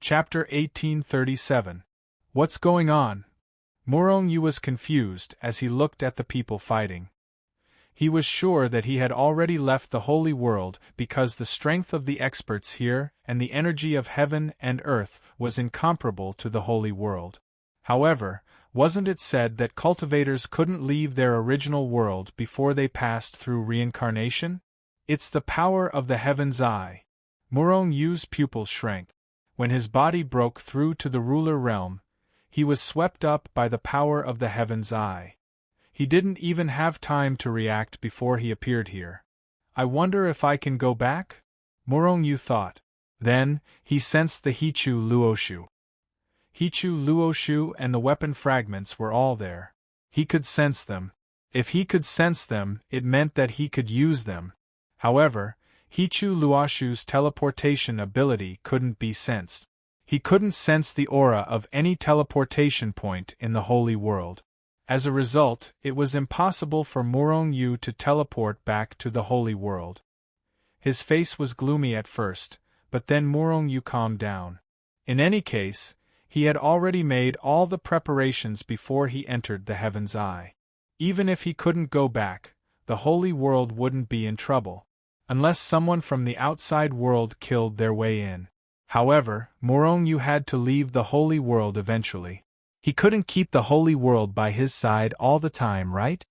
Chapter 1837. What's going on? Morong Yu was confused as he looked at the people fighting. He was sure that he had already left the holy world because the strength of the experts here and the energy of heaven and earth was incomparable to the holy world. However, wasn't it said that cultivators couldn't leave their original world before they passed through reincarnation? It's the power of the heaven's eye. Morong Yu's pupils shrank. When his body broke through to the ruler realm, he was swept up by the power of the heaven's eye. He didn't even have time to react before he appeared here. I wonder if I can go back? Morong Yu thought. Then, he sensed the Hichu Luoshu. Hichu Luoshu and the weapon fragments were all there. He could sense them. If he could sense them, it meant that he could use them. However, Hichu Luoshu's teleportation ability couldn't be sensed. He couldn't sense the aura of any teleportation point in the holy world. As a result, it was impossible for Morong Yu to teleport back to the holy world. His face was gloomy at first, but then Morong Yu calmed down. In any case, he had already made all the preparations before he entered the heaven's eye. Even if he couldn't go back, the holy world wouldn't be in trouble, unless someone from the outside world killed their way in. However, Morong Yu had to leave the holy world eventually. He couldn't keep the holy world by his side all the time, right?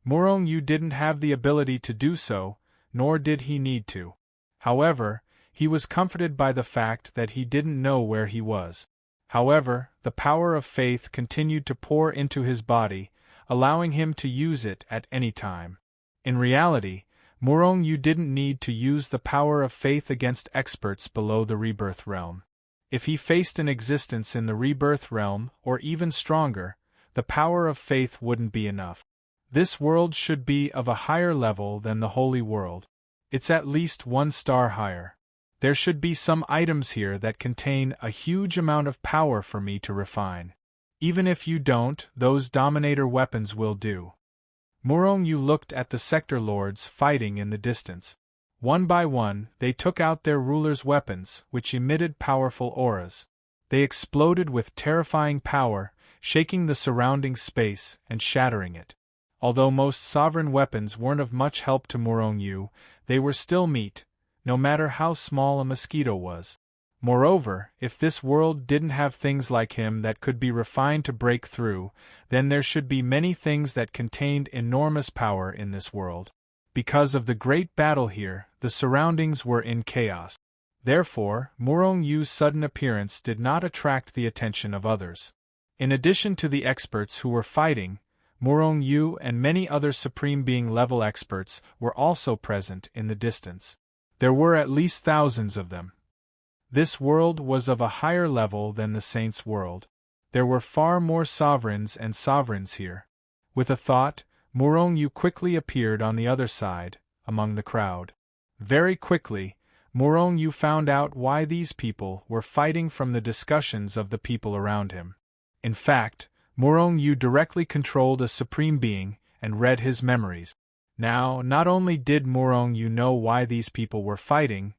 Morong Yu didn't have the ability to do so, nor did he need to. However, he was comforted by the fact that he didn't know where he was. However, the power of faith continued to pour into his body, allowing him to use it at any time. In reality, Morong Yu didn't need to use the power of faith against experts below the rebirth realm. If he faced an existence in the rebirth realm, or even stronger, the power of faith wouldn't be enough. This world should be of a higher level than the holy world. It's at least 1 star higher. There should be some items here that contain a huge amount of power for me to refine. Even if you don't, those Dominator weapons will do. Morong Yu looked at the sector lords fighting in the distance. One by one, they took out their rulers' weapons, which emitted powerful auras. They exploded with terrifying power, shaking the surrounding space and shattering it. Although most sovereign weapons weren't of much help to Morong Yu, they were still meat, no matter how small a mosquito was. Moreover, if this world didn't have things like him that could be refined to break through, then there should be many things that contained enormous power in this world. Because of the great battle here, the surroundings were in chaos. Therefore, Morong Yu's sudden appearance did not attract the attention of others. In addition to the experts who were fighting, Morong Yu and many other Supreme Being level experts were also present in the distance. There were at least thousands of them. This world was of a higher level than the Saints' world. There were far more sovereigns and sovereigns here. With a thought, Morong Yu quickly appeared on the other side, among the crowd. Very quickly, Morong Yu found out why these people were fighting from the discussions of the people around him. In fact, Morong Yu directly controlled a Supreme Being and read his memories. Now, not only did Morong Yu know why these people were fighting,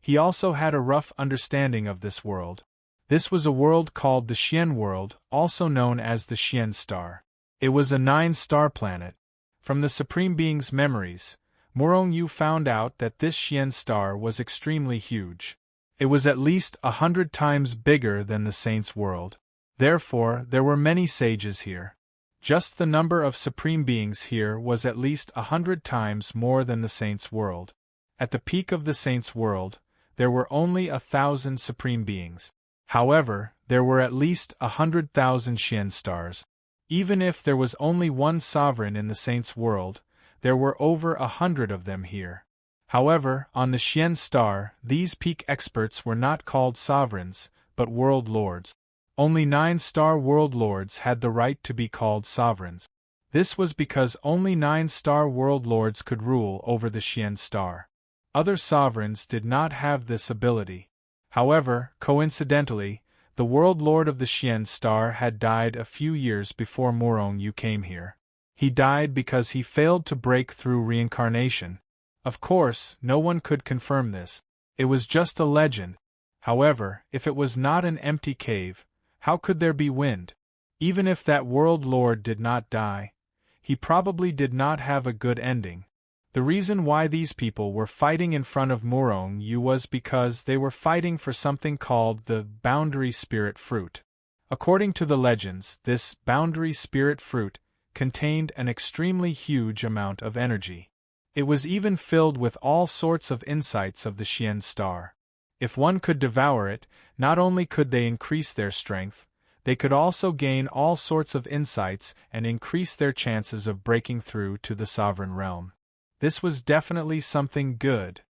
he also had a rough understanding of this world. This was a world called the Xian world, also known as the Xian star. It was a 9-star planet. From the Supreme Being's memories, Morong Yu found out that this Xian star was extremely huge. It was at least 100 times bigger than the Saints' world. Therefore, there were many sages here. Just the number of Supreme Beings here was at least 100 times more than the Saints' world. At the peak of the Saints' world, there were only 1,000 Supreme Beings. However, there were at least 100,000 Xian stars. Even if there was only one sovereign in the Saints' world, there were over 100 of them here. However, on the Xian star, these peak experts were not called sovereigns, but world lords. Only 9-star world lords had the right to be called sovereigns. This was because only 9-star world lords could rule over the Xian star. Other sovereigns did not have this ability. However, coincidentally, the world lord of the Xian star had died a few years before Morong Yu came here. He died because he failed to break through reincarnation. Of course, no one could confirm this. It was just a legend. However, if it was not an empty cave, how could there be wind? Even if that world lord did not die, he probably did not have a good ending. The reason why these people were fighting in front of Murong Yu was because they were fighting for something called the boundary spirit fruit. According to the legends, this boundary spirit fruit contained an extremely huge amount of energy. It was even filled with all sorts of insights of the Xian star. If one could devour it, not only could they increase their strength, they could also gain all sorts of insights and increase their chances of breaking through to the sovereign realm. This was definitely something good.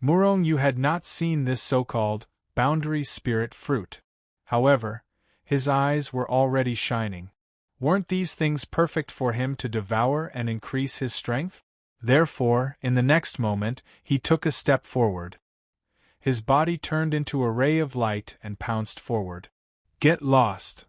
Murong Yu had not seen this so-called boundary spirit fruit. However, his eyes were already shining. Weren't these things perfect for him to devour and increase his strength? Therefore, in the next moment, he took a step forward. His body turned into a ray of light and pounced forward. Get lost!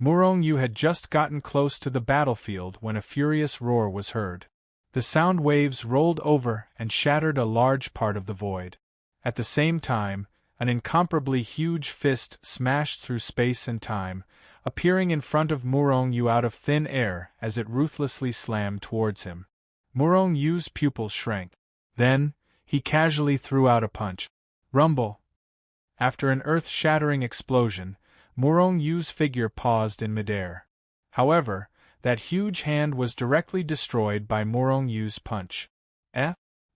Murong Yu had just gotten close to the battlefield when a furious roar was heard. The sound waves rolled over and shattered a large part of the void. At the same time, an incomparably huge fist smashed through space and time, appearing in front of Murong Yu out of thin air as it ruthlessly slammed towards him. Murong Yu's pupils shrank. Then, he casually threw out a punch. Rumble! After an earth-shattering explosion, Murong Yu's figure paused in midair. However, that huge hand was directly destroyed by Murong Yu's punch.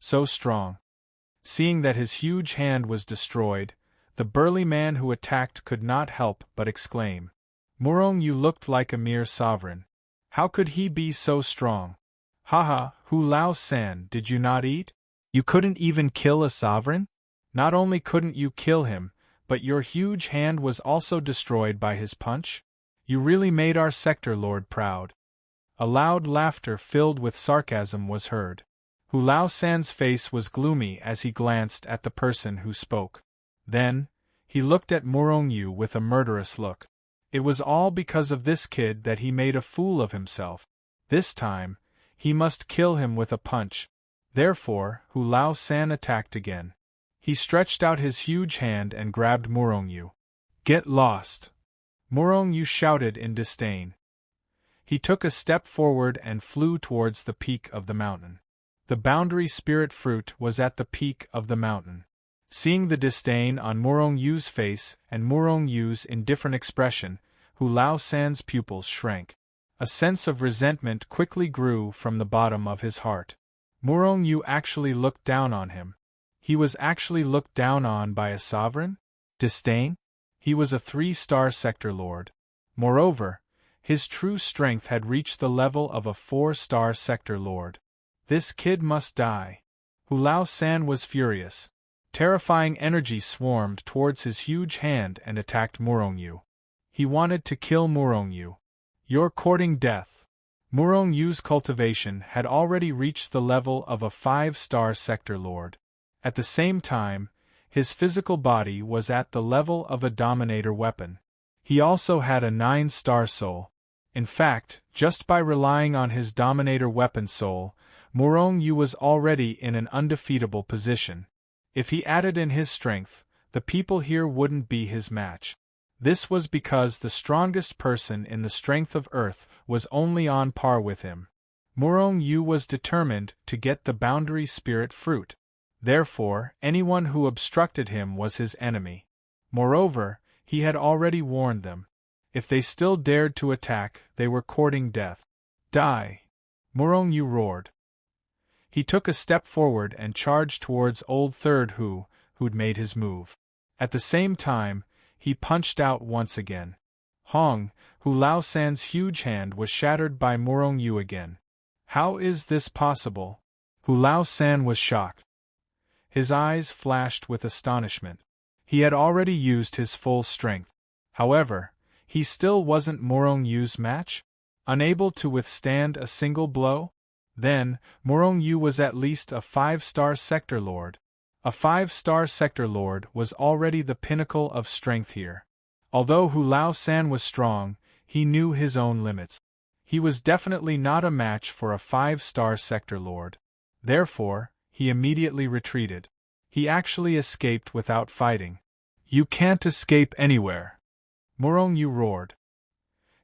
So strong. Seeing that his huge hand was destroyed, the burly man who attacked could not help but exclaim. Murong Yu looked like a mere sovereign. How could he be so strong? Haha, Hu Lao San, did you not eat? You couldn't even kill a sovereign? Not only couldn't you kill him, but your huge hand was also destroyed by his punch? You really made our sector lord proud. A loud laughter filled with sarcasm was heard. Hu Lao San's face was gloomy as he glanced at the person who spoke. Then, he looked at Murong Yu with a murderous look. It was all because of this kid that he made a fool of himself. This time, he must kill him with a punch. Therefore, Hu Lao San attacked again. He stretched out his huge hand and grabbed Murong Yu. Get lost! Murong Yu shouted in disdain. He took a step forward and flew towards the peak of the mountain. The boundary spirit fruit was at the peak of the mountain. Seeing the disdain on Murong Yu's face and Murong Yu's indifferent expression, Hu Lao San's pupils shrank. A sense of resentment quickly grew from the bottom of his heart. Murong Yu actually looked down on him. He was actually looked down on by a sovereign? Disdain? He was a 3-star sector lord. Moreover, his true strength had reached the level of a 4-star sector lord. This kid must die. Hu Lao San was furious. Terrifying energy swarmed towards his huge hand and attacked Murong Yu. He wanted to kill Murong Yu. You're courting death. Murong Yu's cultivation had already reached the level of a 5-star sector lord. At the same time, his physical body was at the level of a dominator weapon. He also had a 9-star soul. In fact, just by relying on his dominator weapon soul, Murong Yu was already in an undefeatable position. If he added in his strength, the people here wouldn't be his match. This was because the strongest person in the strength of Earth was only on par with him. Murong Yu was determined to get the boundary spirit fruit. Therefore, anyone who obstructed him was his enemy. Moreover, he had already warned them. If they still dared to attack, they were courting death. Die! Murong Yu roared. He took a step forward and charged towards Old Third who'd made his move. At the same time, he punched out once again. Hong, Hu Lao San's huge hand was shattered by Murong Yu again. How is this possible? Hu Lao San was shocked. His eyes flashed with astonishment. He had already used his full strength. However, he still wasn't Murong Yu's match? Unable to withstand a single blow? Then, Murong Yu was at least a 5-star sector lord. A 5-star sector lord was already the pinnacle of strength here. Although Hu Lao San was strong, he knew his own limits. He was definitely not a match for a 5-star sector lord. Therefore, he immediately retreated. He actually escaped without fighting. You can't escape anywhere. Morong Yu roared.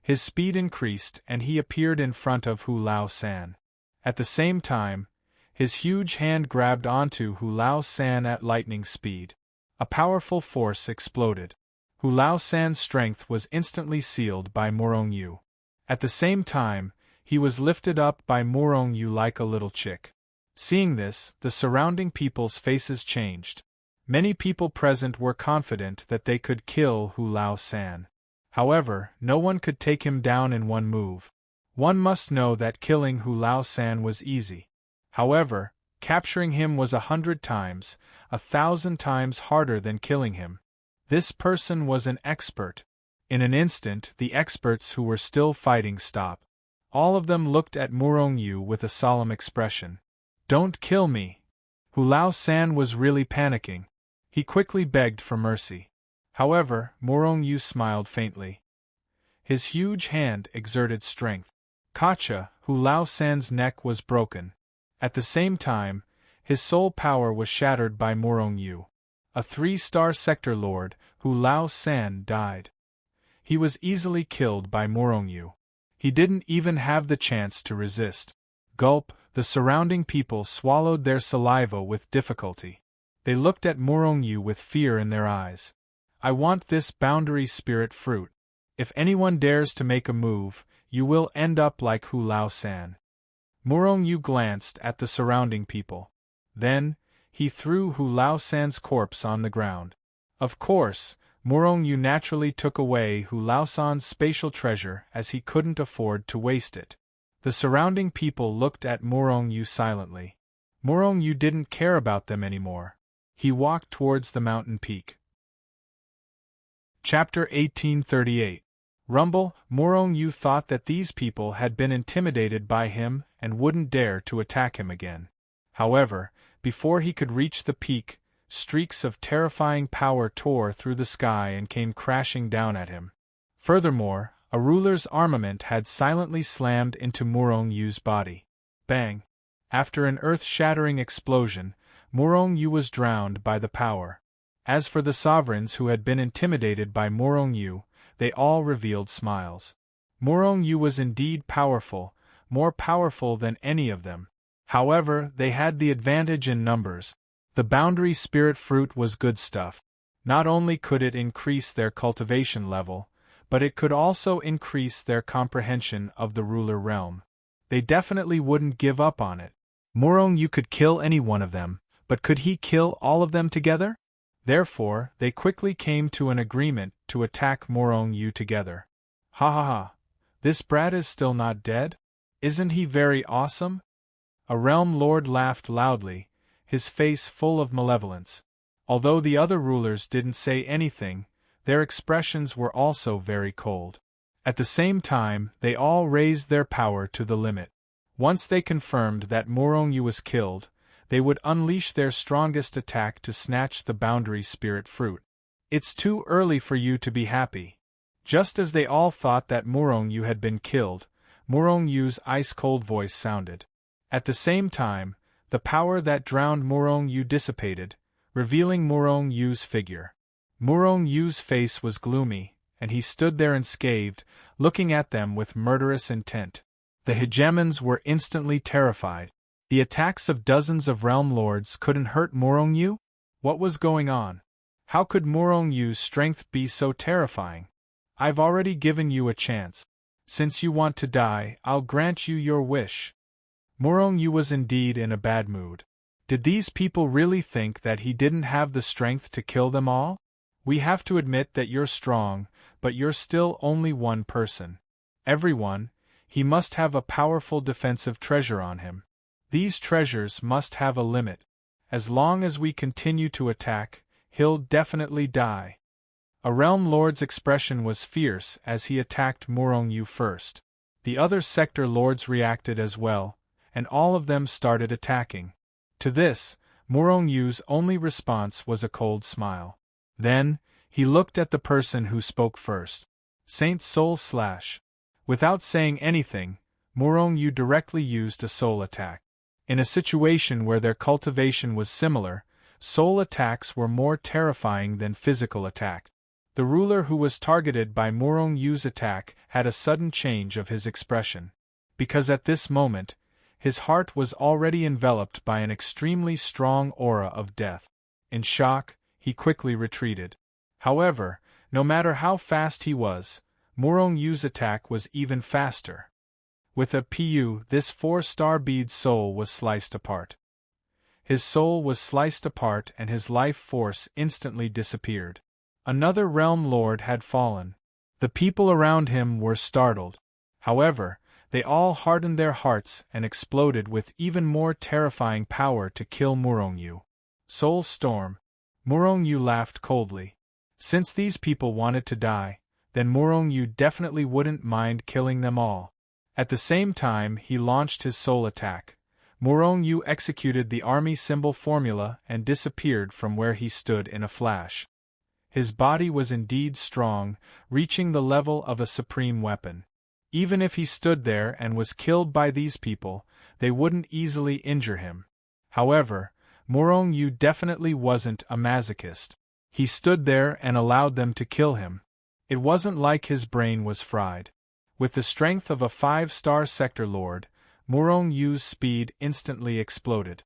His speed increased and he appeared in front of Hu Lao San. At the same time, his huge hand grabbed onto Hu Lao San at lightning speed. A powerful force exploded. Hu Lao San's strength was instantly sealed by Morong Yu. At the same time, he was lifted up by Morong Yu like a little chick. Seeing this, the surrounding people's faces changed. Many people present were confident that they could kill Hu Lao San. However, no one could take him down in one move. One must know that killing Hu Lao San was easy. However, capturing him was 100 times, 1,000 times harder than killing him. This person was an expert. In an instant, the experts who were still fighting stopped. All of them looked at Morong Yu with a solemn expression. Don't kill me. Hu Lao San was really panicking. He quickly begged for mercy. However, Morong Yu smiled faintly. His huge hand exerted strength. Kacha, Hu Lao San's neck was broken. At the same time, his soul power was shattered by Morong Yu. A 3-star sector lord, Hu Lao San, died. He was easily killed by Morong Yu. He didn't even have the chance to resist. Gulp, the surrounding people swallowed their saliva with difficulty. They looked at Morong Yu with fear in their eyes. I want this boundary spirit fruit. If anyone dares to make a move, you will end up like Hu Lao San. Morong Yu glanced at the surrounding people. Then, he threw Hu Lao San's corpse on the ground. Of course, Morong Yu naturally took away Hu Lao San's spatial treasure as he couldn't afford to waste it. The surrounding people looked at Morong Yu silently. Morong Yu didn't care about them anymore. He walked towards the mountain peak. Chapter 1838. Rumble. Morong Yu thought that these people had been intimidated by him and wouldn't dare to attack him again. However, before he could reach the peak, streaks of terrifying power tore through the sky and came crashing down at him. Furthermore, a ruler's armament had silently slammed into Morong Yu's body. Bang! After an earth-shattering explosion, Morong Yu was drowned by the power. As for the sovereigns who had been intimidated by Morong Yu, they all revealed smiles. Morong Yu was indeed powerful, more powerful than any of them. However, they had the advantage in numbers. The boundary spirit fruit was good stuff. Not only could it increase their cultivation level, but it could also increase their comprehension of the ruler realm. They definitely wouldn't give up on it. Morong Yu could kill any one of them, but could he kill all of them together? Therefore, they quickly came to an agreement to attack Morong Yu together. Ha ha ha! This brat is still not dead? Isn't he very awesome? A realm lord laughed loudly, his face full of malevolence. Although the other rulers didn't say anything, their expressions were also very cold. At the same time, they all raised their power to the limit. Once they confirmed that Morong Yu was killed, they would unleash their strongest attack to snatch the boundary spirit fruit. It's too early for you to be happy. Just as they all thought that Morong Yu had been killed, Morong Yu's ice-cold voice sounded. At the same time, the power that drowned Morong Yu dissipated, revealing Morong Yu's figure. Morong Yu's face was gloomy, and he stood there enscathed, looking at them with murderous intent. The hegemons were instantly terrified. The attacks of dozens of realm lords couldn't hurt Morong Yu? What was going on? How could Morong Yu's strength be so terrifying? I've already given you a chance. Since you want to die, I'll grant you your wish. Morong Yu was indeed in a bad mood. Did these people really think that he didn't have the strength to kill them all? We have to admit that you're strong, but you're still only one person. Everyone, he must have a powerful defensive treasure on him. These treasures must have a limit. As long as we continue to attack, he'll definitely die. A realm lord's expression was fierce as he attacked Morong Yu first. The other sector lords reacted as well, and all of them started attacking. To this, Morong Yu's only response was a cold smile. Then, he looked at the person who spoke first. Saint Soul Slash. Without saying anything, Morong Yu directly used a soul attack. In a situation where their cultivation was similar, soul attacks were more terrifying than physical attack. The ruler who was targeted by Murong Yu's attack had a sudden change of his expression. Because at this moment, his heart was already enveloped by an extremely strong aura of death. In shock, he quickly retreated. However, no matter how fast he was, Murong Yu's attack was even faster. With a pu, this 4-star bead's soul was sliced apart. His soul was sliced apart and his life force instantly disappeared. Another realm lord had fallen. The people around him were startled. However, they all hardened their hearts and exploded with even more terrifying power to kill Murong Yu. Soul Storm. Murong Yu laughed coldly. Since these people wanted to die, then Murong Yu definitely wouldn't mind killing them all. At the same time he launched his soul attack. Murong Yu executed the army symbol formula and disappeared from where he stood in a flash. His body was indeed strong, reaching the level of a supreme weapon. Even if he stood there and was killed by these people, they wouldn't easily injure him. However, Murong Yu definitely wasn't a masochist. He stood there and allowed them to kill him. It wasn't like his brain was fried. With the strength of a 5-star sector lord, Murong Yu's speed instantly exploded.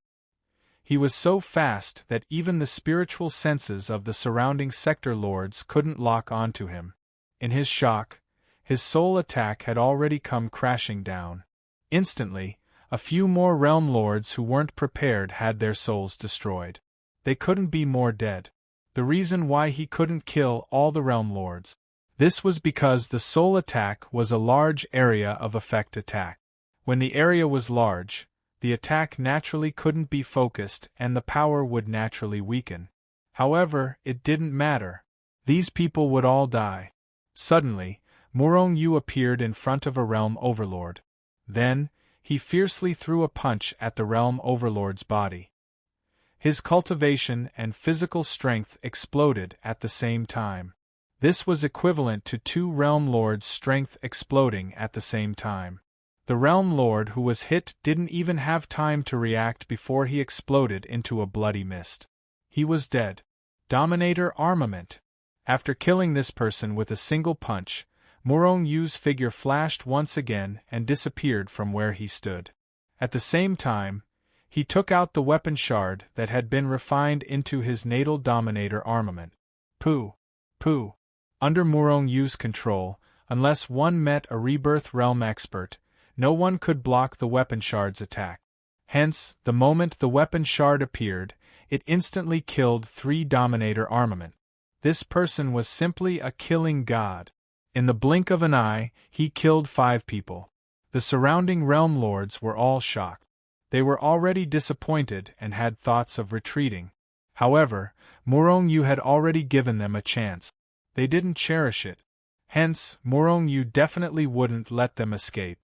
He was so fast that even the spiritual senses of the surrounding sector lords couldn't lock onto him. In his shock, his soul attack had already come crashing down. Instantly, a few more realm lords who weren't prepared had their souls destroyed. They couldn't be more dead. The reason why he couldn't kill all the realm lords. This was because the soul attack was a large area of effect attack. When the area was large, the attack naturally couldn't be focused and the power would naturally weaken. However, it didn't matter. These people would all die. Suddenly, Murong Yu appeared in front of a realm overlord. Then, he fiercely threw a punch at the realm overlord's body. His cultivation and physical strength exploded at the same time. This was equivalent to 2 realm lords' strength exploding at the same time. The realm lord who was hit didn't even have time to react before he exploded into a bloody mist. He was dead. Dominator Armament. After killing this person with a single punch, Murong Yu's figure flashed once again and disappeared from where he stood. At the same time, he took out the weapon shard that had been refined into his natal Dominator Armament. Pooh. Pooh. Under Murong Yu's control, unless one met a Rebirth Realm expert, no one could block the weapon shard's attack. Hence, the moment the weapon shard appeared, it instantly killed 3 Dominator Armament. This person was simply a killing god. In the blink of an eye, he killed 5 people. The surrounding realm lords were all shocked. They were already disappointed and had thoughts of retreating. However, Murong Yu had already given them a chance. They didn't cherish it. Hence, Murong Yu definitely wouldn't let them escape.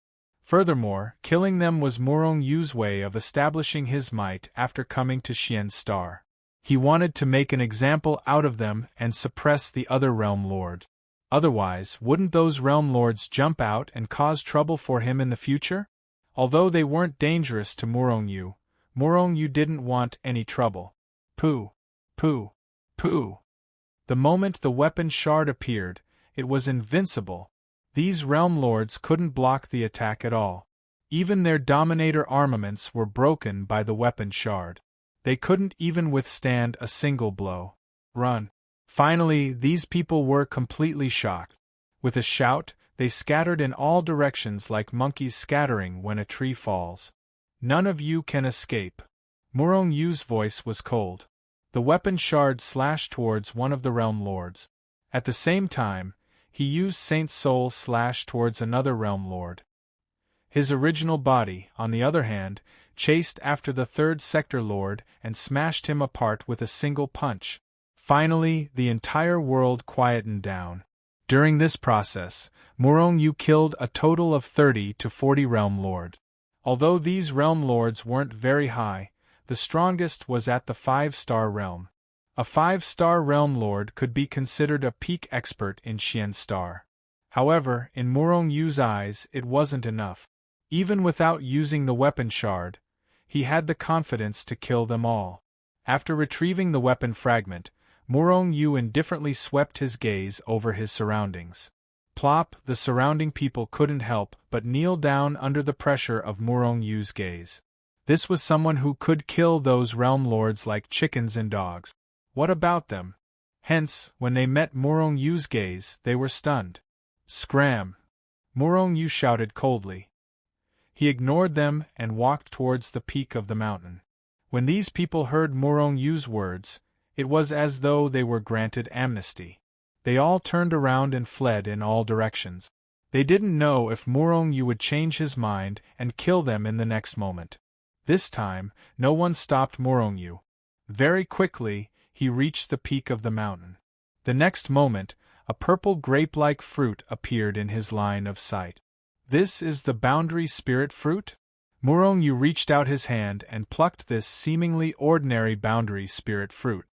Furthermore, killing them was Murong Yu's way of establishing his might after coming to Xian's star. He wanted to make an example out of them and suppress the other realm lord. Otherwise, wouldn't those realm lords jump out and cause trouble for him in the future? Although they weren't dangerous to Murong Yu didn't want any trouble. Pooh. Pooh. Pooh. The moment the weapon shard appeared, it was invincible. These realm lords couldn't block the attack at all. Even their Dominator armaments were broken by the weapon shard. They couldn't even withstand a single blow. Run. Finally, these people were completely shocked. With a shout, they scattered in all directions like monkeys scattering when a tree falls. None of you can escape. Murong Yu's voice was cold. The weapon shard slashed towards one of the realm lords. At the same time, he used Saint Soul slash towards another realm lord. His original body, on the other hand, chased after the 3rd sector lord and smashed him apart with a single punch. Finally, the entire world quietened down. During this process, Murong Yu killed a total of 30 to 40 realm lords. Although these realm lords weren't very high, the strongest was at the 5-star realm. A 5-star realm lord could be considered a peak expert in Xian's star. However, in Murong Yu's eyes it wasn't enough. Even without using the weapon shard, he had the confidence to kill them all. After retrieving the weapon fragment, Murong Yu indifferently swept his gaze over his surroundings. Plop, the surrounding people couldn't help but kneel down under the pressure of Murong Yu's gaze. This was someone who could kill those realm lords like chickens and dogs. What about them? Hence, when they met Murong Yu's gaze, they were stunned. Scram! Murong Yu shouted coldly. He ignored them and walked towards the peak of the mountain. When these people heard Murong Yu's words, it was as though they were granted amnesty. They all turned around and fled in all directions. They didn't know if Murong Yu would change his mind and kill them in the next moment. This time, no one stopped Murong Yu. Very quickly, he reached the peak of the mountain. The next moment, a purple grape-like fruit appeared in his line of sight. This is the boundary spirit fruit? Murong Yu reached out his hand and plucked this seemingly ordinary boundary spirit fruit.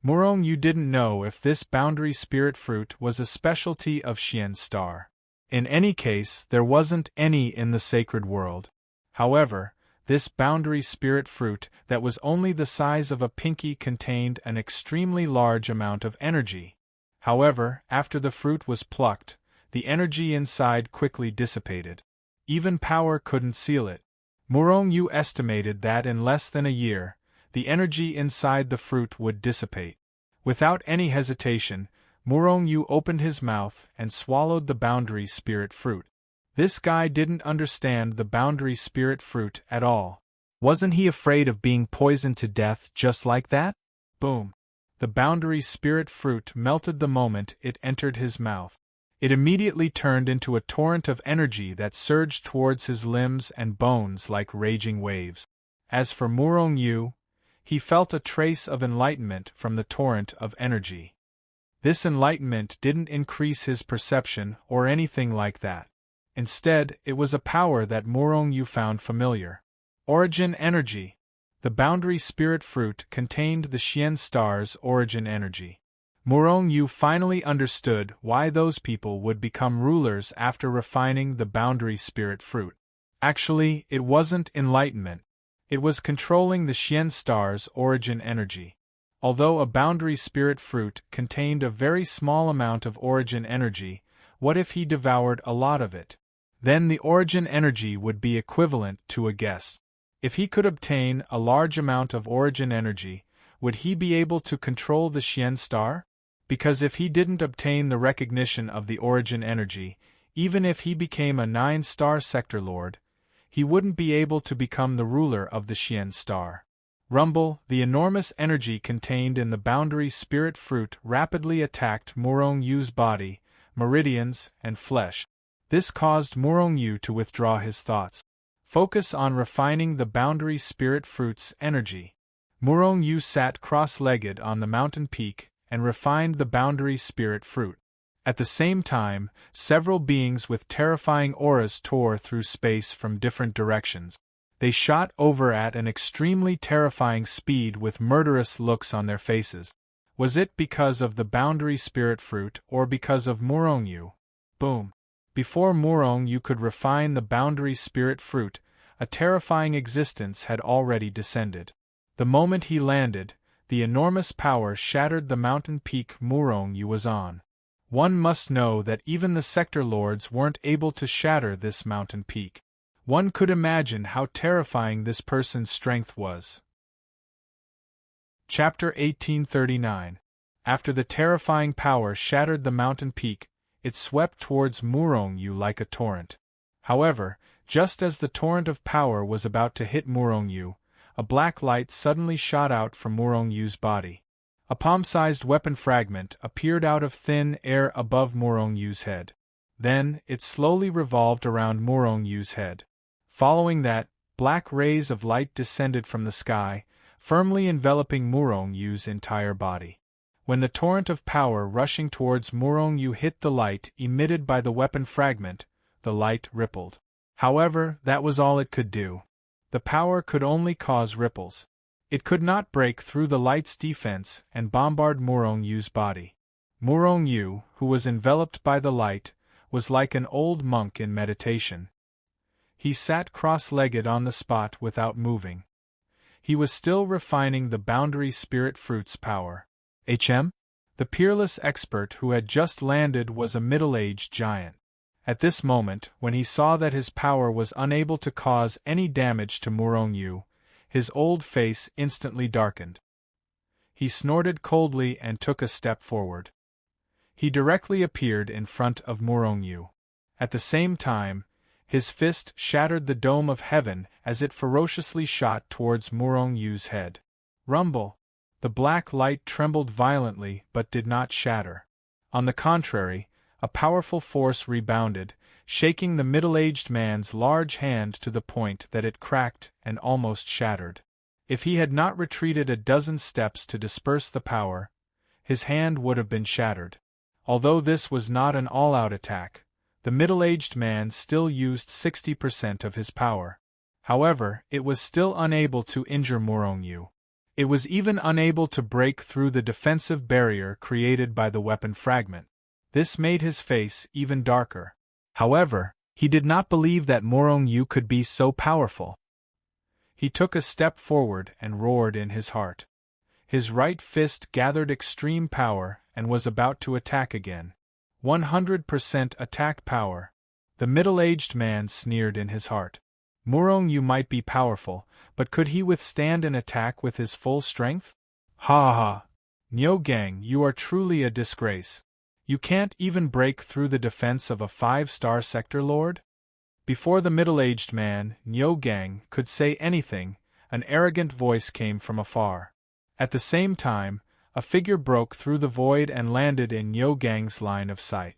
Murong Yu didn't know if this boundary spirit fruit was a specialty of Xian's star. In any case, there wasn't any in the sacred world. However, this boundary spirit fruit that was only the size of a pinky contained an extremely large amount of energy. However, after the fruit was plucked, the energy inside quickly dissipated. Even power couldn't seal it. Murong Yu estimated that in less than a year, the energy inside the fruit would dissipate. Without any hesitation, Murong Yu opened his mouth and swallowed the boundary spirit fruit. This guy didn't understand the boundary spirit fruit at all. Wasn't he afraid of being poisoned to death just like that? Boom! The boundary spirit fruit melted the moment it entered his mouth. It immediately turned into a torrent of energy that surged towards his limbs and bones like raging waves. As for Murong Yu, he felt a trace of enlightenment from the torrent of energy. This enlightenment didn't increase his perception or anything like that. Instead, it was a power that Murong Yu found familiar. Origin energy. The boundary spirit fruit contained the Xian star's origin energy. Murong Yu finally understood why those people would become rulers after refining the boundary spirit fruit. Actually, it wasn't enlightenment. It was controlling the Xian star's origin energy. Although a boundary spirit fruit contained a very small amount of origin energy, what if he devoured a lot of it? Then the origin energy would be equivalent to a guess. If he could obtain a large amount of origin energy, would he be able to control the Xian star? Because if he didn't obtain the recognition of the origin energy, even if he became a 9-star sector lord, he wouldn't be able to become the ruler of the Xian star. Rumble, the enormous energy contained in the boundary spirit fruit rapidly attacked Murong Yu's body, meridians, and flesh. This caused Murong Yu to withdraw his thoughts. Focus on refining the boundary spirit fruit's energy. Murong Yu sat cross-legged on the mountain peak and refined the boundary spirit fruit. At the same time, several beings with terrifying auras tore through space from different directions. They shot over at an extremely terrifying speed with murderous looks on their faces. Was it because of the boundary spirit fruit or because of Murong Yu? Boom! Before Murong Yu could refine the boundary spirit fruit, a terrifying existence had already descended. The moment he landed, the enormous power shattered the mountain peak Murong Yu was on. One must know that even the sector lords weren't able to shatter this mountain peak. One could imagine how terrifying this person's strength was. Chapter 1839. After the terrifying power shattered the mountain peak, it swept towards Murong Yu like a torrent. However, just as the torrent of power was about to hit Murong Yu, a black light suddenly shot out from Murong Yu's body. A palm-sized weapon fragment appeared out of thin air above Murong Yu's head. Then, it slowly revolved around Murong Yu's head. Following that, black rays of light descended from the sky, firmly enveloping Murong Yu's entire body. When the torrent of power rushing towards Murong Yu hit the light emitted by the weapon fragment, the light rippled. However, that was all it could do. The power could only cause ripples. It could not break through the light's defense and bombard Murong Yu's body. Murong Yu, who was enveloped by the light, was like an old monk in meditation. He sat cross-legged on the spot without moving. He was still refining the boundary spirit fruit's power. The peerless expert who had just landed was a middle-aged giant. At this moment, when he saw that his power was unable to cause any damage to Morongyu, his old face instantly darkened. He snorted coldly and took a step forward. He directly appeared in front of Morongyu. At the same time, his fist shattered the dome of heaven as it ferociously shot towards Morongyu's head. Rumble! The black light trembled violently but did not shatter. On the contrary, a powerful force rebounded, shaking the middle-aged man's large hand to the point that it cracked and almost shattered. If he had not retreated a dozen steps to disperse the power, his hand would have been shattered. Although this was not an all-out attack, the middle-aged man still used 60% of his power. However, it was still unable to injure Morongyu. It was even unable to break through the defensive barrier created by the weapon fragment. This made his face even darker. However, he did not believe that Morongyu could be so powerful. He took a step forward and roared in his heart. His right fist gathered extreme power and was about to attack again. 100% attack power. The middle-aged man sneered in his heart. Morongyu might be powerful, but could he withstand an attack with his full strength? Ha ha! Nyogang, you are truly a disgrace. You can't even break through the defense of a 5-star sector lord? Before the middle-aged man, Nyogang, could say anything, an arrogant voice came from afar. At the same time, a figure broke through the void and landed in Nyogang's line of sight.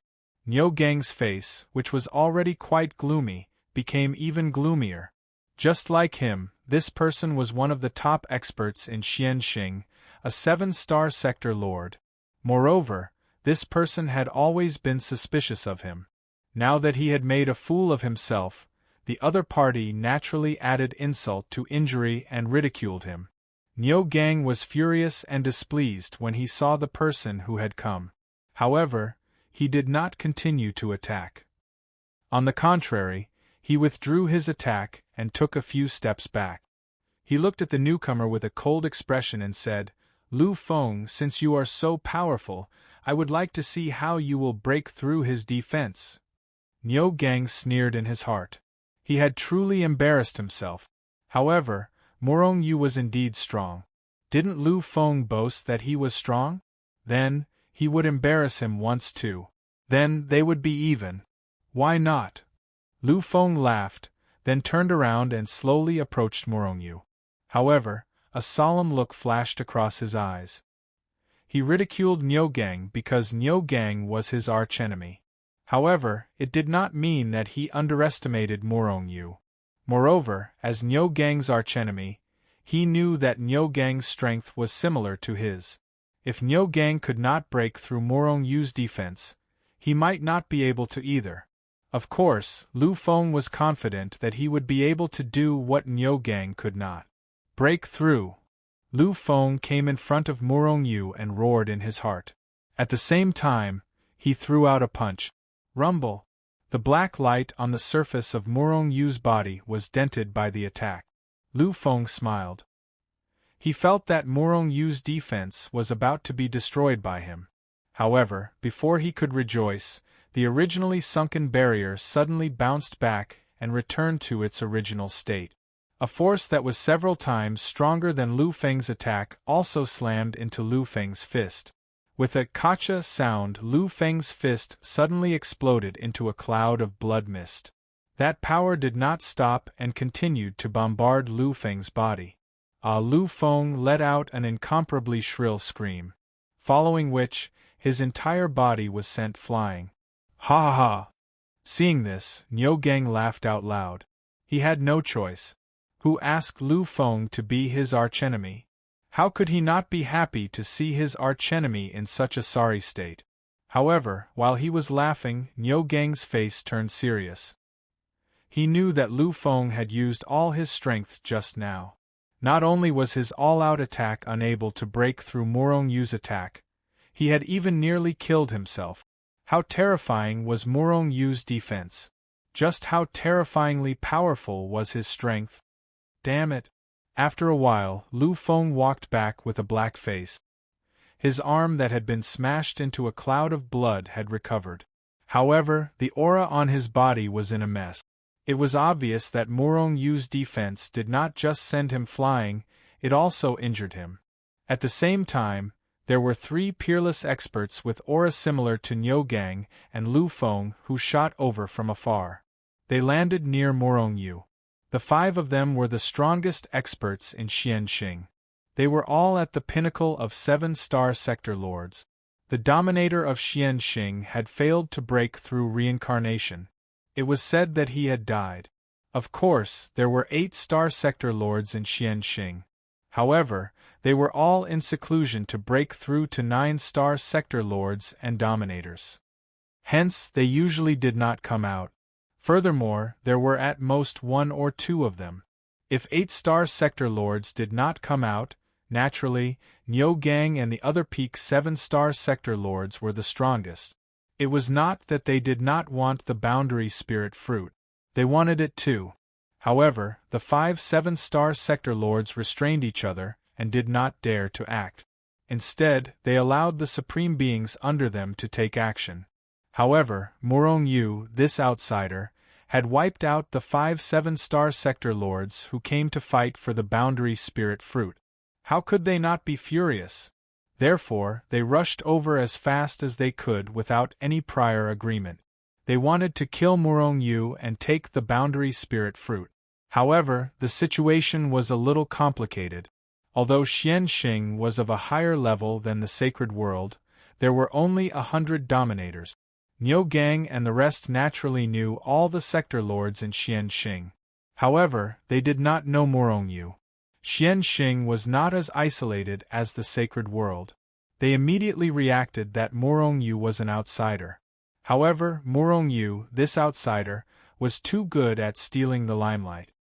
Nyogang's face, which was already quite gloomy, became even gloomier. Just like him, this person was one of the top experts in Xianxing, a 7-star sector lord. Moreover, this person had always been suspicious of him. Now that he had made a fool of himself, the other party naturally added insult to injury and ridiculed him. Nyogang was furious and displeased when he saw the person who had come. However, he did not continue to attack. On the contrary, he withdrew his attack and took a few steps back. He looked at the newcomer with a cold expression and said, "Lu Feng, since you are so powerful, I would like to see how you will break through his defense." Nyogang sneered in his heart. He had truly embarrassed himself. However, Morongyu was indeed strong. Didn't Lu Feng boast that he was strong? Then, he would embarrass him once too. Then they would be even. Why not? Lu Feng laughed, then turned around and slowly approached Morongyu. However, a solemn look flashed across his eyes. He ridiculed Nyogang because Nyogang was his archenemy. However, it did not mean that he underestimated Morongyu. Moreover, as Nyogang's archenemy, he knew that Nyogang's strength was similar to his. If Nyogang could not break through Morongyu's defense, he might not be able to either. Of course, Lu Feng was confident that he would be able to do what Nyogang could not. Break through. Lu Feng came in front of Morongyu and roared in his heart. At the same time, he threw out a punch. Rumble! The black light on the surface of Morongyu's body was dented by the attack. Lu Feng smiled. He felt that Morongyu's defense was about to be destroyed by him. However, before he could rejoice, the originally sunken barrier suddenly bounced back and returned to its original state. A force that was several times stronger than Lu Feng's attack also slammed into Lu Feng's fist. With a "kacha" sound, Lu Feng's fist suddenly exploded into a cloud of blood mist. That power did not stop and continued to bombard Lu Feng's body. Lu Feng let out an incomparably shrill scream, following which, his entire body was sent flying. Ha ha! Seeing this, Nyogang laughed out loud. He had no choice. Who asked Lu Feng to be his archenemy? How could he not be happy to see his archenemy in such a sorry state? However, while he was laughing, Nyogang's face turned serious. He knew that Lu Feng had used all his strength just now. Not only was his all-out attack unable to break through Morongyu's attack, he had even nearly killed himself. How terrifying was Morongyu's defense! Just how terrifyingly powerful was his strength! Damn it! After a while, Lu Feng walked back with a black face. His arm that had been smashed into a cloud of blood had recovered. However, the aura on his body was in a mess. It was obvious that Morong Yu's defense did not just send him flying, it also injured him. At the same time, there were 3 peerless experts with aura similar to Nyogang and Lu Feng who shot over from afar. They landed near Morong Yu. The 5 of them were the strongest experts in Xianxing. They were all at the pinnacle of 7-star sector lords. The dominator of Xianxing had failed to break through reincarnation. It was said that he had died. Of course, there were 8-star sector lords in Xianxing. However, they were all in seclusion to break through to 9-star sector lords and dominators. Hence, they usually did not come out. Furthermore, there were at most 1 or 2 of them. If 8-star sector lords did not come out, naturally, Nyogang and the other peak 7-star sector lords were the strongest. It was not that they did not want the boundary spirit fruit. They wanted it too. However, the 5 7-star sector lords restrained each other and did not dare to act. Instead, they allowed the supreme beings under them to take action. However, Morong Yu, this outsider, had wiped out the 5 7-star sector lords who came to fight for the boundary spirit fruit. How could they not be furious? Therefore, they rushed over as fast as they could without any prior agreement. They wanted to kill Morong Yu and take the boundary spirit fruit. However, the situation was a little complicated. Although Xianxing was of a higher level than the sacred world, there were only 100 dominators. Nyogang and the rest naturally knew all the sector lords in Xianxing. However, they did not know Morong Yu. Xianxing was not as isolated as the sacred world. They immediately reacted that Morong Yu was an outsider. However, Morong Yu, this outsider, was too good at stealing the limelight.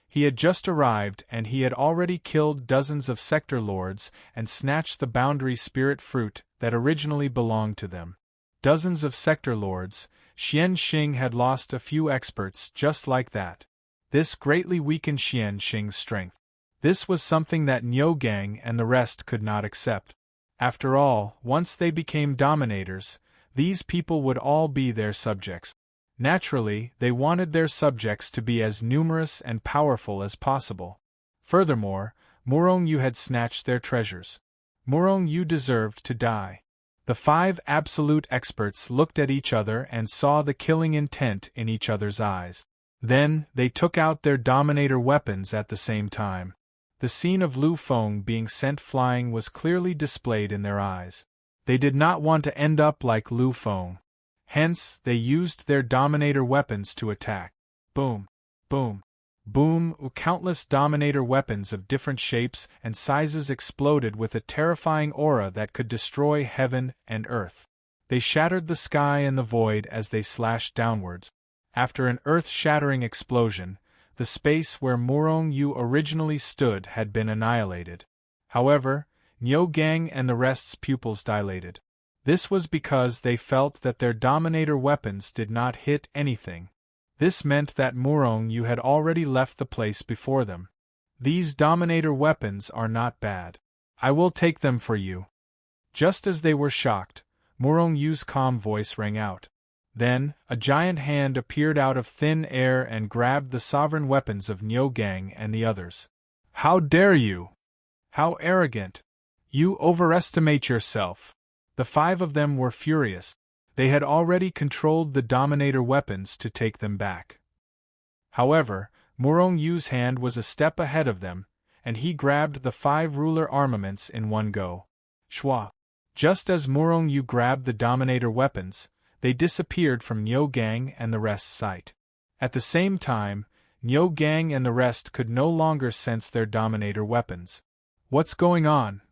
He had just arrived and he had already killed dozens of sector lords and snatched the boundary spirit fruit that originally belonged to them. Dozens of sector lords, Xianxing had lost a few experts just like that. This greatly weakened Xianxing's strength. This was something that Nyogang and the rest could not accept. After all, once they became dominators, these people would all be their subjects. Naturally, they wanted their subjects to be as numerous and powerful as possible. Furthermore, Morong Yu had snatched their treasures. Morong Yu deserved to die. The 5 absolute experts looked at each other and saw the killing intent in each other's eyes. Then, they took out their dominator weapons at the same time. The scene of Lu Feng being sent flying was clearly displayed in their eyes. They did not want to end up like Lu Feng. Hence, they used their dominator weapons to attack. Boom! Boom! Boom! Countless dominator weapons of different shapes and sizes exploded with a terrifying aura that could destroy heaven and earth. They shattered the sky and the void as they slashed downwards. After an earth-shattering explosion, the space where Morong Yu originally stood had been annihilated. However, Nyogang and the rest's pupils dilated. This was because they felt that their dominator weapons did not hit anything. This meant that Morong Yu had already left the place before them. These dominator weapons are not bad. I will take them for you. Just as they were shocked, Morong Yu's calm voice rang out. Then, a giant hand appeared out of thin air and grabbed the sovereign weapons of Nyogang and the others. How dare you! How arrogant! You overestimate yourself! The 5 of them were furious. They had already controlled the dominator weapons to take them back. However, Morong Yu's hand was a step ahead of them, and he grabbed the 5 ruler armaments in one go. Shwa! Just as Morong Yu grabbed the dominator weapons, they disappeared from Nyogang and the rest's sight. At the same time, Nyogang and the rest could no longer sense their dominator weapons. What's going on?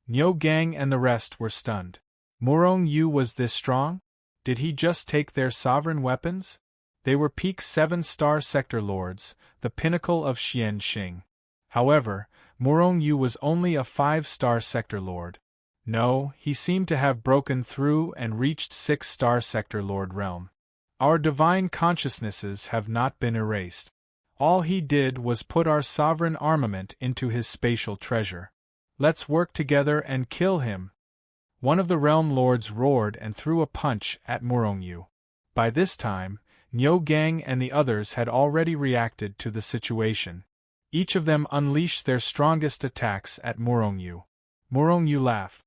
Nyogang and the rest were stunned. Morong Yu was this strong? Did he just take their sovereign weapons? They were peak 7-star sector lords, the pinnacle of Xianxing. However, Morong Yu was only a 5-star sector lord. No, he seemed to have broken through and reached 6-star sector lord realm. Our divine consciousnesses have not been erased. All he did was put our sovereign armament into his spatial treasure. Let's work together and kill him." One of the realm lords roared and threw a punch at Morongyu. By this time, Niu Gang and the others had already reacted to the situation. Each of them unleashed their strongest attacks at Morongyu. Morongyu laughed.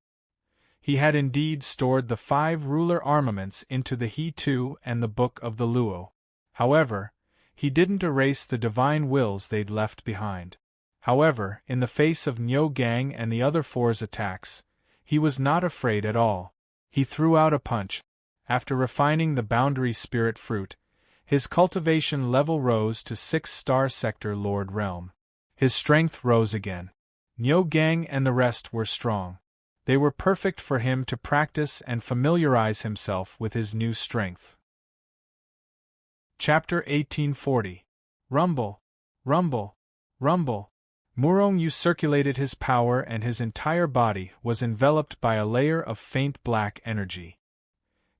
He had indeed stored the 5 ruler armaments into the He-2 and the Book of the Luo. However, he didn't erase the divine wills they'd left behind. However, in the face of Niu Gang and the other 4's attacks, he was not afraid at all. He threw out a punch. After refining the boundary spirit fruit, his cultivation level rose to 6-star sector Lord Realm. His strength rose again. Niu Gang and the rest were strong. They were perfect for him to practice and familiarize himself with his new strength. Chapter 1840. Rumble, rumble, rumble. Morongyu circulated his power and his entire body was enveloped by a layer of faint black energy.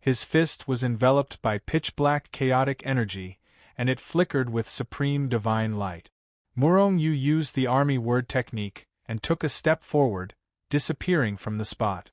His fist was enveloped by pitch-black chaotic energy, and it flickered with supreme divine light. Morongyu used the army word technique and took a step forward, disappearing from the spot.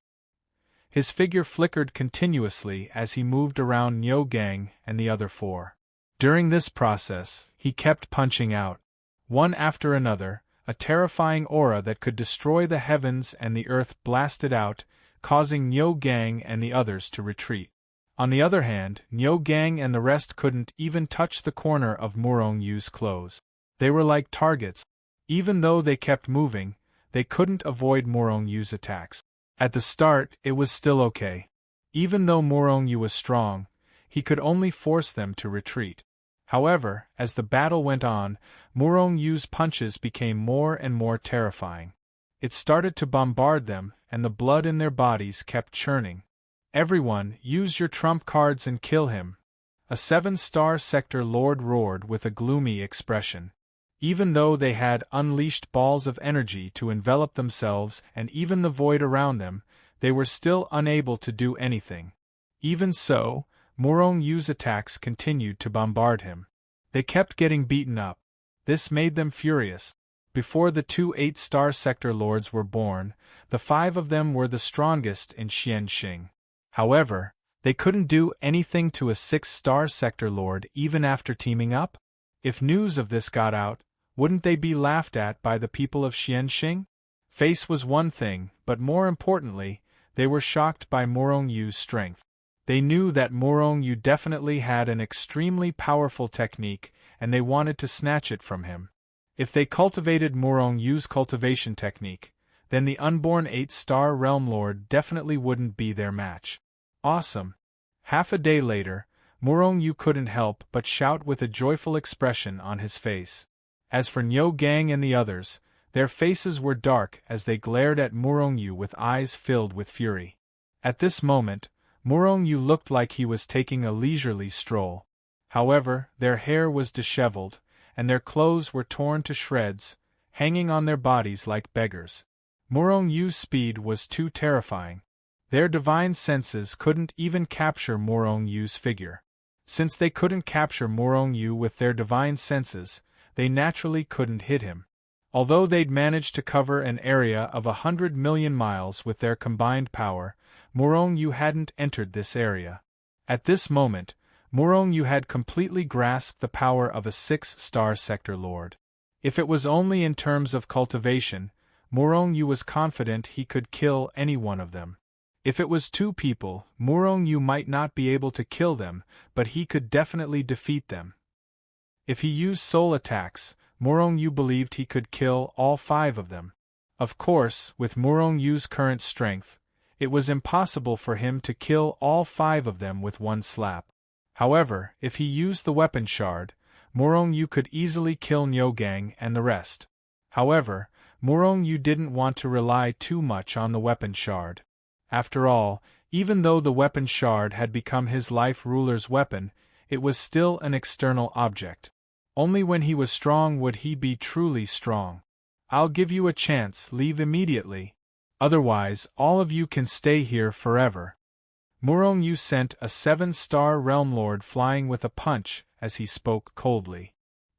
His figure flickered continuously as he moved around Niu Gang and the other 4. During this process, he kept punching out, one after another, a terrifying aura that could destroy the heavens and the earth blasted out, causing Niu Gang and the others to retreat. On the other hand, Niu Gang and the rest couldn't even touch the corner of Morongyu's clothes. They were like targets. Even though they kept moving, they couldn't avoid Morongyu's attacks. At the start, it was still okay. Even though Morongyu was strong, he could only force them to retreat. However, as the battle went on, Morongyu's punches became more and more terrifying. It started to bombard them, and the blood in their bodies kept churning. "Everyone, use your trump cards and kill him," a 7-star sector lord roared with a gloomy expression. Even though they had unleashed balls of energy to envelop themselves and even the void around them, they were still unable to do anything. Even so, Morongyu's attacks continued to bombard him. They kept getting beaten up. This made them furious. Before the 2 8-star sector lords were born, the 5 of them were the strongest in Xianxing. However, they couldn't do anything to a 6-star sector lord even after teaming up? If news of this got out, wouldn't they be laughed at by the people of Xianxing? Face was one thing, but more importantly, they were shocked by Morongyu's strength. They knew that Morongyu definitely had an extremely powerful technique, and they wanted to snatch it from him. If they cultivated Morongyu's cultivation technique, then the unborn 8-star realm lord definitely wouldn't be their match. Awesome! Half a day later, Morongyu couldn't help but shout with a joyful expression on his face. As for Niu Gang and the others, their faces were dark as they glared at Morongyu with eyes filled with fury. At this moment, Morongyu looked like he was taking a leisurely stroll. However, their hair was disheveled, and their clothes were torn to shreds, hanging on their bodies like beggars. Morongyu's speed was too terrifying. Their divine senses couldn't even capture Morongyu's figure. Since they couldn't capture Morongyu with their divine senses, they naturally couldn't hit him. Although they'd managed to cover an area of 100 million miles with their combined power, Morongyu hadn't entered this area. At this moment, Morongyu had completely grasped the power of a 6-star sector lord. If it was only in terms of cultivation, Morongyu was confident he could kill any one of them. If it was 2 people, Morongyu might not be able to kill them, but he could definitely defeat them. If he used soul attacks, Morongyu believed he could kill all 5 of them. Of course, with Morongyu's current strength, it was impossible for him to kill all 5 of them with one slap. However, if he used the weapon shard, Morongyu could easily kill Niu Gang and the rest. However, Morongyu didn't want to rely too much on the weapon shard. After all, even though the weapon shard had become his life ruler's weapon, it was still an external object. Only when he was strong would he be truly strong. "I'll give you a chance, leave immediately. Otherwise, all of you can stay here forever." Morongyu sent a 7-star realm lord flying with a punch as he spoke coldly.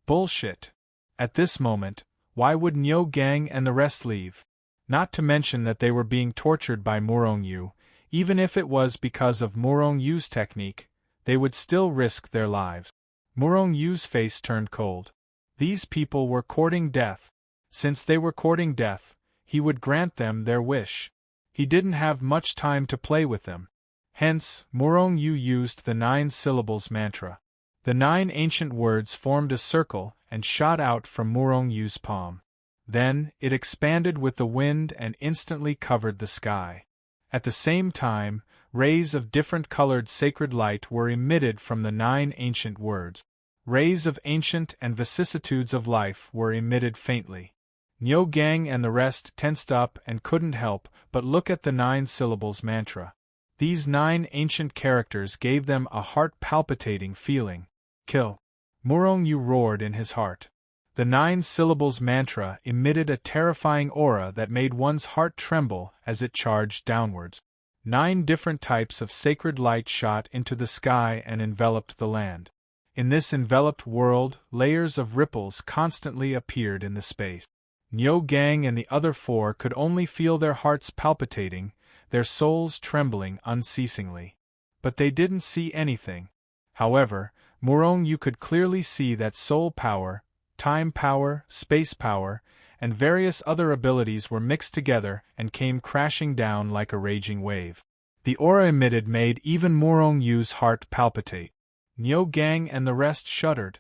Bullshit. At this moment, why would Niu Gang and the rest leave? Not to mention that they were being tortured by Murong Yu. Even if it was because of Murong Yu's technique, they would still risk their lives. Murong Yu's face turned cold. These people were courting death. Since they were courting death, he would grant them their wish. He didn't have much time to play with them. Hence, Murong Yu used the 9 syllables mantra. The 9 ancient words formed a circle and shot out from Murong Yu's palm. Then, it expanded with the wind and instantly covered the sky. At the same time, rays of different colored sacred light were emitted from the 9 ancient words. Rays of ancient and vicissitudes of life were emitted faintly. Niu Gang and the rest tensed up and couldn't help but look at the 9 syllables mantra. These 9 ancient characters gave them a heart-palpitating feeling. Kill. Murong Yu roared in his heart. The 9 syllables mantra emitted a terrifying aura that made one's heart tremble as it charged downwards. 9 different types of sacred light shot into the sky and enveloped the land. In this enveloped world, layers of ripples constantly appeared in the space. Niu Gang and the other 4 could only feel their hearts palpitating, their souls trembling unceasingly. But they didn't see anything. However, Murong Yu could clearly see that soul power, time power, space power, and various other abilities were mixed together and came crashing down like a raging wave. The aura emitted made even Murong Yu's heart palpitate. Niu Gang and the rest shuddered.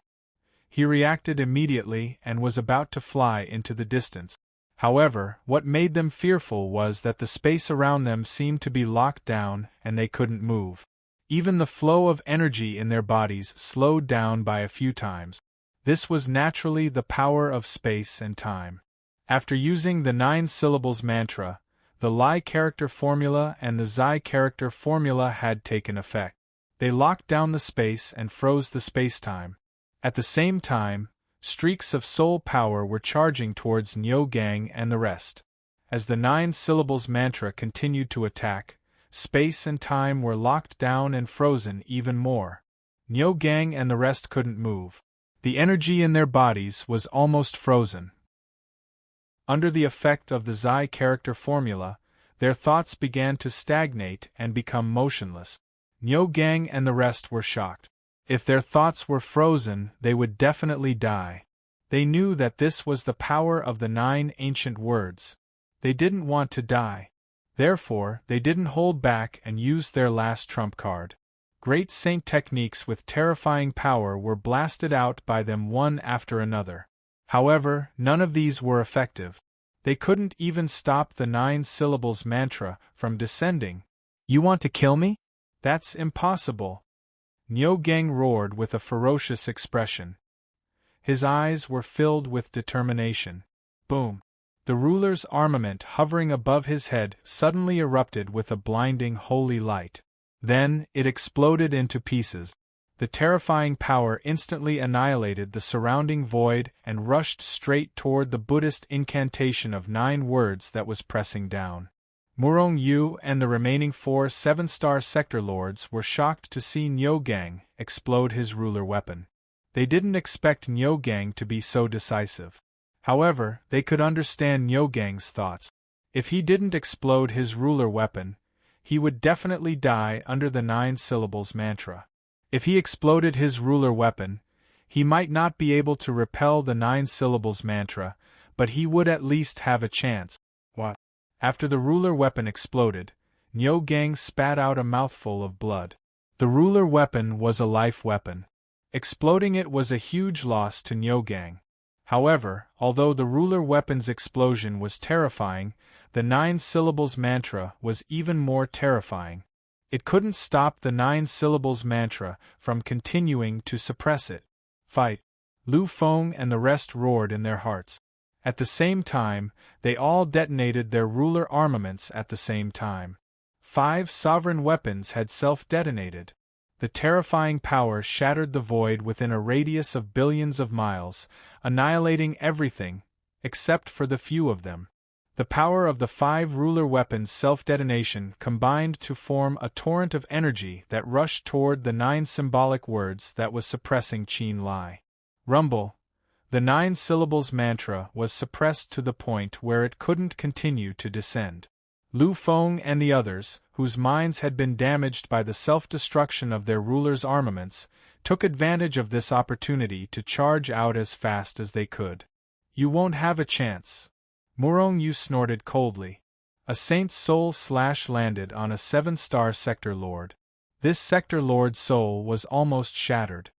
He reacted immediately and was about to fly into the distance. However, what made them fearful was that the space around them seemed to be locked down and they couldn't move. Even the flow of energy in their bodies slowed down by a few times. This was naturally the power of space and time. After using the 9 syllables mantra, the Lai character formula and the Zai character formula had taken effect. They locked down the space and froze the space-time. At the same time, streaks of soul power were charging towards Niu Gang and the rest. As the 9 syllables mantra continued to attack, space and time were locked down and frozen even more. Niu Gang and the rest couldn't move. The energy in their bodies was almost frozen. Under the effect of the Zai character formula, their thoughts began to stagnate and become motionless. Niu Gang and the rest were shocked. If their thoughts were frozen, they would definitely die. They knew that this was the power of the 9 ancient words. They didn't want to die. Therefore, they didn't hold back and used their last trump card. Great saint techniques with terrifying power were blasted out by them one after another. However, none of these were effective. They couldn't even stop the 9 syllables mantra from descending. You want to kill me? That's impossible. Niu Gang roared with a ferocious expression. His eyes were filled with determination. Boom! The ruler's armament hovering above his head suddenly erupted with a blinding holy light. Then, it exploded into pieces. The terrifying power instantly annihilated the surrounding void and rushed straight toward the Buddhist incantation of 9 words that was pressing down. Murong Yu and the remaining 4 7-star sector lords were shocked to see Niu Gang explode his ruler weapon. They didn't expect Niu Gang to be so decisive. However, they could understand Niu Gang's thoughts. If he didn't explode his ruler weapon, he would definitely die under the 9 syllables mantra. If he exploded his ruler weapon, he might not be able to repel the 9 syllables mantra, but he would at least have a chance. What? After the ruler weapon exploded, Niu Gang spat out a mouthful of blood. The ruler weapon was a life weapon. Exploding it was a huge loss to Niu Gang. However, although the ruler weapon's explosion was terrifying, the 9 syllables mantra was even more terrifying. It couldn't stop the 9 syllables mantra from continuing to suppress it. Fight! Lu Feng and the rest roared in their hearts. At the same time, they all detonated their ruler armaments at the same time. 5 sovereign weapons had self-detonated. The terrifying power shattered the void within a radius of billions of miles, annihilating everything, except for the few of them. The power of the 5 ruler weapons' self-detonation combined to form a torrent of energy that rushed toward the 9 symbolic words that was suppressing Qin Lai. Rumble! The 9 syllables mantra was suppressed to the point where it couldn't continue to descend. Lu Feng and the others, whose minds had been damaged by the self-destruction of their ruler's armaments, took advantage of this opportunity to charge out as fast as they could. You won't have a chance. Morong Yu snorted coldly. A saint's soul landed on a 7-star sector lord. This sector lord's soul was almost shattered.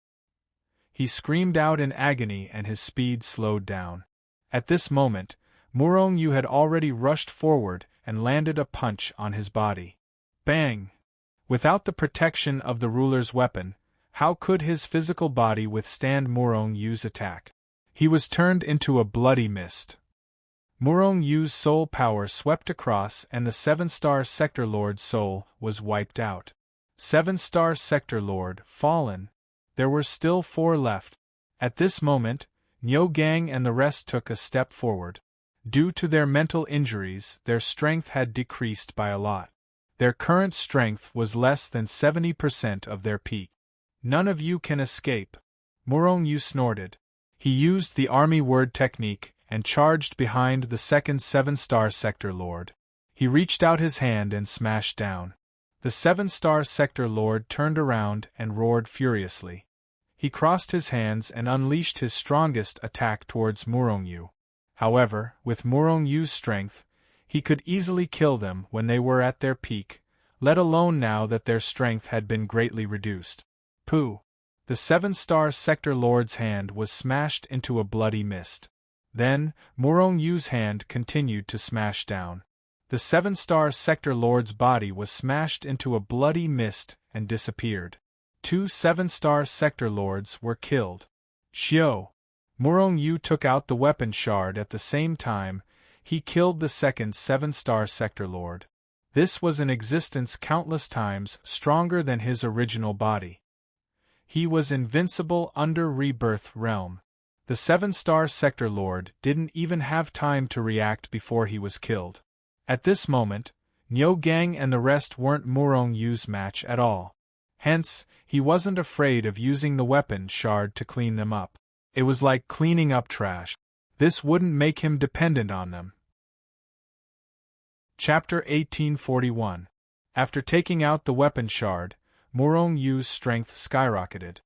He screamed out in agony and his speed slowed down. At this moment, Morong Yu had already rushed forward and landed a punch on his body. Bang! Without the protection of the ruler's weapon, how could his physical body withstand Morong Yu's attack? He was turned into a bloody mist. Morong Yu's soul power swept across and the 7-star sector lord's soul was wiped out. 7-star sector lord fallen. There were still 4 left. At this moment, Niu Gang and the rest took a step forward. Due to their mental injuries, their strength had decreased by a lot. Their current strength was less than 70% of their peak. None of you can escape. Morong Yu snorted. He used the army word technique and charged behind the second 7-star sector lord. He reached out his hand and smashed down. The 7-star sector lord turned around and roared furiously. He crossed his hands and unleashed his strongest attack towards Morong Yu. However, with Morong Yu's strength, he could easily kill them when they were at their peak, let alone now that their strength had been greatly reduced. Pooh! The 7-star sector lord's hand was smashed into a bloody mist. Then, Morong Yu's hand continued to smash down. The 7-star sector lord's body was smashed into a bloody mist and disappeared. 2 7-star sector lords were killed. Xiao! Morong Yu took out the weapon shard at the same time. He killed the second 7-star sector lord. This was an existence countless times stronger than his original body. He was invincible under Rebirth Realm. The 7-star sector lord didn't even have time to react before he was killed. At this moment, Niu Gang and the rest weren't Morong Yu's match at all. Hence, he wasn't afraid of using the weapon shard to clean them up. It was like cleaning up trash. This wouldn't make him dependent on them. Chapter 1841. After taking out the weapon shard, Morong Yu's strength skyrocketed.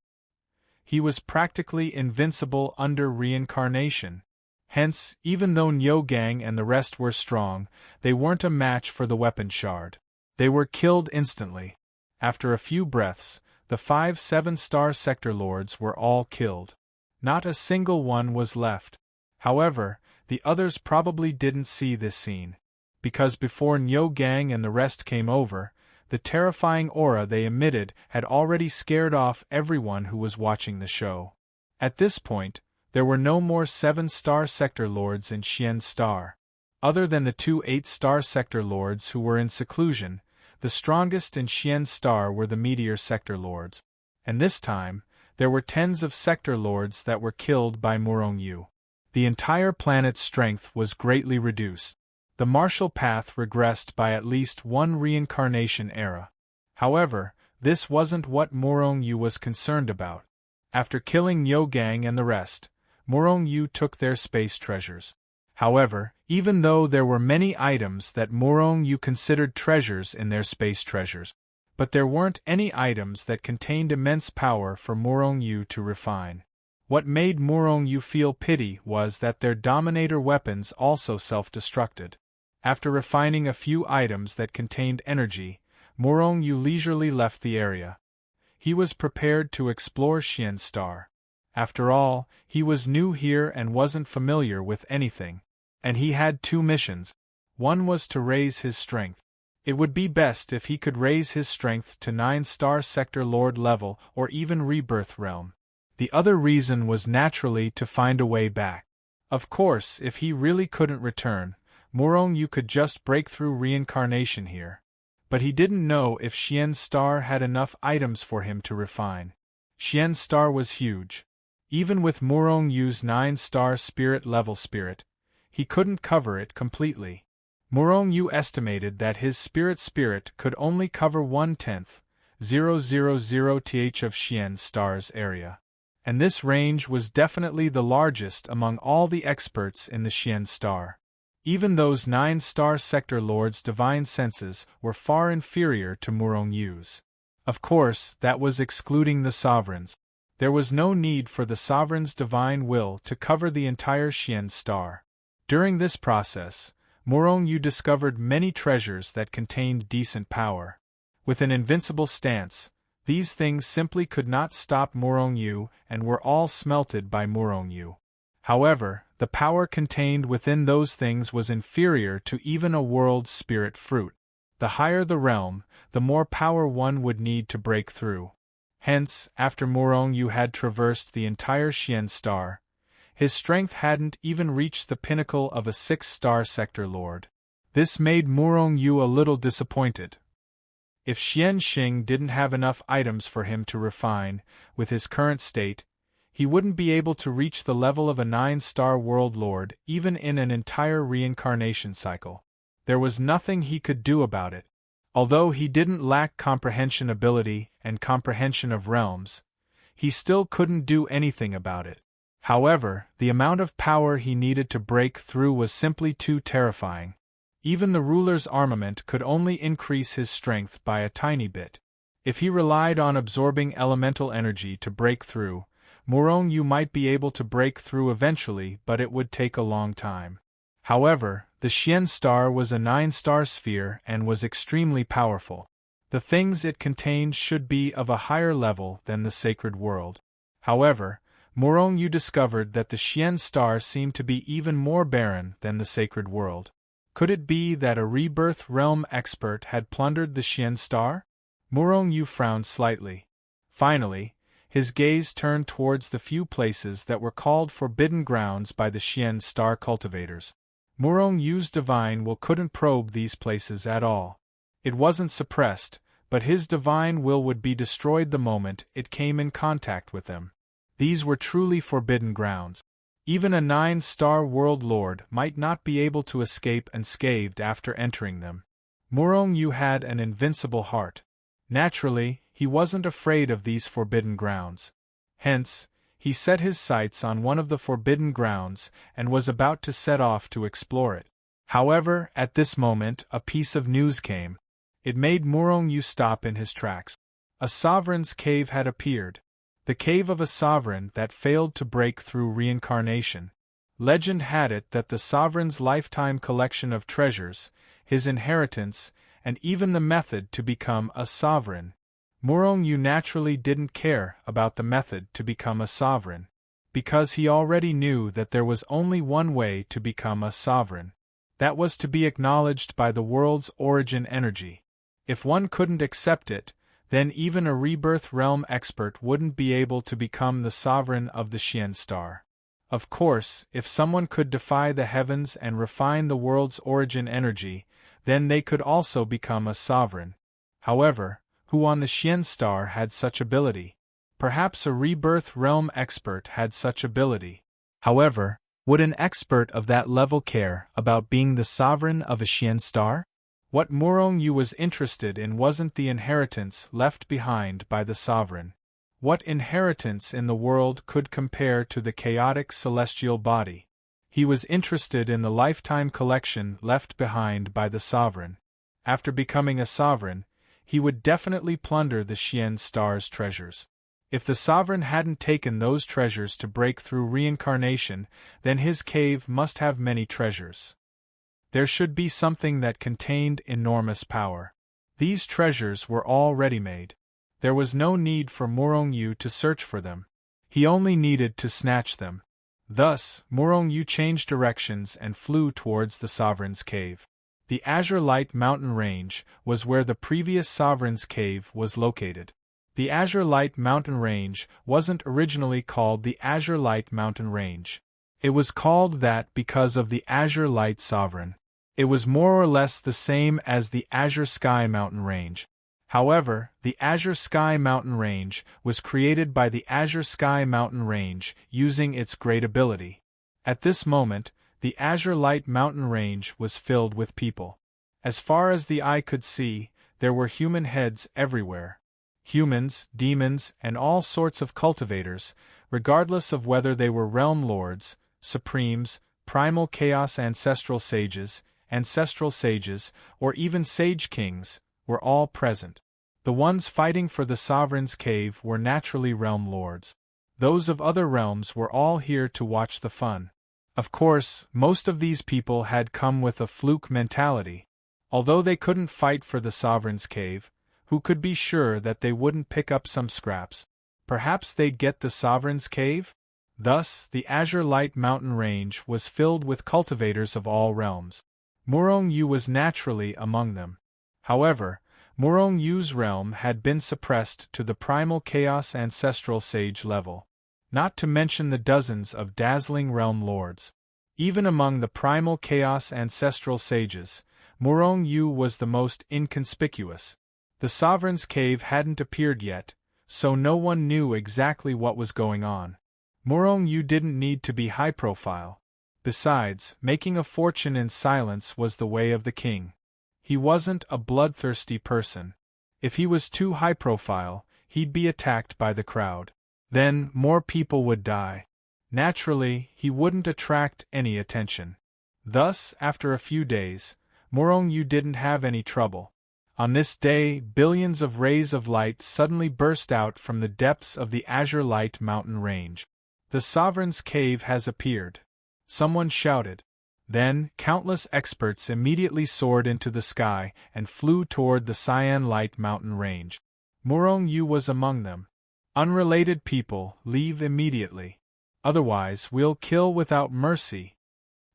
He was practically invincible under reincarnation. Hence, even though Niu Gang and the rest were strong, they weren't a match for the weapon shard. They were killed instantly. After a few breaths, the 5 7-star sector lords were all killed. Not a single one was left. However, the others probably didn't see this scene, because before Niu Gang and the rest came over, the terrifying aura they emitted had already scared off everyone who was watching the show. At this point, there were no more 7-star sector lords in Xian Star. Other than the 2 8-star sector lords who were in seclusion, the strongest in Xian Star were the meteor sector lords. And this time, there were tens of sector lords that were killed by Morong Yu. The entire planet's strength was greatly reduced. The martial path regressed by at least 1 reincarnation era. However, this wasn't what Morong Yu was concerned about. After killing Niu Gang and the rest, Morong Yu took their space treasures. However, even though there were many items that Morong Yu considered treasures in their space treasures, but there weren't any items that contained immense power for Morong Yu to refine. What made Morong Yu feel pity was that their dominator weapons also self-destructed. After refining a few items that contained energy, Morong Yu leisurely left the area. He was prepared to explore Xian Star. After all, he was new here and wasn't familiar with anything. And he had 2 missions. One was to raise his strength. It would be best if he could raise his strength to 9-star sector lord level or even Rebirth Realm. The other reason was naturally to find a way back. Of course, if he really couldn't return, Morong Yu could just break through reincarnation here. But he didn't know if Xian Star had enough items for him to refine. Xian Star was huge. Even with Morong Yu's 9-star spirit level spirit, he couldn't cover it completely. Morong Yu estimated that his spirit could only cover 1/10, 000th of Xian Star's area. and this range was definitely the largest among all the experts in the Xian star. Even those 9-star sector lords' divine senses were far inferior to Murong Yu's. Of course, that was excluding the sovereigns. There was no need for the sovereign's divine will to cover the entire Xian star. During this process, Murong Yu discovered many treasures that contained decent power. With an invincible stance, these things simply could not stop Murong Yu and were all smelted by Murong Yu. However, the power contained within those things was inferior to even a world spirit fruit. The higher the realm, the more power one would need to break through. Hence, after Murong Yu had traversed the entire Xian star, his strength hadn't even reached the pinnacle of a 6-star sector lord. This made Murong Yu a little disappointed. If Xian Xing didn't have enough items for him to refine, with his current state, he wouldn't be able to reach the level of a 9-star world lord even in an entire reincarnation cycle. There was nothing he could do about it. Although he didn't lack comprehension ability and comprehension of realms, he still couldn't do anything about it. However, the amount of power he needed to break through was simply too terrifying. Even the ruler's armament could only increase his strength by a tiny bit. If he relied on absorbing elemental energy to break through, Murong Yu might be able to break through eventually, but it would take a long time. However, the Xian star was a 9-star sphere and was extremely powerful. The things it contained should be of a higher level than the sacred world. However, Murong Yu discovered that the Xian star seemed to be even more barren than the sacred world. Could it be that a rebirth realm expert had plundered the Xian star? Murong Yu frowned slightly. Finally, his gaze turned towards the few places that were called forbidden grounds by the Xian star cultivators. Murong Yu's divine will couldn't probe these places at all. It wasn't suppressed, but his divine will would be destroyed the moment it came in contact with them. These were truly forbidden grounds. Even a 9-star world lord might not be able to escape unscathed after entering them. Murong Yu had an invincible heart. Naturally, he wasn't afraid of these forbidden grounds. Hence, he set his sights on one of the forbidden grounds and was about to set off to explore it. However, at this moment, a piece of news came. It made Murong Yu stop in his tracks. A sovereign's cave had appeared. The cave of a sovereign that failed to break through reincarnation. Legend had it that the sovereign's lifetime collection of treasures, his inheritance, and even the method to become a sovereign. Murong Yu naturally didn't care about the method to become a sovereign, because he already knew that there was only one way to become a sovereign. That was to be acknowledged by the world's origin energy. If one couldn't accept it, then even a rebirth realm expert wouldn't be able to become the sovereign of the Xian star. Of course, if someone could defy the heavens and refine the world's origin energy, then they could also become a sovereign. However, who on the Xian star had such ability? Perhaps a rebirth realm expert had such ability. However, would an expert of that level care about being the sovereign of a Xian star? What Murong Yu was interested in wasn't the inheritance left behind by the sovereign. What inheritance in the world could compare to the chaotic celestial body? He was interested in the lifetime collection left behind by the sovereign. After becoming a sovereign, he would definitely plunder the Xian star's treasures. If the sovereign hadn't taken those treasures to break through reincarnation, then his cave must have many treasures. There should be something that contained enormous power. These treasures were all ready-made. There was no need for Murong Yu to search for them. He only needed to snatch them. Thus, Murong Yu changed directions and flew towards the sovereign's cave. The Azure Light Mountain Range was where the previous sovereign's cave was located. The Azure Light Mountain Range wasn't originally called the Azure Light Mountain Range. It was called that because of the Azure Light Sovereign. It was more or less the same as the Azure Sky Mountain Range. However, the Azure Sky Mountain Range was created by the Azure Sky Mountain Range using its great ability. At this moment, the Azure Light Mountain Range was filled with people. As far as the eye could see, there were human heads everywhere. humans, demons, and all sorts of cultivators, regardless of whether they were realm lords, supremes, primal chaos ancestral sages, or even sage kings, were all present. The ones fighting for the Sovereign's Cave were naturally realm lords. Those of other realms were all here to watch the fun. Of course, most of these people had come with a fluke mentality. Although they couldn't fight for the Sovereign's Cave, who could be sure that they wouldn't pick up some scraps? Perhaps they'd get the Sovereign's Cave? Thus, the Azure Light mountain range was filled with cultivators of all realms. Murong Yu was naturally among them. However, Murong Yu's realm had been suppressed to the primal chaos ancestral sage level. Not to mention the dozens of dazzling realm lords. Even among the primal chaos ancestral sages, Murong Yu was the most inconspicuous. The Sovereign's Cave hadn't appeared yet, so no one knew exactly what was going on. Murong Yu didn't need to be high profile. Besides, making a fortune in silence was the way of the king. He wasn't a bloodthirsty person. If he was too high profile, he'd be attacked by the crowd. Then, more people would die. Naturally, he wouldn't attract any attention. Thus, after a few days, Murong Yu didn't have any trouble. On this day, billions of rays of light suddenly burst out from the depths of the Azure Light mountain range. The Sovereign's Cave has appeared. Someone shouted. Then, countless experts immediately soared into the sky and flew toward the Cyan Light mountain range. Murong Yu was among them. Unrelated people, leave immediately. Otherwise, we'll kill without mercy.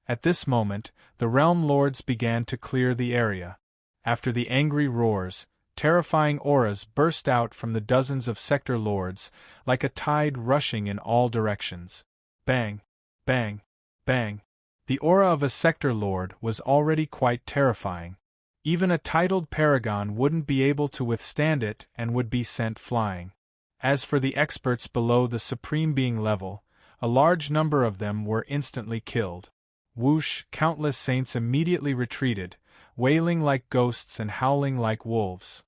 At this moment, the realm lords began to clear the area. After the angry roars, terrifying auras burst out from the dozens of sector lords, like a tide rushing in all directions. Bang! Bang! Bang! The aura of a sector lord was already quite terrifying. Even a titled paragon wouldn't be able to withstand it and would be sent flying. As for the experts below the supreme being level, a large number of them were instantly killed. Whoosh! Countless saints immediately retreated, wailing like ghosts and howling like wolves.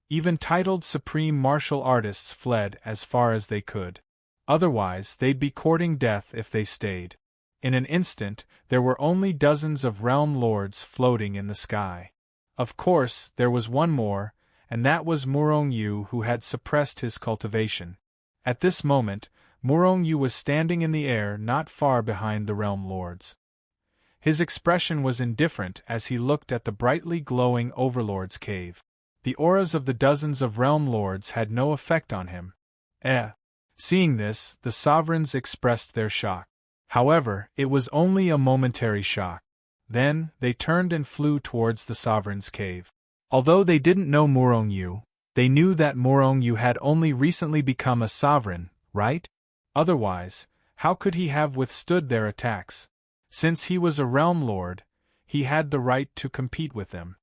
Even titled supreme martial artists fled as far as they could. Otherwise, they'd be courting death if they stayed. In an instant, there were only dozens of realm lords floating in the sky. Of course, there was one more, and that was Murong Yu, who had suppressed his cultivation. At this moment, Murong Yu was standing in the air not far behind the realm lords. His expression was indifferent as he looked at the brightly glowing Overlord's Cave. The auras of the dozens of realm lords had no effect on him. Seeing this, the sovereigns expressed their shock. However, it was only a momentary shock. Then, they turned and flew towards the Sovereign's Cave. Although they didn't know Murong Yu, they knew that Murong Yu had only recently become a sovereign, right? Otherwise, how could he have withstood their attacks? Since he was a realm lord, he had the right to compete with them.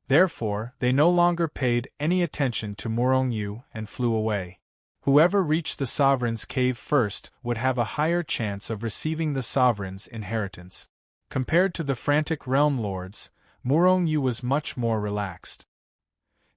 Therefore, they no longer paid any attention to Murong Yu and flew away. Whoever reached the Sovereign's Cave first would have a higher chance of receiving the Sovereign's inheritance. Compared to the frantic realm lords, Murong Yu was much more relaxed.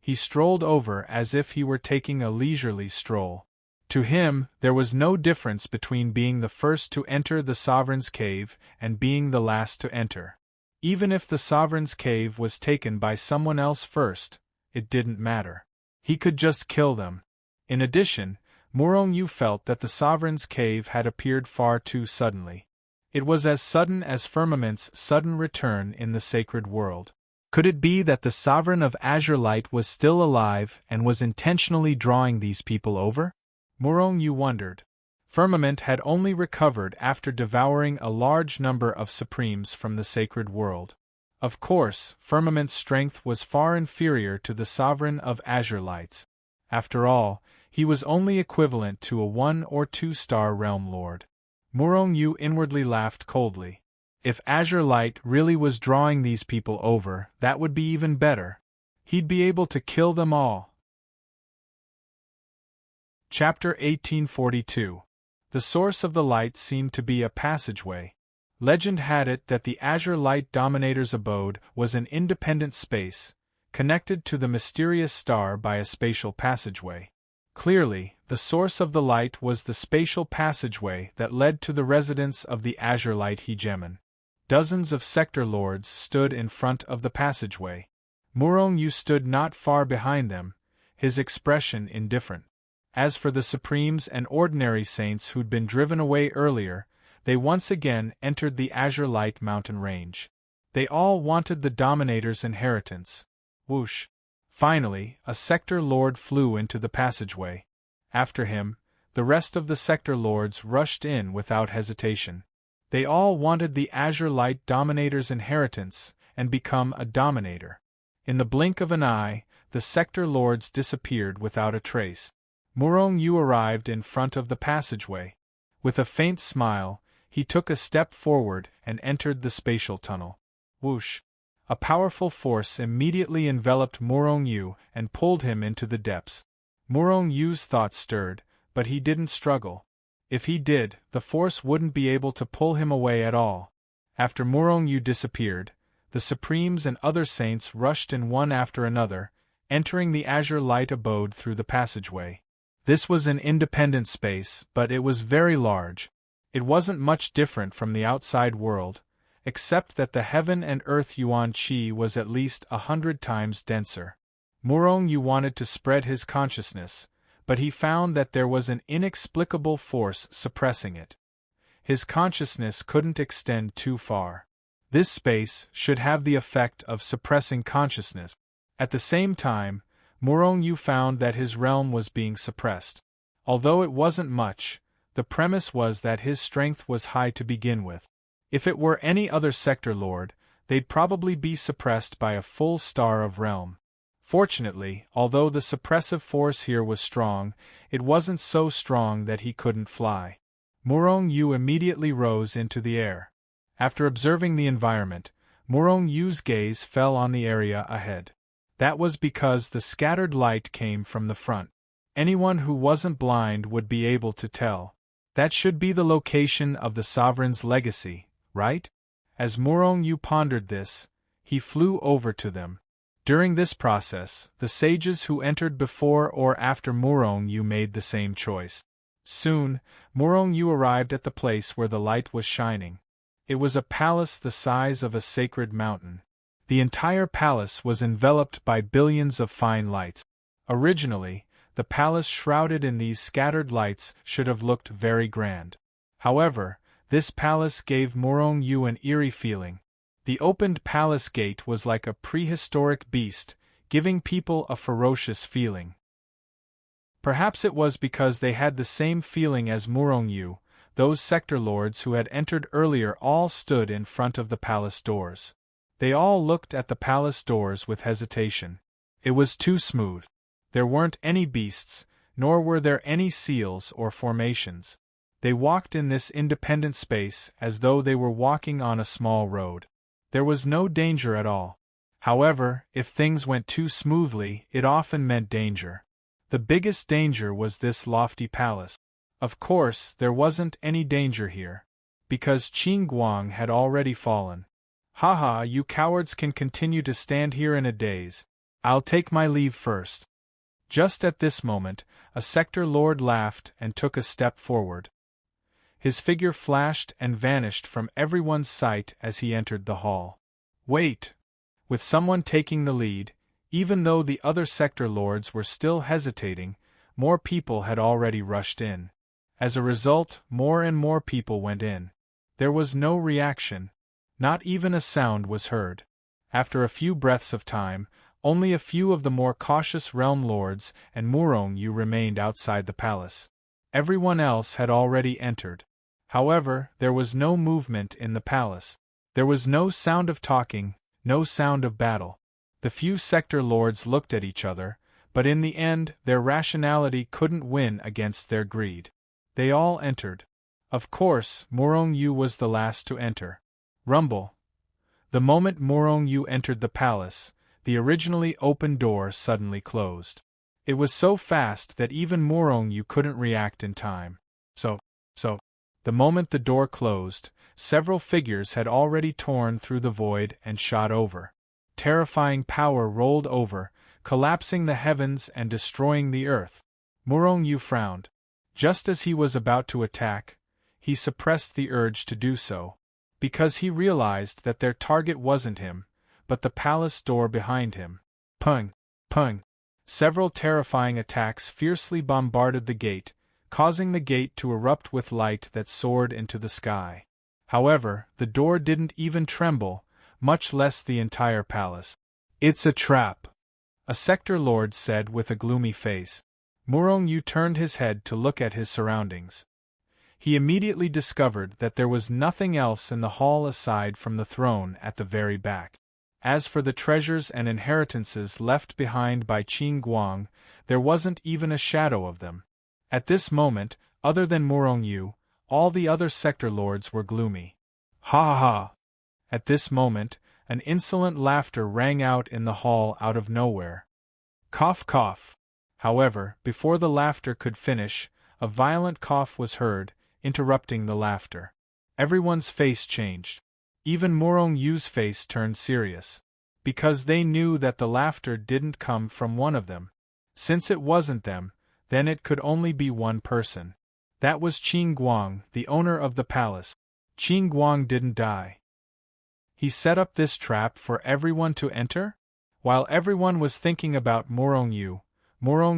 He strolled over as if he were taking a leisurely stroll. To him, there was no difference between being the first to enter the Sovereign's Cave and being the last to enter. Even if the Sovereign's Cave was taken by someone else first, it didn't matter. He could just kill them. In addition, Murong Yu felt that the Sovereign's Cave had appeared far too suddenly. It was as sudden as Firmament's sudden return in the sacred world. Could it be that the Sovereign of Azure Light was still alive and was intentionally drawing these people over? Murong Yu wondered. Firmament had only recovered after devouring a large number of Supremes from the sacred world. Of course, Firmament's strength was far inferior to the Sovereign of Azure Light's. After all, he was only equivalent to a 1- or 2-star realm lord. Murong Yu inwardly laughed coldly. If Azure Light really was drawing these people over, that would be even better. He'd be able to kill them all. Chapter 1842. The source of the light seemed to be a passageway. Legend had it that the Azure Light Dominator's abode was an independent space, connected to the mysterious star by a spatial passageway. Clearly, the source of the light was the spatial passageway that led to the residence of the Azure Light Hegemon. Dozens of sector lords stood in front of the passageway. Murong Yu stood not far behind them, his expression indifferent. As for the Supremes and ordinary saints who'd been driven away earlier, they once again entered the Azure Light mountain range. They all wanted the Dominator's inheritance. Whoosh! Finally, a sector lord flew into the passageway. After him, the rest of the sector lords rushed in without hesitation. They all wanted the Azure Light Dominator's inheritance and become a Dominator. In the blink of an eye, the sector lords disappeared without a trace. Murong Yu arrived in front of the passageway. With a faint smile, he took a step forward and entered the spatial tunnel. Whoosh! A powerful force immediately enveloped Murong Yu and pulled him into the depths. Murong Yu's thoughts stirred, but he didn't struggle. If he did, the force wouldn't be able to pull him away at all. After Murong Yu disappeared, the Supremes and other saints rushed in one after another, entering the Azure Light abode through the passageway. This was an independent space, but it was very large. It wasn't much different from the outside world, except that the heaven and earth Yuan Qi was at least 100 times denser. Murong Yu wanted to spread his consciousness, but he found that there was an inexplicable force suppressing it. His consciousness couldn't extend too far. This space should have the effect of suppressing consciousness. At the same time, Murong Yu found that his realm was being suppressed. Although it wasn't much, the premise was that his strength was high to begin with. If it were any other sector lord, they'd probably be suppressed by a full star of realm. Fortunately, although the suppressive force here was strong, it wasn't so strong that he couldn't fly. Murong Yu immediately rose into the air. After observing the environment, Murong Yu's gaze fell on the area ahead. That was because the scattered light came from the front. Anyone who wasn't blind would be able to tell. That should be the location of the Sovereign's legacy, right? As Murong Yu pondered this, he flew over to them. During this process, the sages who entered before or after Murong Yu made the same choice. Soon, Murong Yu arrived at the place where the light was shining. It was a palace the size of a sacred mountain. The entire palace was enveloped by billions of fine lights. Originally, the palace shrouded in these scattered lights should have looked very grand. However, this palace gave Murong Yu an eerie feeling. The opened palace gate was like a prehistoric beast, giving people a ferocious feeling. Perhaps it was because they had the same feeling as Murong Yu. Those sector lords who had entered earlier all stood in front of the palace doors. They all looked at the palace doors with hesitation. It was too smooth. There weren't any beasts, nor were there any seals or formations. They walked in this independent space as though they were walking on a small road. There was no danger at all. However, if things went too smoothly, it often meant danger. The biggest danger was this lofty palace. Of course, there wasn't any danger here, because Qing Guang had already fallen. Haha, you cowards can continue to stand here in a daze. I'll take my leave first. Just at this moment, a sector lord laughed and took a step forward. His figure flashed and vanished from everyone's sight as he entered the hall. Wait! With someone taking the lead, even though the other sector lords were still hesitating, more people had already rushed in. As a result, more and more people went in. There was no reaction. Not even a sound was heard. After a few breaths of time, only a few of the more cautious realm lords and Murong Yu remained outside the palace. Everyone else had already entered. However, there was no movement in the palace. There was no sound of talking, no sound of battle. The few sector lords looked at each other, but in the end their rationality couldn't win against their greed. They all entered. Of course, Murong Yu was the last to enter. Rumble. The moment Murong Yu entered the palace, the originally open door suddenly closed. It was so fast that even Murong Yu couldn't react in time. So, the moment the door closed, several figures had already torn through the void and shot over. Terrifying power rolled over, collapsing the heavens and destroying the earth. Morong Yu frowned. Just as he was about to attack, he suppressed the urge to do so, because he realized that their target wasn't him, but the palace door behind him. Pung! Pung! Several terrifying attacks fiercely bombarded the gate, causing the gate to erupt with light that soared into the sky. However, the door didn't even tremble, much less the entire palace. "It's a trap," a sector lord said with a gloomy face. Morong Yu turned his head to look at his surroundings. He immediately discovered that there was nothing else in the hall aside from the throne at the very back. As for the treasures and inheritances left behind by Qin Guang, there wasn't even a shadow of them. At this moment, other than Morong Yu, all the other sector lords were gloomy. Ha ha ha! At this moment, an insolent laughter rang out in the hall out of nowhere. Cough cough! However, before the laughter could finish, a violent cough was heard, interrupting the laughter. Everyone's face changed. Even Morong Yu's face turned serious. Because they knew that the laughter didn't come from one of them. Since it wasn't them, then it could only be one person. That was Qin Guang, the owner of the palace. Qin Guang didn't die. He set up this trap for everyone to enter? While everyone was thinking about Morong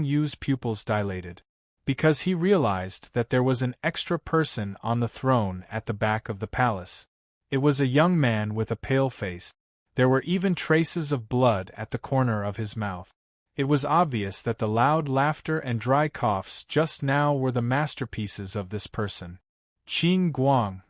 Yu's pupils dilated. Because he realized that there was an extra person on the throne at the back of the palace. It was a young man with a pale face. There were even traces of blood at the corner of his mouth. It was obvious that the loud laughter and dry coughs just now were the masterpieces of this person. Qin Guang.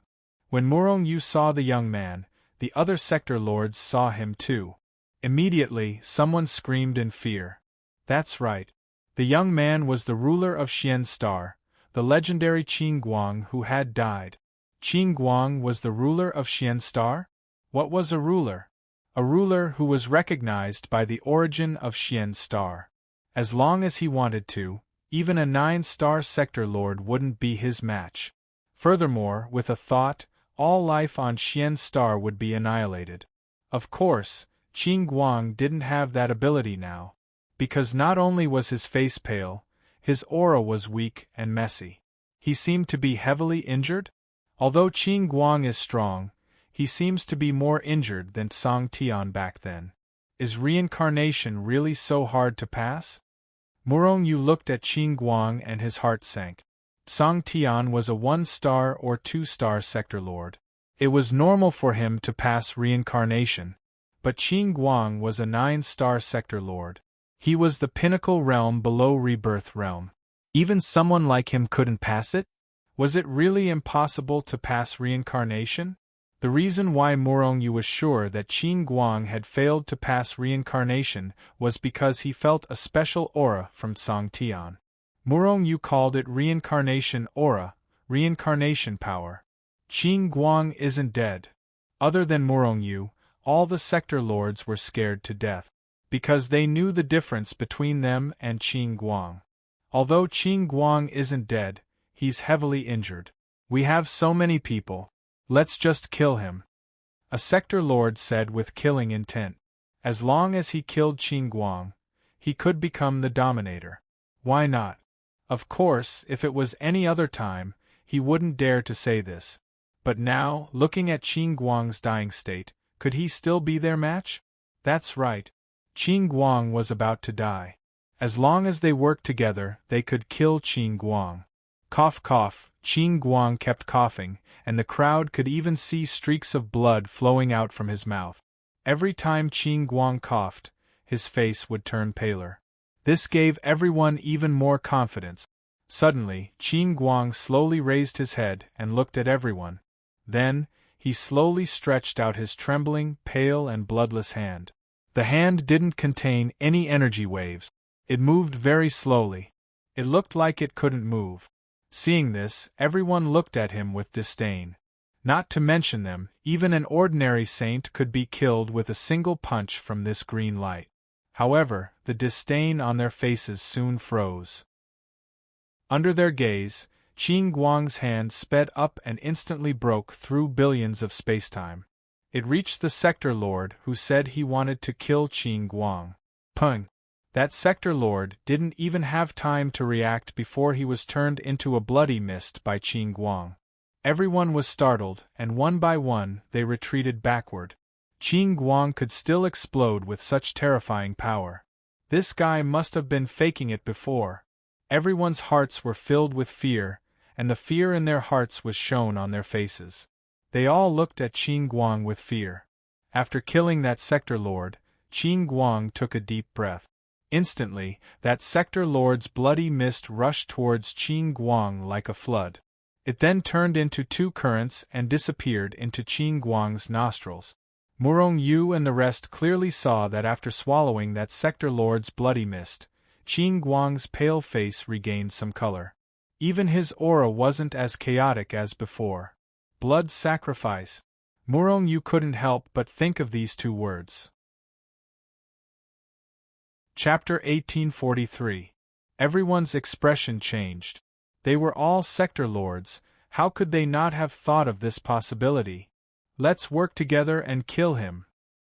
When Morong Yu saw the young man, the other sector lords saw him too. Immediately, someone screamed in fear. That's right. The young man was the ruler of Xian Star, the legendary Qin Guang who had died. Qin Guang was the ruler of Xian Star? What was a ruler? A ruler who was recognized by the origin of Xian Star. As long as he wanted to, even a 9-star sector lord wouldn't be his match. Furthermore, with a thought, all life on Xian Star would be annihilated. Of course, Qin Guang didn't have that ability now. Because not only was his face pale, his aura was weak and messy. He seemed to be heavily injured? Although Qin Guang is strong, he seems to be more injured than Song Tian back then. Is reincarnation really so hard to pass? Morong Yu looked at Qin Guang and his heart sank. Song Tian was a 1-star or 2-star sector lord. It was normal for him to pass reincarnation. But Qin Guang was a 9-star sector lord. He was the pinnacle realm below rebirth realm. Even someone like him couldn't pass it? Was it really impossible to pass reincarnation? The reason why Morong Yu was sure that Qin Guang had failed to pass reincarnation was because he felt a special aura from Song Tian. Morong Yu called it reincarnation aura, reincarnation power. Qin Guang isn't dead. Other than Morong Yu, all the sector lords were scared to death. Because they knew the difference between them and Qin Guang. Although Qin Guang isn't dead, he's heavily injured. We have so many people. Let's just kill him. A sector lord said with killing intent. As long as he killed Qin Guang, he could become the dominator. Why not? Of course, if it was any other time, he wouldn't dare to say this. But now, looking at Qin Guang's dying state, could he still be their match? That's right. Qin Guang was about to die. As long as they worked together, they could kill Qin Guang. Cough cough, Qin Guang kept coughing, and the crowd could even see streaks of blood flowing out from his mouth. Every time Qin Guang coughed, his face would turn paler. This gave everyone even more confidence. Suddenly, Qin Guang slowly raised his head and looked at everyone. Then, he slowly stretched out his trembling, pale and bloodless hand. The hand didn't contain any energy waves. It moved very slowly. It looked like it couldn't move. Seeing this, everyone looked at him with disdain. Not to mention them, even an ordinary saint could be killed with a single punch from this green light. However, the disdain on their faces soon froze. Under their gaze, Qin Guang's hand sped up and instantly broke through billions of spacetime. It reached the sector lord who said he wanted to kill Qin Guang. Pung! That sector lord didn't even have time to react before he was turned into a bloody mist by Qin Guang. Everyone was startled, and one by one they retreated backward. Qin Guang could still explode with such terrifying power. This guy must have been faking it before. Everyone's hearts were filled with fear, and the fear in their hearts was shown on their faces. They all looked at Qin Guang with fear. After killing that sector lord, Qin Guang took a deep breath. Instantly, that sector lord's bloody mist rushed towards Qin Guang like a flood. It then turned into two currents and disappeared into Qin Guang's nostrils. Murong Yu and the rest clearly saw that after swallowing that sector lord's bloody mist, Qin Guang's pale face regained some color. Even his aura wasn't as chaotic as before. Blood sacrifice. Murong Yu couldn't help but think of these two words. Chapter 1843. Everyone's expression changed. They were all sector lords, how could they not have thought of this possibility? Let's work together and kill him.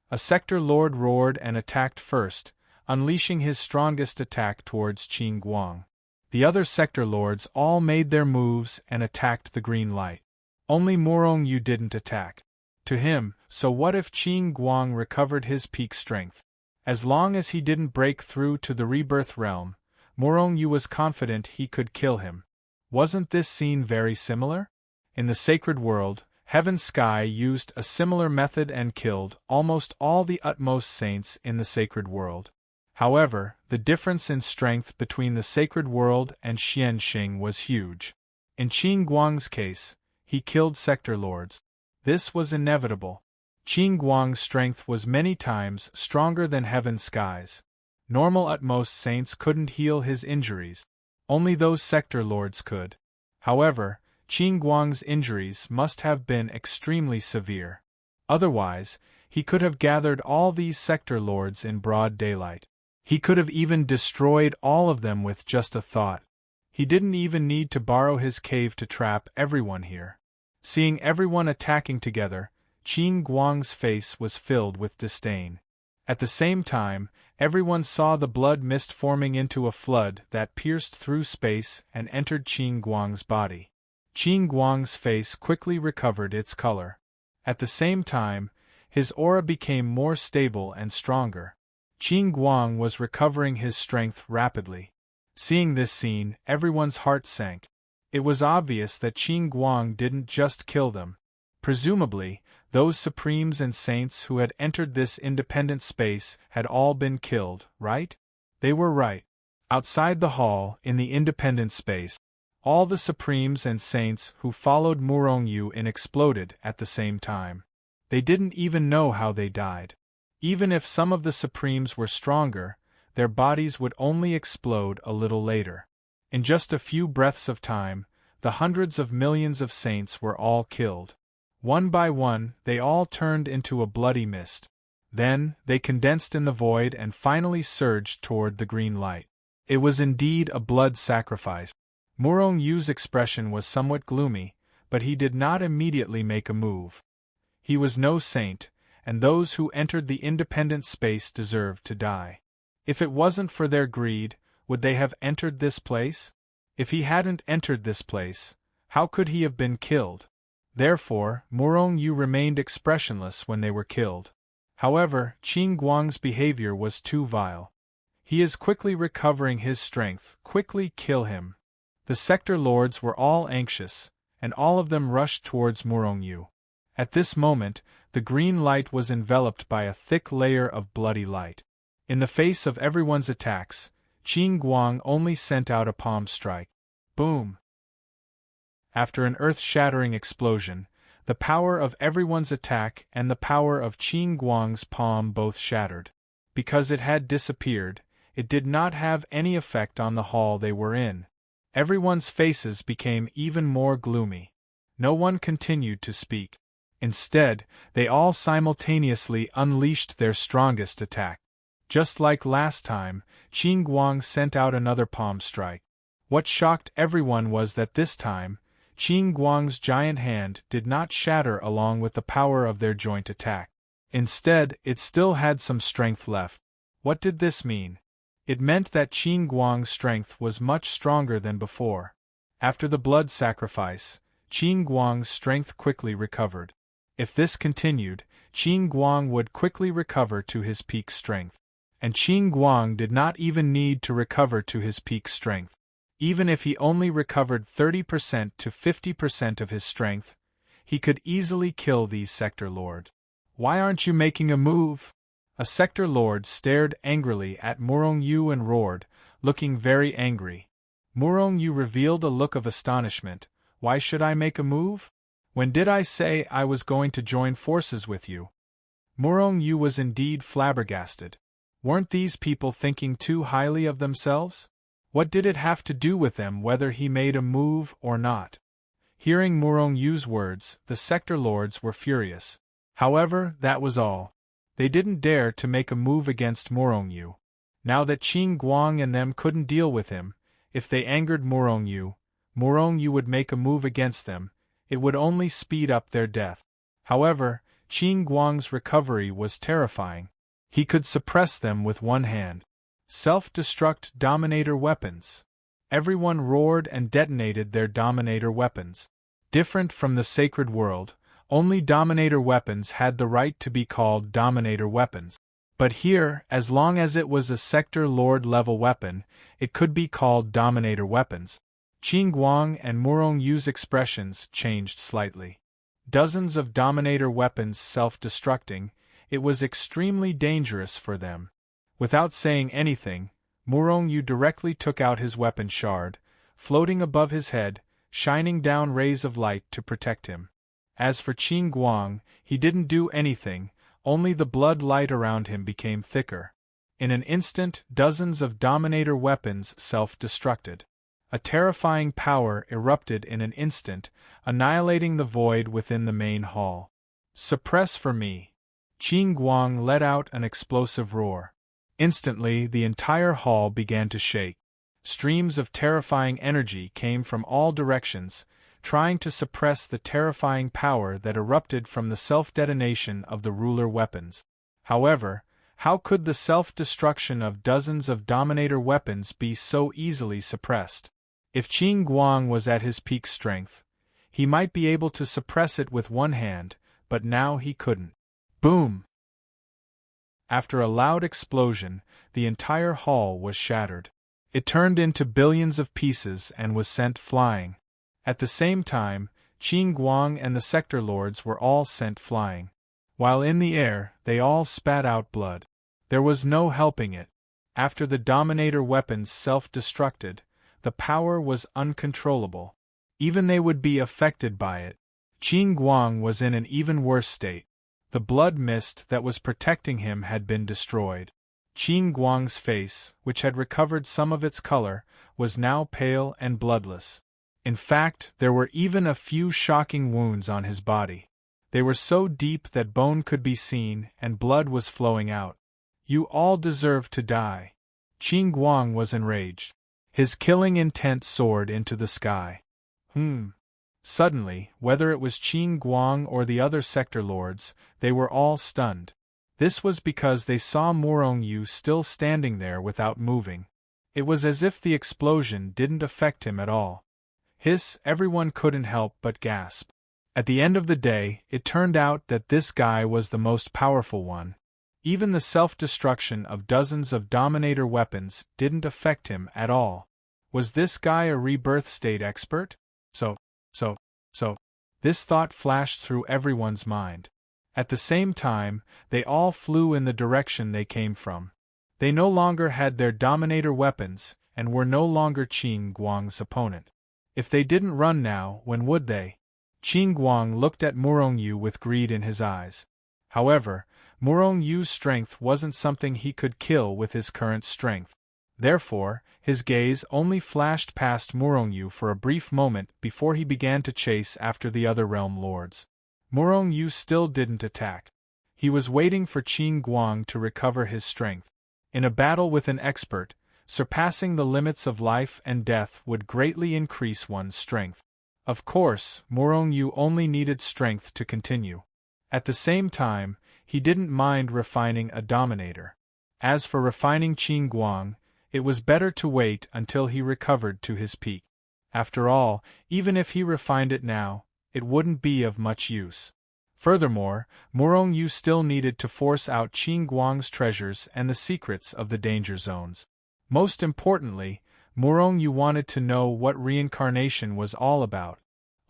A sector lord roared and attacked first, unleashing his strongest attack towards Qin Guang. The other sector lords all made their moves and attacked the green light. Only Murong Yu didn't attack. To him, so what if Qin Guang recovered his peak strength? As long as he didn't break through to the rebirth realm, Murong Yu was confident he could kill him. Wasn't this scene very similar? In the sacred world, Heaven Sky used a similar method and killed almost all the utmost saints in the sacred world. However, the difference in strength between the sacred world and Xianxing was huge. In Qin Guang's case, he killed sector lords. This was inevitable. Qin Guang's strength was many times stronger than Heaven Sky's. Normal utmost saints couldn't heal his injuries. Only those sector lords could. However, Qin Guang's injuries must have been extremely severe. Otherwise, he could have gathered all these sector lords in broad daylight. He could have even destroyed all of them with just a thought. He didn't even need to borrow his cave to trap everyone here. Seeing everyone attacking together, Qin Guang's face was filled with disdain. At the same time, everyone saw the blood mist forming into a flood that pierced through space and entered Qin Guang's body. Qin Guang's face quickly recovered its color. At the same time, his aura became more stable and stronger. Qin Guang was recovering his strength rapidly. Seeing this scene, everyone's heart sank. It was obvious that Qin Guang didn't just kill them. Presumably, those supremes and saints who had entered this independent space had all been killed, right? They were right. Outside the hall, in the independent space, all the supremes and saints who followed Murong Yu in exploded at the same time. They didn't even know how they died. Even if some of the supremes were stronger, their bodies would only explode a little later. In just a few breaths of time, the hundreds of millions of saints were all killed. One by one, they all turned into a bloody mist. Then, they condensed in the void and finally surged toward the green light. It was indeed a blood sacrifice. Murong Yu's expression was somewhat gloomy, but he did not immediately make a move. He was no saint, and those who entered the independent space deserved to die. If it wasn't for their greed, would they have entered this place? If he hadn't entered this place, how could he have been killed? Therefore, Murong Yu remained expressionless when they were killed. However, Qin Guang's behavior was too vile. He is quickly recovering his strength, quickly kill him. The sector lords were all anxious, and all of them rushed towards Murong Yu. At this moment, the green light was enveloped by a thick layer of bloody light. In the face of everyone's attacks, Qin Guang only sent out a palm strike. Boom! After an earth-shattering explosion, the power of everyone's attack and the power of Qin Guang's palm both shattered. Because it had disappeared, it did not have any effect on the hall they were in. Everyone's faces became even more gloomy. No one continued to speak. Instead, they all simultaneously unleashed their strongest attack. Just like last time, Qin Guang sent out another palm strike. What shocked everyone was that this time, Qin Guang's giant hand did not shatter along with the power of their joint attack. Instead, it still had some strength left. What did this mean? It meant that Qin Guang's strength was much stronger than before. After the blood sacrifice, Qin Guang's strength quickly recovered. If this continued, Qin Guang would quickly recover to his peak strength. And Qin Guang did not even need to recover to his peak strength. Even if he only recovered 30% to 50% of his strength, he could easily kill these sector lords. Why aren't you making a move? A sector lord stared angrily at Murong Yu and roared, looking very angry. Murong Yu revealed a look of astonishment. Why should I make a move? When did I say I was going to join forces with you? Murong Yu was indeed flabbergasted. Weren't these people thinking too highly of themselves? What did it have to do with them whether he made a move or not? Hearing Murong Yu's words, the sector lords were furious. However, that was all. They didn't dare to make a move against Murong Yu. Now that Qin Guang and them couldn't deal with him, if they angered Murong Yu would make a move against them. It would only speed up their death. However, Qin Guang's recovery was terrifying. He could suppress them with one hand. Self-destruct Dominator weapons. Everyone roared and detonated their Dominator weapons. Different from the sacred world, only Dominator weapons had the right to be called Dominator weapons. But here, as long as it was a Sector Lord level weapon, it could be called Dominator weapons. Qin Guang and Murong Yu's expressions changed slightly. Dozens of Dominator weapons self-destructing, it was extremely dangerous for them. Without saying anything, Murong Yu directly took out his weapon shard, floating above his head, shining down rays of light to protect him. As for Qin Guang, he didn't do anything, only the blood light around him became thicker. In an instant, dozens of Dominator weapons self-destructed. A terrifying power erupted in an instant, annihilating the void within the main hall. Suppress for me! Qin Guang let out an explosive roar. Instantly, the entire hall began to shake. Streams of terrifying energy came from all directions, trying to suppress the terrifying power that erupted from the self-detonation of the ruler weapons. However, how could the self-destruction of dozens of Dominator weapons be so easily suppressed? If Qin Guang was at his peak strength, he might be able to suppress it with one hand, but now he couldn't. Boom! After a loud explosion, the entire hall was shattered. It turned into billions of pieces and was sent flying. At the same time, Qin Guang and the sector lords were all sent flying. While in the air, they all spat out blood. There was no helping it. After the Dominator weapons self-destructed, the power was uncontrollable. Even they would be affected by it. Qin Guang was in an even worse state. The blood mist that was protecting him had been destroyed. Qin Guang's face, which had recovered some of its color, was now pale and bloodless. In fact, there were even a few shocking wounds on his body. They were so deep that bone could be seen and blood was flowing out. You all deserve to die. Qin Guang was enraged. His killing intent soared into the sky. Suddenly, whether it was Qin Guang or the other sector lords, they were all stunned. This was because they saw Murong Yu still standing there without moving. It was as if the explosion didn't affect him at all. Everyone couldn't help but gasp. At the end of the day, it turned out that this guy was the most powerful one. Even the self-destruction of dozens of Dominator weapons didn't affect him at all. Was this guy a rebirth state expert? So, this thought flashed through everyone's mind. At the same time, they all flew in the direction they came from. They no longer had their Dominator weapons, and were no longer Qin Guang's opponent. If they didn't run now, when would they? Qin Guang looked at Murong Yu with greed in his eyes. However, Murong Yu's strength wasn't something he could kill with his current strength. Therefore, his gaze only flashed past Murong Yu for a brief moment before he began to chase after the other realm lords. Murong Yu still didn't attack. He was waiting for Qin Guang to recover his strength. In a battle with an expert, surpassing the limits of life and death would greatly increase one's strength. Of course, Murong Yu only needed strength to continue. At the same time, he didn't mind refining a Dominator. As for refining Qin Guang, It was better to wait until he recovered to his peak. After all, even if he refined it now, it wouldn't be of much use. Furthermore, Murong Yu still needed to force out Qin Guang's treasures and the secrets of the danger zones. Most importantly, Murong Yu wanted to know what reincarnation was all about.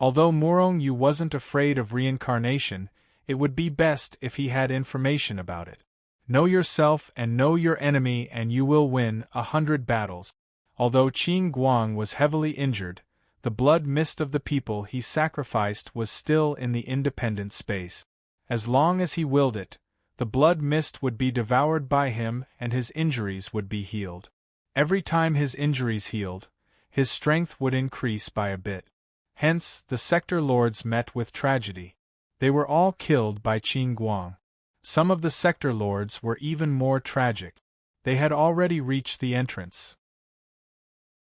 Although Murong Yu wasn't afraid of reincarnation, it would be best if he had information about it. Know yourself and know your enemy and you will win 100 battles. Although Qin Guang was heavily injured, the blood mist of the people he sacrificed was still in the independent space. As long as he willed it, the blood mist would be devoured by him and his injuries would be healed. Every time his injuries healed, his strength would increase by a bit. Hence, the sector lords met with tragedy. They were all killed by Qin Guang. Some of the sector lords were even more tragic. They had already reached the entrance.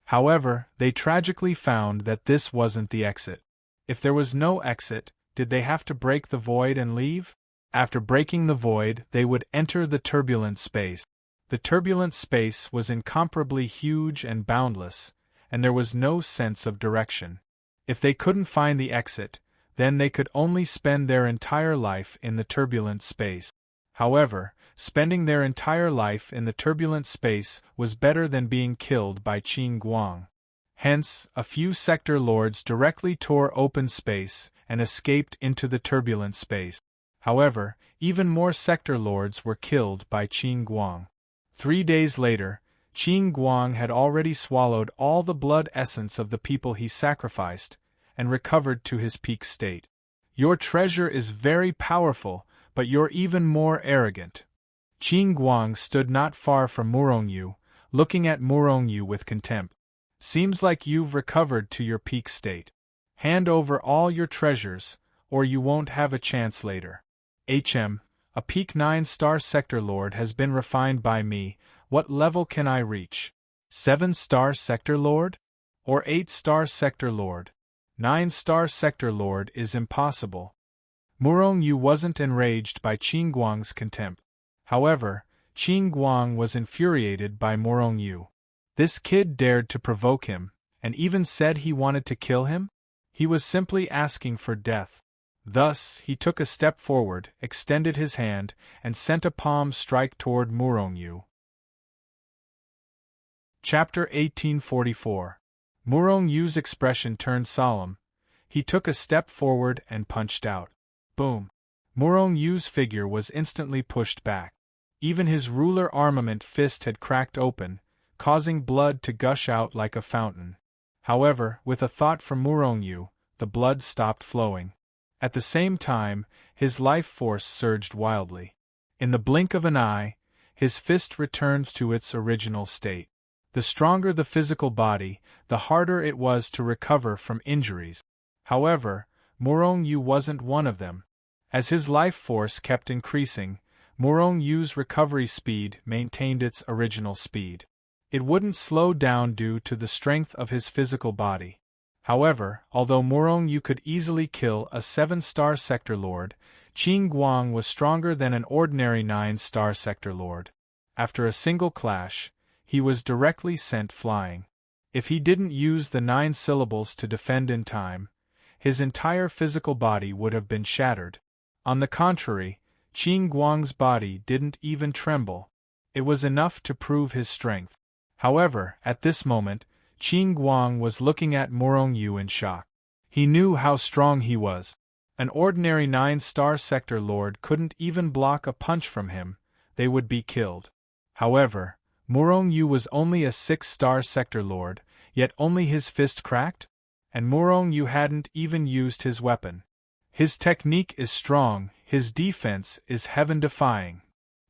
However, they tragically found that this wasn't the exit. If there was no exit, did they have to break the void and leave? After breaking the void, they would enter the turbulent space. The turbulent space was incomparably huge and boundless, and there was no sense of direction. If they couldn't find the exit, then they could only spend their entire life in the turbulent space. However, spending their entire life in the turbulent space was better than being killed by Qin Guang. Hence, a few sector lords directly tore open space and escaped into the turbulent space. However, even more sector lords were killed by Qin Guang. 3 days later, Qin Guang had already swallowed all the blood essence of the people he sacrificed, and recovered to his peak state. Your treasure is very powerful, but you're even more arrogant. Qin Guang stood not far from Murong Yu, looking at Murong Yu with contempt. Seems like you've recovered to your peak state. Hand over all your treasures, or you won't have a chance later. A peak 9-star sector lord has been refined by me. What level can I reach? 7-star sector lord? Or 8-star sector lord? 9-star sector lord is impossible. Murong Yu wasn't enraged by Qin Guang's contempt. However, Qin Guang was infuriated by Murong Yu. This kid dared to provoke him, and even said he wanted to kill him? He was simply asking for death. Thus, he took a step forward, extended his hand, and sent a palm strike toward Murong Yu. Chapter 1844. Murong Yu's expression turned solemn. He took a step forward and punched out. Boom! Murong Yu's figure was instantly pushed back. Even his ruler armament fist had cracked open, causing blood to gush out like a fountain. However, with a thought from Murong Yu, the blood stopped flowing. At the same time, his life force surged wildly. In the blink of an eye, his fist returned to its original state. The stronger the physical body, the harder it was to recover from injuries. However, Murong Yu wasn't one of them. As his life force kept increasing, Murong Yu's recovery speed maintained its original speed. It wouldn't slow down due to the strength of his physical body. However, although Murong Yu could easily kill a 7-star sector lord, Qin Guang was stronger than an ordinary 9-star sector lord. After a single clash, he was directly sent flying. If he didn't use the 9 syllables to defend in time, his entire physical body would have been shattered. On the contrary, Qin Guang's body didn't even tremble. It was enough to prove his strength. However, at this moment, Qin Guang was looking at Murong Yu in shock. He knew how strong he was. An ordinary 9-star sector lord couldn't even block a punch from him, they would be killed. However, Murong Yu was only a 6-star sector lord, yet only his fist cracked? And Murong Yu hadn't even used his weapon. His technique is strong, his defense is heaven-defying.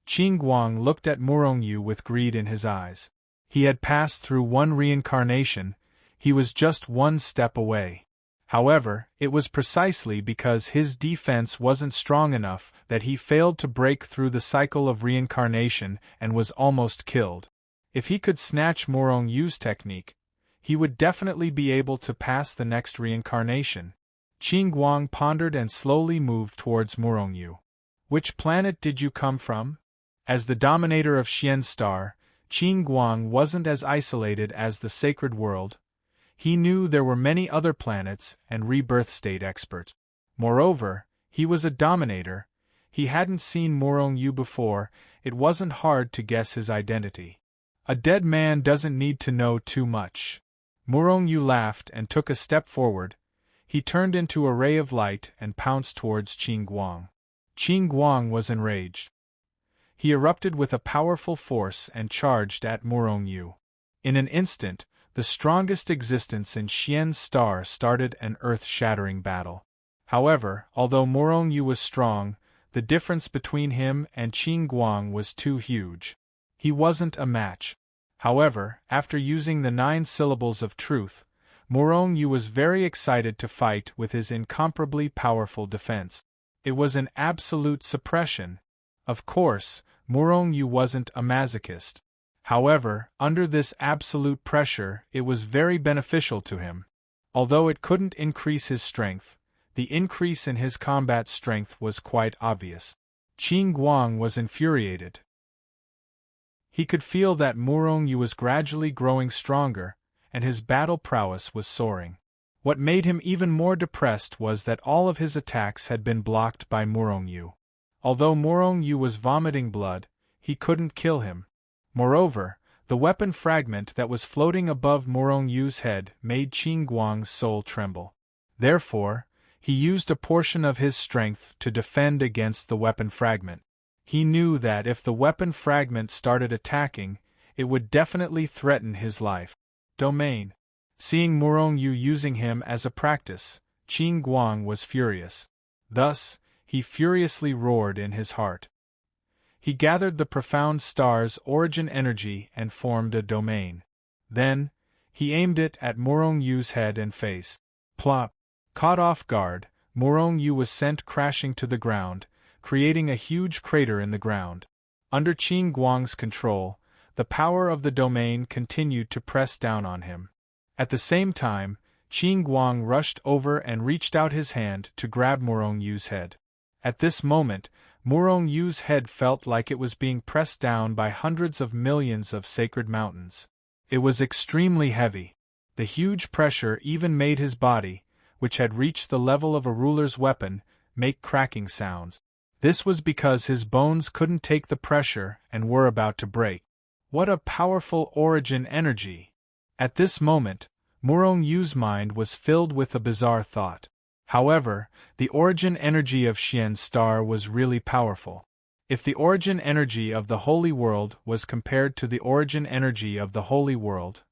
Qin Guang looked at Murong Yu with greed in his eyes. He had passed through 1 reincarnation, he was just 1 step away. However, it was precisely because his defense wasn't strong enough that he failed to break through the cycle of reincarnation and was almost killed. If he could snatch Murong Yu's technique, he would definitely be able to pass the next reincarnation. Qin Guang pondered and slowly moved towards Murong Yu. Which planet did you come from? As the dominator of Xian Star, Qin Guang wasn't as isolated as the sacred world. He knew there were many other planets and rebirth state experts. Moreover, he was a dominator. He hadn't seen Morong Yu before. It wasn't hard to guess his identity. A dead man doesn't need to know too much. Morong Yu laughed and took a step forward. He turned into a ray of light and pounced towards Qin Guang. Qin Guang was enraged. He erupted with a powerful force and charged at Morong Yu. In an instant, the strongest existence in Xian's star started an earth-shattering battle. However, although Morong Yu was strong, the difference between him and Qin Guang was too huge. He wasn't a match. However, after using the 9 syllables of truth, Morong Yu was very excited to fight with his incomparably powerful defense. It was an absolute suppression. Of course, Morong Yu wasn't a masochist. However, under this absolute pressure, it was very beneficial to him. Although it couldn't increase his strength, the increase in his combat strength was quite obvious. Qin Guang was infuriated. He could feel that Morong Yu was gradually growing stronger, and his battle prowess was soaring. What made him even more depressed was that all of his attacks had been blocked by Morong Yu. Although Morong Yu was vomiting blood, he couldn't kill him. Moreover, the weapon fragment that was floating above Morong Yu's head made Qin Guang's soul tremble. Therefore, he used a portion of his strength to defend against the weapon fragment. He knew that if the weapon fragment started attacking, it would definitely threaten his life. Domain. Seeing Morong Yu using him as a practice, Qin Guang was furious. Thus, he furiously roared in his heart. He gathered the profound star's origin energy and formed a domain. Then, he aimed it at Morong Yu's head and face. Plop! Caught off guard, Morong Yu was sent crashing to the ground, creating a huge crater in the ground. Under Qin Guang's control, the power of the domain continued to press down on him. At the same time, Qin Guang rushed over and reached out his hand to grab Morong Yu's head. At this moment, Morong Yu's head felt like it was being pressed down by hundreds of millions of sacred mountains. It was extremely heavy. The huge pressure even made his body, which had reached the level of a ruler's weapon, make cracking sounds. This was because his bones couldn't take the pressure and were about to break. What a powerful origin energy! At this moment, Morong Yu's mind was filled with a bizarre thought. However, the origin energy of Xian's star was really powerful. If the origin energy of the holy world was compared to the origin energy of the holy world,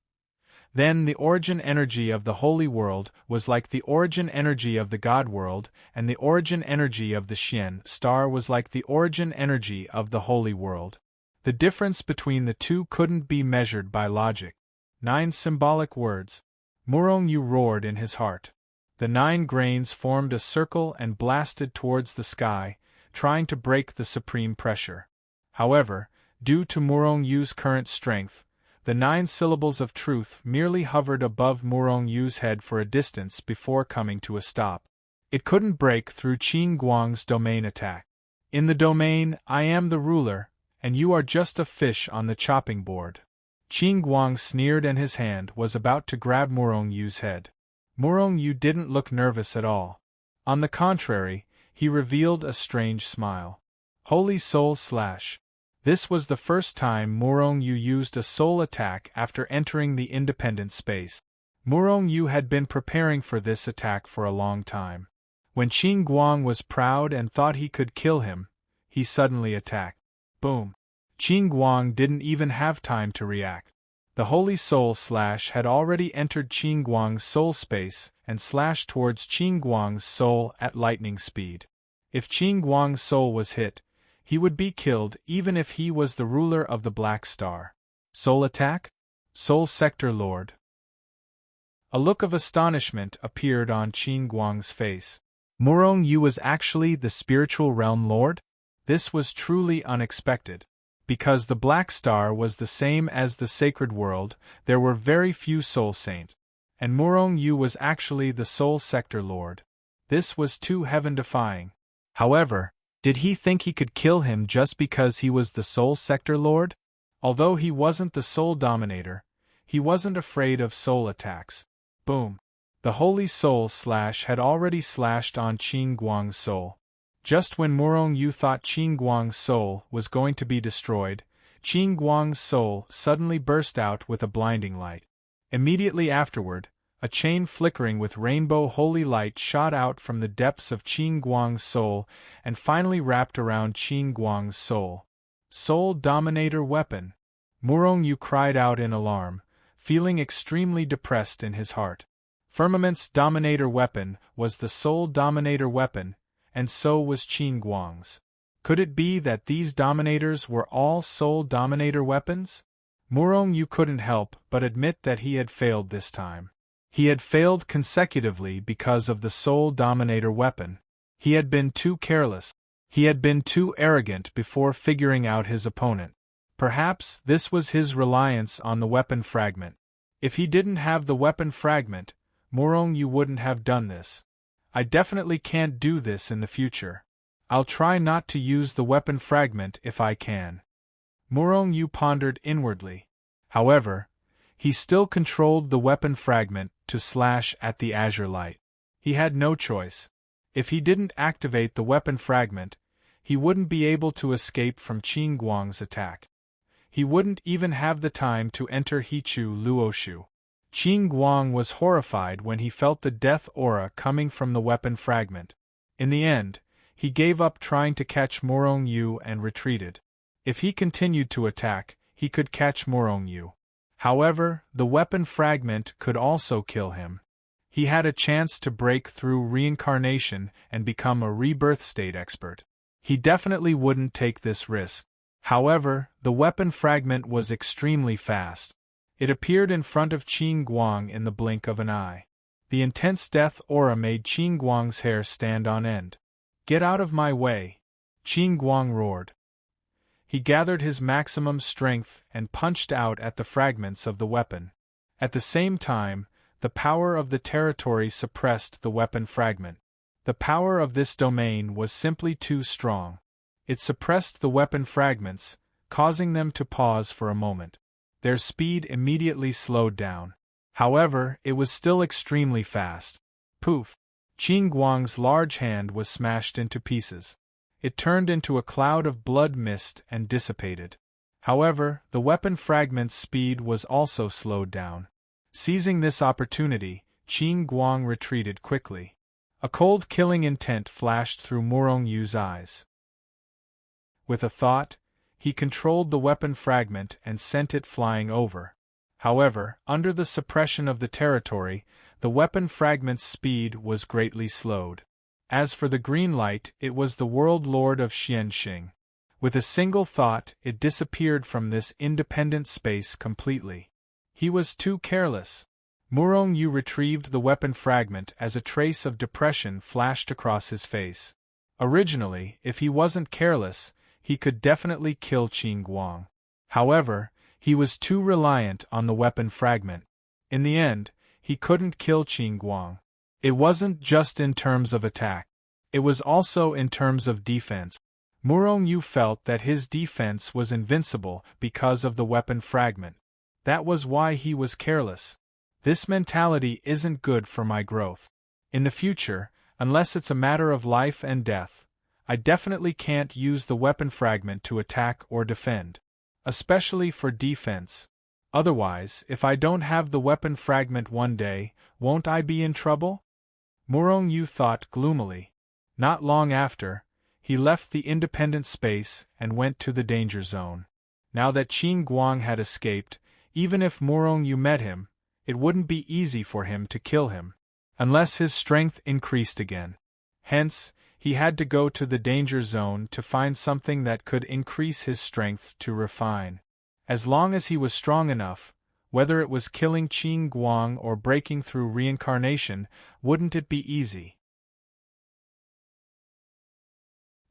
then the origin energy of the holy world was like the origin energy of the God world, and the origin energy of the Xian star was like the origin energy of the holy world. The difference between the two couldn't be measured by logic. 9 symbolic words. Morong Yu roared in his heart. The 9 grains formed a circle and blasted towards the sky, trying to break the supreme pressure. However, due to Morong Yu's current strength, the 9 syllables of truth merely hovered above Morong Yu's head for a distance before coming to a stop. It couldn't break through Qin Guang's domain attack. In the domain, I am the ruler, and you are just a fish on the chopping board. Qin Guang sneered and his hand was about to grab Morong Yu's head. Morong Yu didn't look nervous at all. On the contrary, he revealed a strange smile. Holy Soul Slash. This was the first time Morong Yu used a soul attack after entering the independent space. Morong Yu had been preparing for this attack for a long time. When Qin Guang was proud and thought he could kill him, he suddenly attacked. Boom! Qin Guang didn't even have time to react. The Holy Soul Slash had already entered Qin Guang's soul space and slashed towards Qin Guang's soul at lightning speed. If Qin Guang's soul was hit, he would be killed even if he was the ruler of the Black Star. Soul attack? Soul Sector Lord. A look of astonishment appeared on Qin Guang's face. Morong Yu was actually the spiritual realm lord? This was truly unexpected. Because the Black Star was the same as the sacred world, there were very few soul saints. And Morong Yu was actually the soul sector lord. This was too heaven-defying. However, did he think he could kill him just because he was the soul sector lord? Although he wasn't the soul dominator, he wasn't afraid of soul attacks. Boom! The holy soul slash had already slashed on Qin Guang's soul. Just when Murong Yu thought Qin Guang's soul was going to be destroyed, Qin Guang's soul suddenly burst out with a blinding light. Immediately afterward, a chain flickering with rainbow holy light shot out from the depths of Qin Guang's soul and finally wrapped around Qin Guang's soul. Soul Dominator Weapon! Murong Yu cried out in alarm, feeling extremely depressed in his heart. Firmament's Dominator Weapon was the Soul Dominator Weapon, and so was Qin Guang's. Could it be that these Dominators were all Soul Dominator weapons? Murong Yu couldn't help but admit that he had failed this time. He had failed consecutively because of the Soul Dominator weapon. He had been too careless. He had been too arrogant before figuring out his opponent. Perhaps this was his reliance on the weapon fragment. If he didn't have the weapon fragment, Murong Yu wouldn't have done this. I definitely can't do this in the future. I'll try not to use the weapon fragment if I can. Murong Yu pondered inwardly. However, he still controlled the weapon fragment to slash at the azure light. He had no choice. If he didn't activate the weapon fragment, he wouldn't be able to escape from Qin Guang's attack. He wouldn't even have the time to enter Hichu Luoshu. Qin Guang was horrified when he felt the death aura coming from the weapon fragment. In the end, he gave up trying to catch Murong Yu and retreated. If he continued to attack, he could catch Murong Yu. However, the weapon fragment could also kill him. He had a chance to break through reincarnation and become a rebirth state expert. He definitely wouldn't take this risk. However, the weapon fragment was extremely fast. It appeared in front of Qin Guang in the blink of an eye. The intense death aura made Qin Guang's hair stand on end. "Get out of my way!" Qin Guang roared. He gathered his maximum strength and punched out at the fragments of the weapon. At the same time, the power of the territory suppressed the weapon fragment. The power of this domain was simply too strong. It suppressed the weapon fragments, causing them to pause for a moment. Their speed immediately slowed down. However, it was still extremely fast. Poof! Qin Guang's large hand was smashed into pieces. It turned into a cloud of blood mist and dissipated. However, the weapon fragment's speed was also slowed down. Seizing this opportunity, Qin Guang retreated quickly. A cold killing intent flashed through Murong Yu's eyes. With a thought, he controlled the weapon fragment and sent it flying over. However, under the suppression of the territory, the weapon fragment's speed was greatly slowed. As for the green light, it was the world lord of Xianxing. With a single thought, it disappeared from this independent space completely. He was too careless. Murong Yu retrieved the weapon fragment as a trace of depression flashed across his face. Originally, if he wasn't careless, he could definitely kill Qin Guang. However, he was too reliant on the weapon fragment. In the end, he couldn't kill Qin Guang. It wasn't just in terms of attack. It was also in terms of defense. Murong Yu felt that his defense was invincible because of the weapon fragment. That was why he was careless. This mentality isn't good for my growth. In the future, unless it's a matter of life and death, I definitely can't use the weapon fragment to attack or defend. Especially for defense. Otherwise, if I don't have the weapon fragment one day, won't I be in trouble? Murong Yu thought gloomily. Not long after, he left the independent space and went to the danger zone. Now that Qin Guang had escaped, even if Murong Yu met him, it wouldn't be easy for him to kill him, unless his strength increased again. Hence, he had to go to the danger zone to find something that could increase his strength to refine. As long as he was strong enough, whether it was killing Qin Guang or breaking through reincarnation, wouldn't it be easy?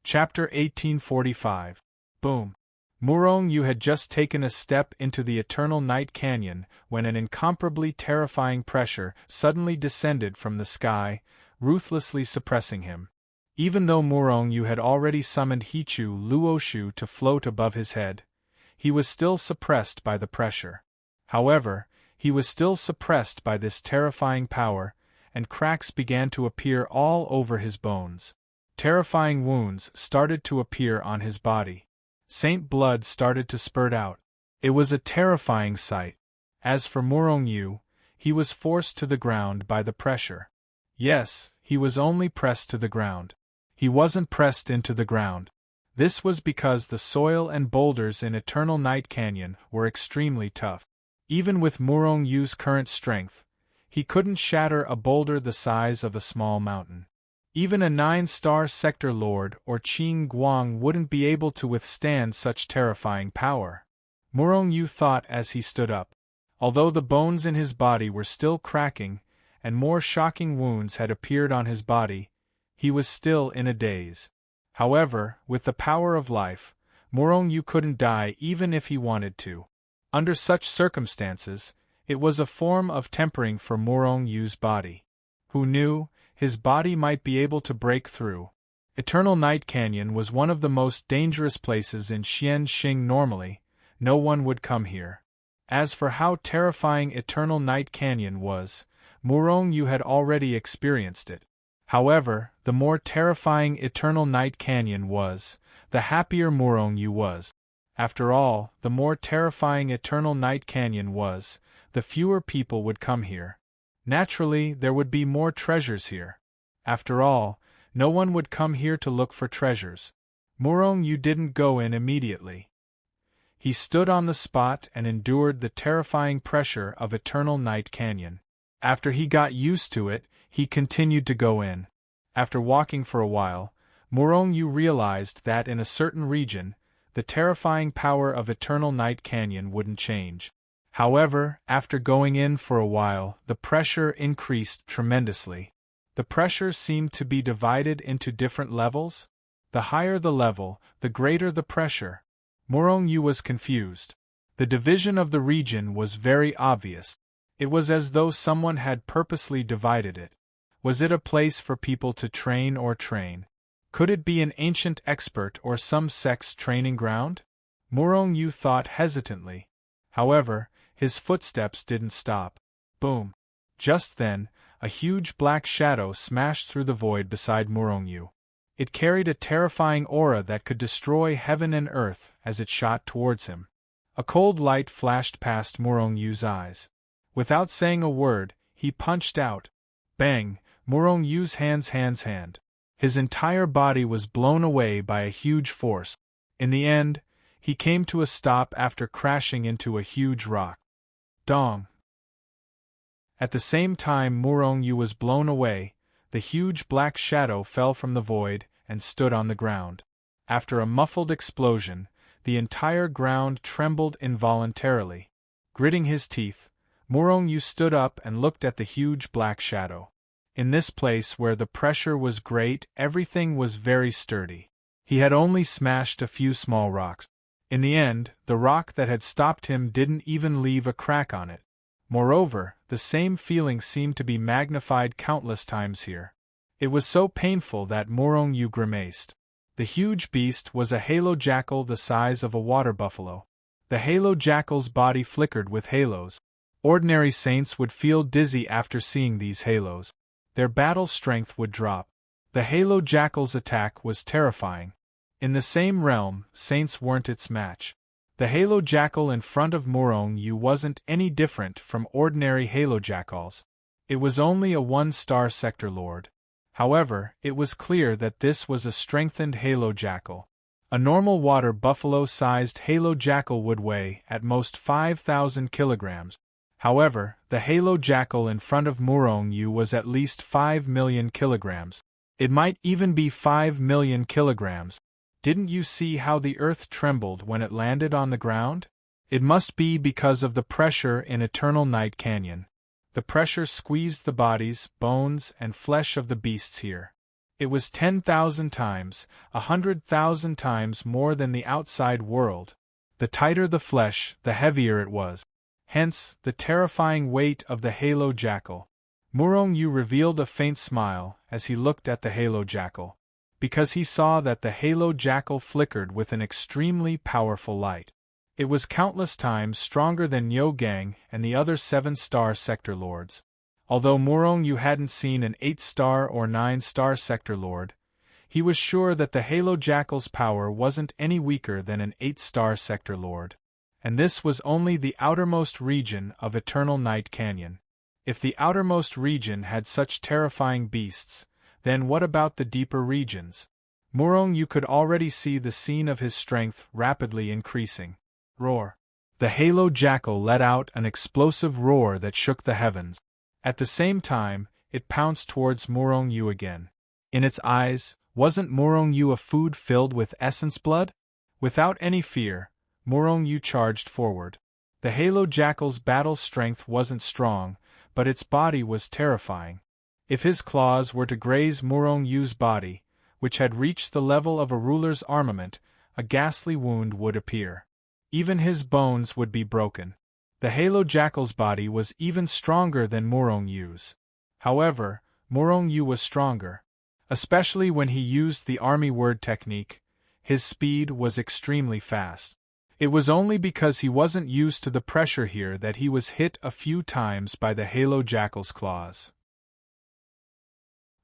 Chapter 1845. Boom. Murong Yu had just taken a step into the eternal night canyon when an incomparably terrifying pressure suddenly descended from the sky, ruthlessly suppressing him. Even though Murong Yu had already summoned Hichu Luoshu to float above his head, He was still suppressed by the pressure. However, he was still suppressed by this terrifying power, and cracks began to appear all over his bones. Terrifying wounds started to appear on his body. Saint blood started to spurt out. It was a terrifying sight. As for Morongyu, he was forced to the ground by the pressure. Yes, he was only pressed to the ground. He wasn't pressed into the ground. This was because the soil and boulders in Eternal Night Canyon were extremely tough. Even with Morongyu's current strength, he couldn't shatter a boulder the size of a small mountain. Even a 9-star sector lord or Qing Guang wouldn't be able to withstand such terrifying power. Morongyu thought as he stood up. Although the bones in his body were still cracking, and more shocking wounds had appeared on his body, he was still in a daze. However, with the power of life, Morongyu couldn't die even if he wanted to. Under such circumstances, it was a form of tempering for Morongyu's body. Who knew, his body might be able to break through. Eternal Night Canyon was one of the most dangerous places in Xianxing. Normally, no one would come here. As for how terrifying Eternal Night Canyon was, Morongyu had already experienced it. However, the more terrifying Eternal Night Canyon was, the happier Morongyu was. After all, the more terrifying Eternal Night Canyon was, the fewer people would come here. Naturally, there would be more treasures here. After all, no one would come here to look for treasures. Morongyu didn't go in immediately. He stood on the spot and endured the terrifying pressure of Eternal Night Canyon. After he got used to it, he continued to go in. After walking for a while, Morongyu realized that in a certain region, the terrifying power of Eternal Night Canyon wouldn't change. However, after going in for a while, the pressure increased tremendously. The pressure seemed to be divided into different levels. The higher the level, the greater the pressure. Morongyu was confused. The division of the region was very obvious. It was as though someone had purposely divided it. Was it a place for people to train or train? Could it be an ancient expert or some sect's training ground? Morongyu thought hesitantly. However, his footsteps didn't stop. Boom! Just then, a huge black shadow smashed through the void beside Morongyu. It carried a terrifying aura that could destroy heaven and earth as it shot towards him. A cold light flashed past Morongyu's eyes. Without saying a word, he punched out. Bang! Morongyu's hand. His entire body was blown away by a huge force. In the end, he came to a stop after crashing into a huge rock. Dong! At the same time Morongyu was blown away, the huge black shadow fell from the void and stood on the ground. After a muffled explosion, the entire ground trembled involuntarily. Gritting his teeth, Morongyu stood up and looked at the huge black shadow. In this place where the pressure was great, everything was very sturdy. He had only smashed a few small rocks. In the end, the rock that had stopped him didn't even leave a crack on it. Moreover, the same feeling seemed to be magnified countless times here. It was so painful that Morongyu grimaced. The huge beast was a halo jackal the size of a water buffalo. The halo jackal's body flickered with halos. Ordinary saints would feel dizzy after seeing these halos. Their battle strength would drop. The halo jackal's attack was terrifying. In the same realm, saints weren't its match. The halo jackal in front of Morongyu wasn't any different from ordinary halo jackals. It was only a 1-star sector lord. However, it was clear that this was a strengthened halo jackal. A normal water buffalo-sized halo jackal would weigh at most 5,000 kilograms. However, the halo jackal in front of Morongyu was at least 5 million kilograms. It might even be 5 million kilograms. Didn't you see how the earth trembled when it landed on the ground? It must be because of the pressure in Eternal Night Canyon. The pressure squeezed the bodies, bones, and flesh of the beasts here. It was 10,000 times, 100,000 times more than the outside world. The tighter the flesh, the heavier it was. Hence, the terrifying weight of the halo jackal. Morongyu revealed a faint smile as he looked at the halo jackal, because he saw that the halo jackal flickered with an extremely powerful light. It was countless times stronger than Yo Gang and the other 7-star sector lords. Although Morong Yu hadn't seen an 8-star or 9-star sector lord, he was sure that the Halo Jackal's power wasn't any weaker than an 8-star sector lord. And this was only the outermost region of Eternal Night Canyon. If the outermost region had such terrifying beasts, then what about the deeper regions? Morong Yu could already see the scene of his strength rapidly increasing. Roar! The Halo Jackal let out an explosive roar that shook the heavens. At the same time, it pounced towards Morong Yu again. In its eyes, wasn't Morong Yu a food filled with essence blood? Without any fear, Morong Yu charged forward. The Halo Jackal's battle strength wasn't strong, but its body was terrifying. If his claws were to graze Morong Yu's body, which had reached the level of a ruler's armament, a ghastly wound would appear. Even his bones would be broken. The Halo Jackal's body was even stronger than Morong Yu's. However, Morong Yu was stronger. Especially when he used the army word technique, his speed was extremely fast. It was only because he wasn't used to the pressure here that he was hit a few times by the Halo Jackal's claws.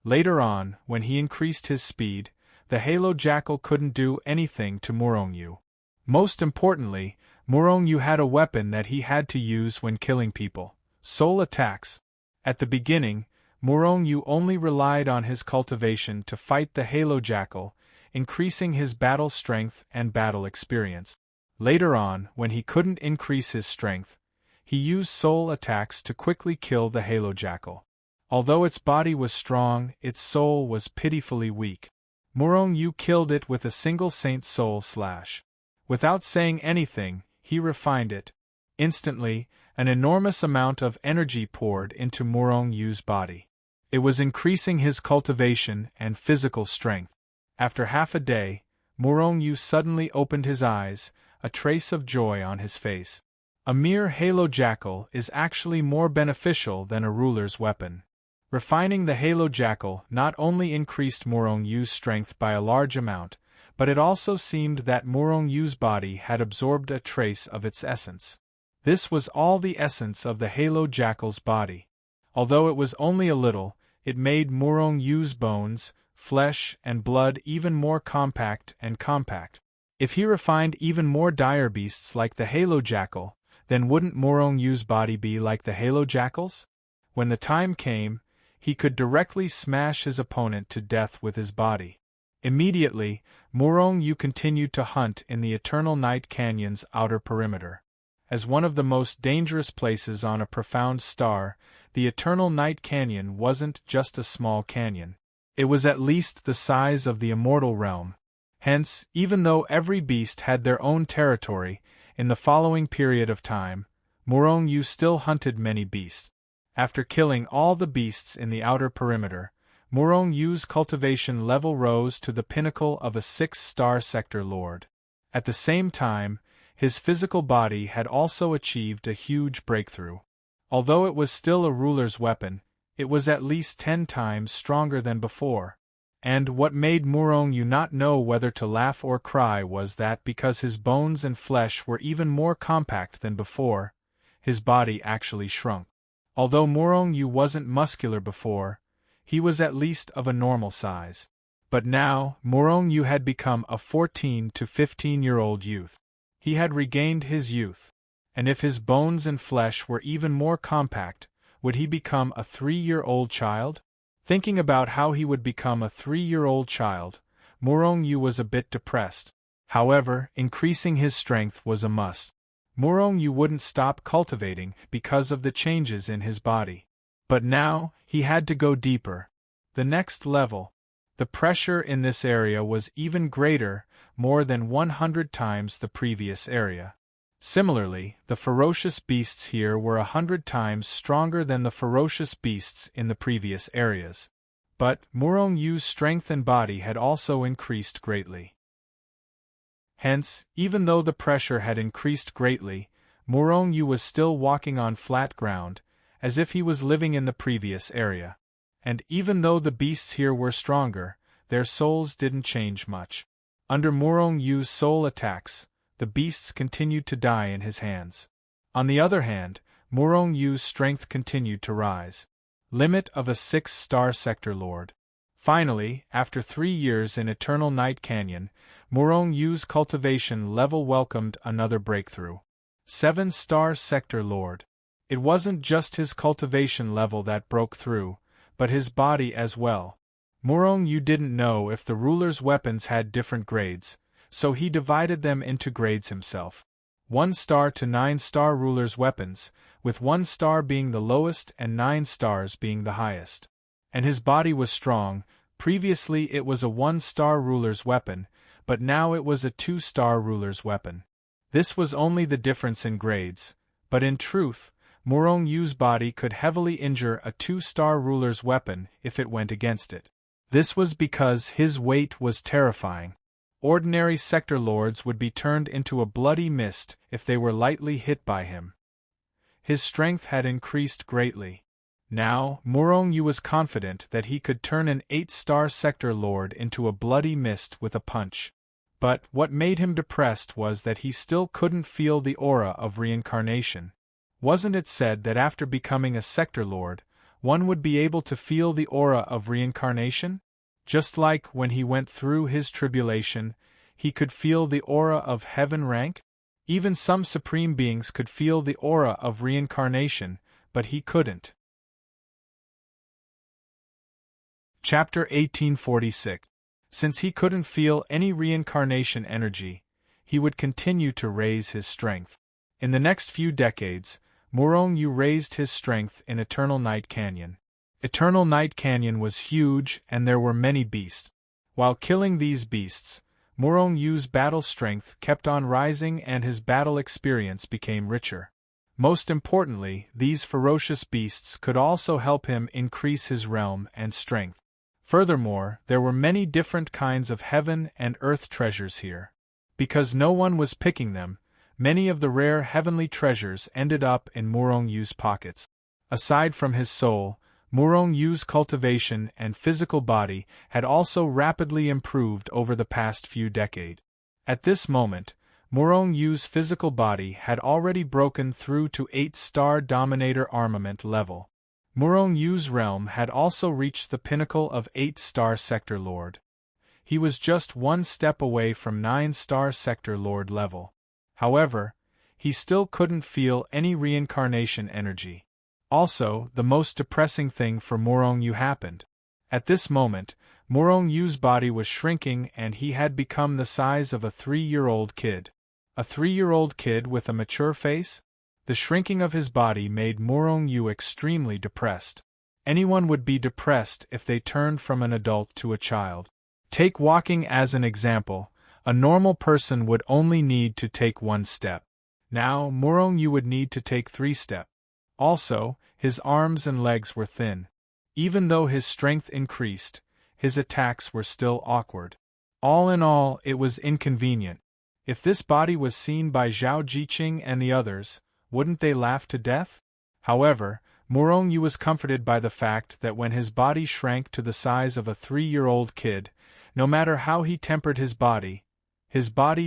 Later on, when he increased his speed, the Halo Jackal couldn't do anything to Morong Yu. Most importantly, Morong Yu had a weapon that he had to use when killing people: soul attacks. At the beginning, Morong Yu only relied on his cultivation to fight the Halo Jackal, increasing his battle strength and battle experience. Later on, when he couldn't increase his strength, he used soul attacks to quickly kill the Halo Jackal. Although its body was strong, its soul was pitifully weak. Morong Yu killed it with a single Saint Soul slash. Without saying anything, he refined it. Instantly, an enormous amount of energy poured into Morong Yu's body. It was increasing his cultivation and physical strength. After half a day, Morong Yu suddenly opened his eyes, a trace of joy on his face. A mere Halo Jackal is actually more beneficial than a ruler's weapon. Refining the Halo Jackal not only increased Morong Yu's strength by a large amount, but it also seemed that Morong Yu's body had absorbed a trace of its essence. This was all the essence of the Halo Jackal's body. Although it was only a little, it made Morong Yu's bones, flesh, and blood even more compact and compact. If he refined even more dire beasts like the Halo Jackal, then wouldn't Morong Yu's body be like the Halo Jackal's? When the time came, he could directly smash his opponent to death with his body. Immediately, Morong Yu continued to hunt in the Eternal Night Canyon's outer perimeter. As one of the most dangerous places on a profound star, the Eternal Night Canyon wasn't just a small canyon. It was at least the size of the Immortal Realm. Hence, even though every beast had their own territory, in the following period of time, Morong Yu still hunted many beasts. After killing all the beasts in the outer perimeter, Morong Yu's cultivation level rose to the pinnacle of a 6-star sector lord. At the same time, his physical body had also achieved a huge breakthrough. Although it was still a ruler's weapon, it was at least 10 times stronger than before. And what made Morong Yu not know whether to laugh or cry was that because his bones and flesh were even more compact than before, his body actually shrunk. Although Morong Yu wasn't muscular before, he was at least of a normal size. But now, Morong Yu had become a 14 to 15-year-old youth. He had regained his youth. And if his bones and flesh were even more compact, would he become a 3-year-old child? Thinking about how he would become a 3-year-old child, Morong Yu was a bit depressed. However, increasing his strength was a must. Morong Yu wouldn't stop cultivating because of the changes in his body. But now, he had to go deeper. The next level. The pressure in this area was even greater, more than 100 times the previous area. Similarly, the ferocious beasts here were 100 times stronger than the ferocious beasts in the previous areas. But Morong Yu's strength and body had also increased greatly. Hence, even though the pressure had increased greatly, Morong Yu was still walking on flat ground, as if he was living in the previous area. And even though the beasts here were stronger, their souls didn't change much. Under Morong Yu's soul attacks, the beasts continued to die in his hands. On the other hand, Morong Yu's strength continued to rise. Limit of a 6-star sector lord. Finally, after 3 years in Eternal Night Canyon, Morong Yu's cultivation level welcomed another breakthrough. 7-star sector lord. It wasn't just his cultivation level that broke through, but his body as well. Morong Yu didn't know if the ruler's weapons had different grades, so he divided them into grades himself. 1-star to 9-star ruler's weapons, with 1 star being the lowest and 9 stars being the highest. And his body was strong. Previously it was a 1-star ruler's weapon, but now it was a 2-star ruler's weapon. This was only the difference in grades, but in truth, Morong Yu's body could heavily injure a 2-star ruler's weapon if it went against it. This was because his weight was terrifying. Ordinary sector lords would be turned into a bloody mist if they were lightly hit by him. His strength had increased greatly. Now, Morong Yu was confident that he could turn an 8-star sector lord into a bloody mist with a punch. But what made him depressed was that he still couldn't feel the aura of reincarnation. Wasn't it said that after becoming a sector lord, one would be able to feel the aura of reincarnation? Just like when he went through his tribulation, he could feel the aura of heaven rank? Even some supreme beings could feel the aura of reincarnation, but he couldn't. Chapter 1846. Since he couldn't feel any reincarnation energy, he would continue to raise his strength. In the next few decades, Morong Yu raised his strength in Eternal Night Canyon. Eternal Night Canyon was huge and there were many beasts. While killing these beasts, Morong Yu's battle strength kept on rising and his battle experience became richer. Most importantly, these ferocious beasts could also help him increase his realm and strength. Furthermore, there were many different kinds of heaven and earth treasures here. Because no one was picking them, many of the rare heavenly treasures ended up in Morong Yu's pockets. Aside from his soul, Morong Yu's cultivation and physical body had also rapidly improved over the past few decades. At this moment, Morong Yu's physical body had already broken through to 8-star Dominator armament level. Morong Yu's realm had also reached the pinnacle of 8-star Sector Lord. He was just 1 step away from 9-star Sector Lord level. However, he still couldn't feel any reincarnation energy. Also, the most depressing thing for Morong Yu happened. At this moment, Morong Yu's body was shrinking and he had become the size of a 3-year-old kid. A 3-year-old kid with a mature face? The shrinking of his body made Morong Yu extremely depressed. Anyone would be depressed if they turned from an adult to a child. Take walking as an example. A normal person would only need to take 1 step. Now, Morong Yu would need to take 3 steps. Also, his arms and legs were thin. Even though his strength increased, his attacks were still awkward. All in all, it was inconvenient. If this body was seen by Zhao Jiqing and the others, wouldn't they laugh to death? However, Morong Yu was comforted by the fact that when his body shrank to the size of a 3-year-old kid, no matter how he tempered his body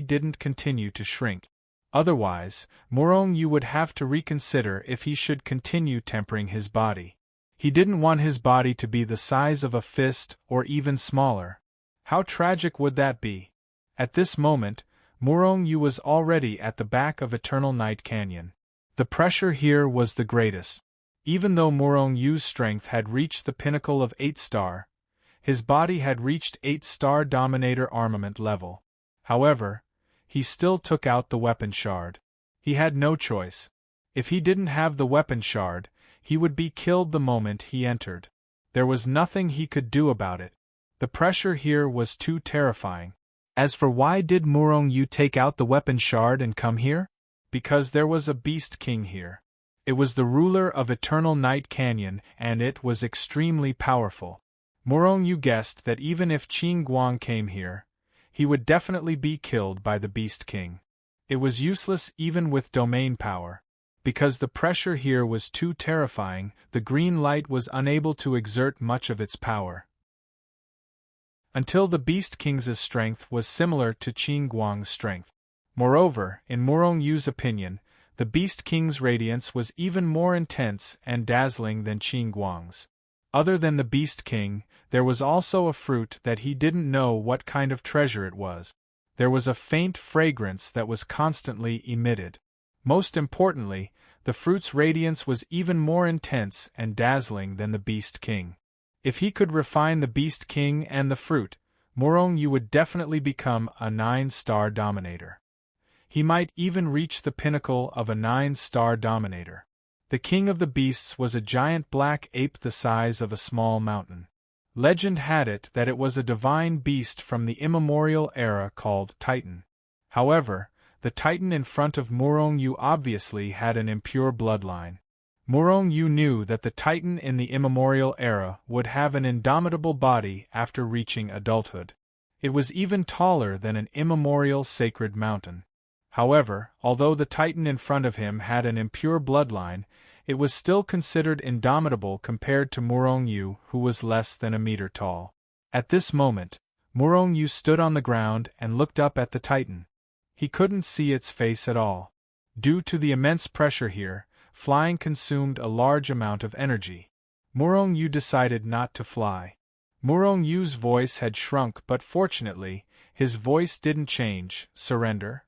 didn't continue to shrink. Otherwise, Morong Yu would have to reconsider if he should continue tempering his body. He didn't want his body to be the size of a fist or even smaller. How tragic would that be? At this moment, Morong Yu was already at the back of Eternal Night Canyon. The pressure here was the greatest. Even though Morong Yu's strength had reached the pinnacle of 8-star, his body had reached 8-star Dominator armament level. However, he still took out the weapon shard. He had no choice. If he didn't have the weapon shard, he would be killed the moment he entered. There was nothing he could do about it. The pressure here was too terrifying. As for why did Morong Yu take out the weapon shard and come here? Because there was a Beast King here. It was the ruler of Eternal Night Canyon and it was extremely powerful. Morong Yu guessed that even if Qing Guang came here, he would definitely be killed by the Beast King. It was useless even with domain power. Because the pressure here was too terrifying, the green light was unable to exert much of its power. Until the Beast King's strength was similar to Qing Guang's strength. Moreover, in Murong Yu's opinion, the Beast King's radiance was even more intense and dazzling than Qin Guang's. Other than the Beast King, there was also a fruit that he didn't know what kind of treasure it was. There was a faint fragrance that was constantly emitted. Most importantly, the fruit's radiance was even more intense and dazzling than the Beast King. If he could refine the Beast King and the fruit, Murong Yu would definitely become a 9-star dominator. He might even reach the pinnacle of a 9-star dominator. The king of the beasts was a giant black ape the size of a small mountain. Legend had it that it was a divine beast from the immemorial era called Titan. However, the Titan in front of Murong Yu obviously had an impure bloodline. Murong Yu knew that the Titan in the immemorial era would have an indomitable body after reaching adulthood. It was even taller than an immemorial sacred mountain. However, although the Titan in front of him had an impure bloodline, it was still considered indomitable compared to Murong Yu, who was less than a meter tall. At this moment, Murong Yu stood on the ground and looked up at the Titan. He couldn't see its face at all. Due to the immense pressure here, flying consumed a large amount of energy. Murong Yu decided not to fly. Murong Yu's voice had shrunk, but fortunately, his voice didn't change. Surrender?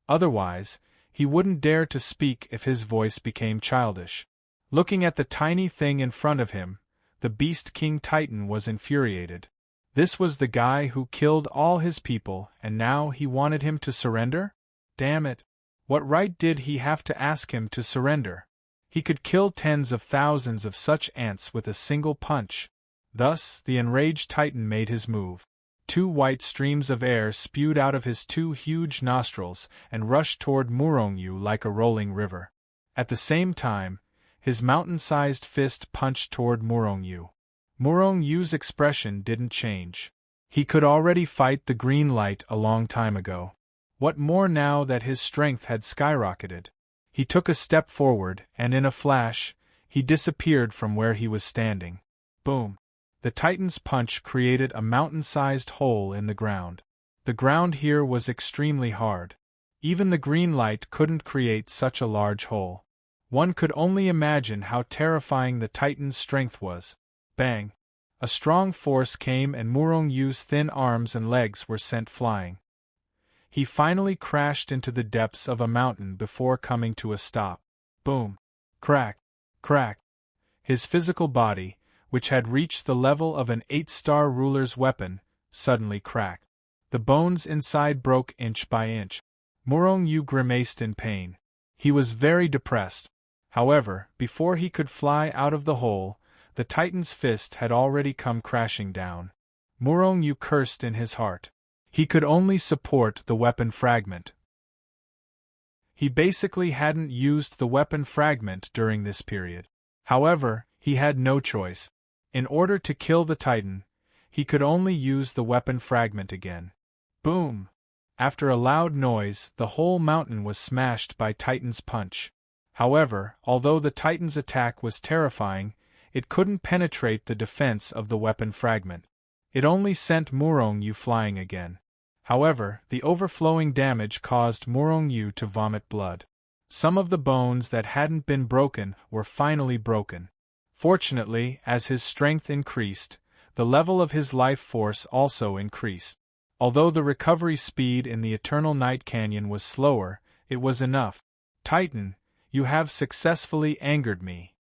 Otherwise, he wouldn't dare to speak if his voice became childish. Looking at the tiny thing in front of him, the Beast King Titan was infuriated. This was the guy who killed all his people, and now he wanted him to surrender? Damn it! What right did he have to ask him to surrender? He could kill tens of thousands of such ants with a single punch. Thus, the enraged Titan made his move. 2 white streams of air spewed out of his 2 huge nostrils and rushed toward Murong Yu like a rolling river. At the same time, his mountain-sized fist punched toward Murong Yu. Murong Yu's expression didn't change. He could already fight the green light a long time ago. What more now that his strength had skyrocketed? He took a step forward, and in a flash, he disappeared from where he was standing. Boom! The Titan's punch created a mountain-sized hole in the ground. The ground here was extremely hard. Even the green light couldn't create such a large hole. One could only imagine how terrifying the Titan's strength was. Bang! A strong force came and Murong Yu's thin arms and legs were sent flying. He finally crashed into the depths of a mountain before coming to a stop. Boom! Crack! Crack! His physical body, which had reached the level of an 8-star ruler's weapon, suddenly cracked. The bones inside broke inch by inch. Murong Yu grimaced in pain. He was very depressed. However, before he could fly out of the hole, the Titan's fist had already come crashing down. Murong Yu cursed in his heart. He could only support the weapon fragment. He basically hadn't used the weapon fragment during this period. However, he had no choice. In order to kill the Titan, he could only use the weapon fragment again. Boom! After a loud noise, the whole mountain was smashed by Titan's punch. However, although the Titan's attack was terrifying, it couldn't penetrate the defense of the weapon fragment. It only sent Murong Yu flying again. However, the overflowing damage caused Murong Yu to vomit blood. Some of the bones that hadn't been broken were finally broken. Fortunately, as his strength increased, the level of his life force also increased. Although the recovery speed in the Eternal Night Canyon was slower, it was enough. Titan, you have successfully angered me.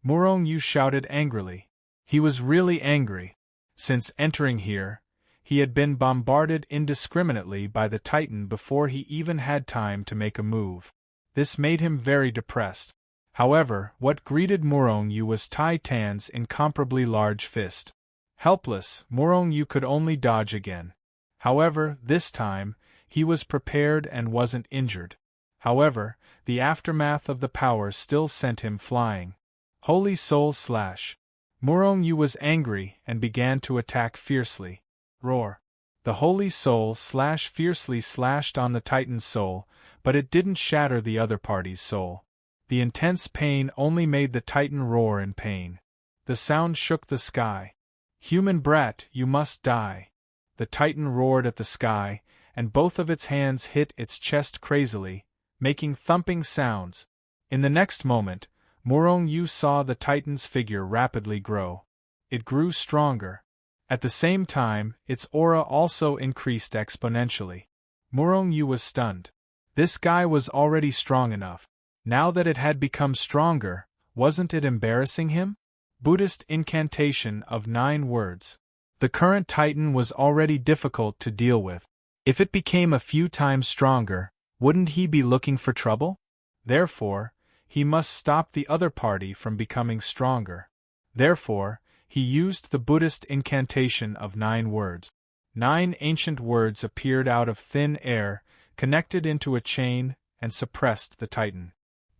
Murong Yu shouted angrily. He was really angry. Since entering here, he had been bombarded indiscriminately by the Titan before he even had time to make a move. This made him very depressed. However, what greeted Murong Yu was Tai Tan's incomparably large fist. Helpless, Murong Yu could only dodge again. However, this time, he was prepared and wasn't injured. However, the aftermath of the power still sent him flying. Holy Soul Slash! Murong Yu was angry and began to attack fiercely. Roar! The Holy Soul Slash fiercely slashed on the Titan's soul, but it didn't shatter the other party's soul. The intense pain only made the Titan roar in pain. The sound shook the sky. Human brat, you must die! The Titan roared at the sky, and both of its hands hit its chest crazily, making thumping sounds. In the next moment, Morong Yu saw the Titan's figure rapidly grow. It grew stronger. At the same time, its aura also increased exponentially. Morong Yu was stunned. This guy was already strong enough. Now that it had become stronger, wasn't it embarrassing him? Buddhist incantation of 9 words. The current Titan was already difficult to deal with. If it became a few times stronger, wouldn't he be looking for trouble? Therefore, he must stop the other party from becoming stronger. Therefore, he used the Buddhist incantation of 9 words. 9 ancient words appeared out of thin air, connected into a chain, and suppressed the Titan.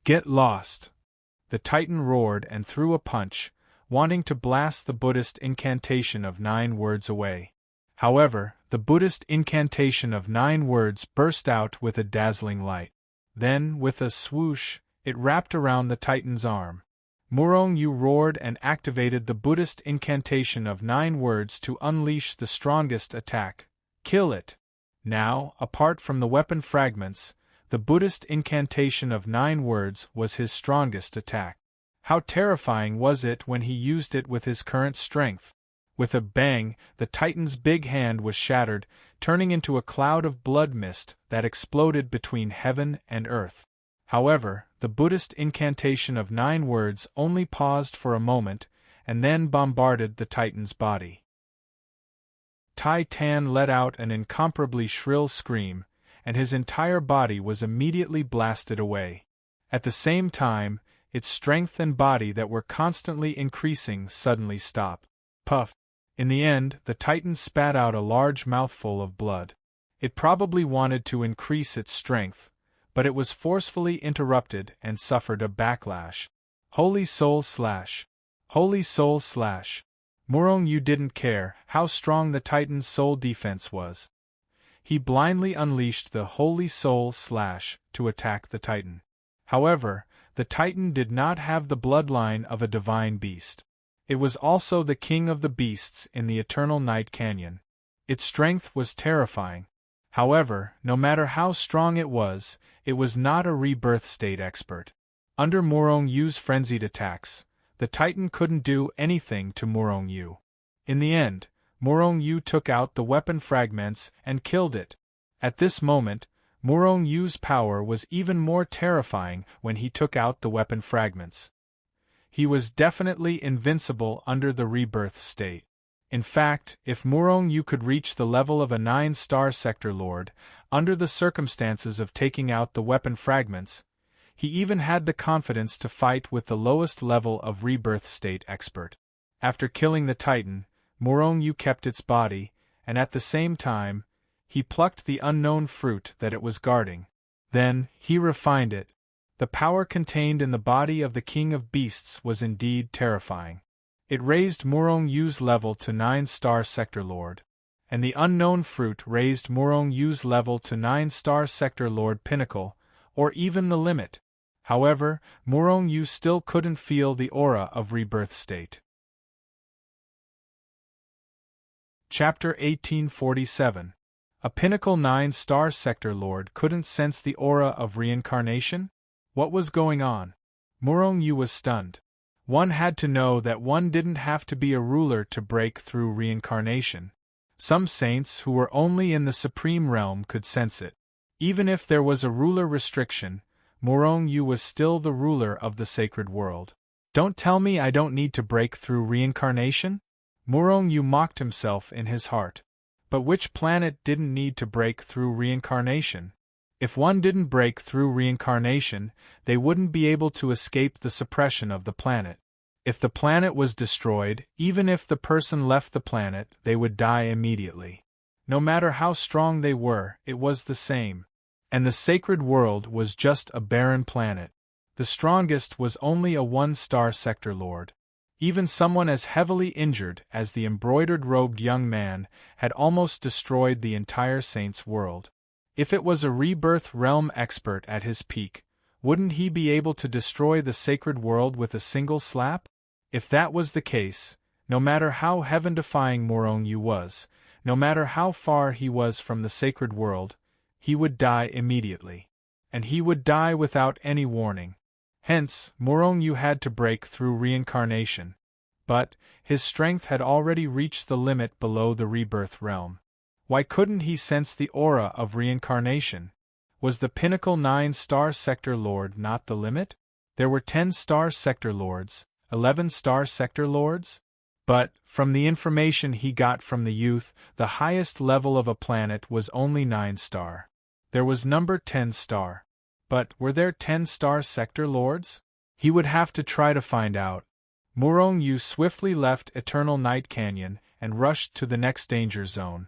Get lost! The Titan roared and threw a punch, wanting to blast the Buddhist incantation of 9 words away. However, the Buddhist incantation of 9 words burst out with a dazzling light. Then, with a swoosh, it wrapped around the Titan's arm. Morong Yu roared and activated the Buddhist incantation of 9 words to unleash the strongest attack. Kill it! Now, apart from the weapon fragments, the Buddhist incantation of 9 words was his strongest attack. How terrifying was it when he used it with his current strength? With a bang, the Titan's big hand was shattered, turning into a cloud of blood mist that exploded between heaven and earth. However, the Buddhist incantation of 9 words only paused for a moment, and then bombarded the Titan's body. Tai Tan let out an incomparably shrill scream, and his entire body was immediately blasted away. At the same time, its strength and body that were constantly increasing suddenly stopped. Puff! In the end, the Titan spat out a large mouthful of blood. It probably wanted to increase its strength, but it was forcefully interrupted and suffered a backlash. Holy Soul Slash! Holy Soul Slash! Morong Yu didn't care how strong the Titan's soul defense was. He blindly unleashed the Holy Soul Slash to attack the Titan. However, the Titan did not have the bloodline of a divine beast. It was also the king of the beasts in the Eternal Night Canyon. Its strength was terrifying. However, no matter how strong it was not a rebirth state expert. Under Morong Yu's frenzied attacks, the Titan couldn't do anything to Morong Yu. In the end, Morong Yu took out the weapon fragments and killed it. At this moment, Morong Yu's power was even more terrifying when he took out the weapon fragments. He was definitely invincible under the rebirth state. In fact, if Morong Yu could reach the level of a 9-star sector lord, under the circumstances of taking out the weapon fragments, he even had the confidence to fight with the lowest level of rebirth state expert. After killing the Titan, Morong Yu kept its body, and at the same time, he plucked the unknown fruit that it was guarding. Then, he refined it. The power contained in the body of the King of Beasts was indeed terrifying. It raised Morong Yu's level to 9-star sector lord, and the unknown fruit raised Morong Yu's level to 9-star sector lord pinnacle, or even the limit. However, Morong Yu still couldn't feel the aura of rebirth state. Chapter 1847. A pinnacle 9-star sector lord couldn't sense the aura of reincarnation? What was going on? Morong Yu was stunned. One had to know that one didn't have to be a ruler to break through reincarnation. Some saints who were only in the supreme realm could sense it. Even if there was a ruler restriction, Morong Yu was still the ruler of the sacred world. Don't tell me I don't need to break through reincarnation? Morong Yu mocked himself in his heart. But which planet didn't need to break through reincarnation? If one didn't break through reincarnation, they wouldn't be able to escape the suppression of the planet. If the planet was destroyed, even if the person left the planet, they would die immediately. No matter how strong they were, it was the same. And the sacred world was just a barren planet. The strongest was only a 1-star sector lord. Even someone as heavily injured as the embroidered-robed young man had almost destroyed the entire saint's world. If it was a rebirth realm expert at his peak, wouldn't he be able to destroy the sacred world with a single slap? If that was the case, no matter how heaven-defying Morong Yu was, no matter how far he was from the sacred world, he would die immediately. And he would die without any warning. Hence, Morongyu had to break through reincarnation. But, his strength had already reached the limit below the rebirth realm. Why couldn't he sense the aura of reincarnation? Was the pinnacle 9-star sector lord not the limit? There were 10-star sector lords, 11-star sector lords? But, from the information he got from the youth, the highest level of a planet was only 9-star. There was number 10-star. But were there 10-star sector lords? He would have to try to find out. Morongyu swiftly left Eternal Night Canyon and rushed to the next danger zone.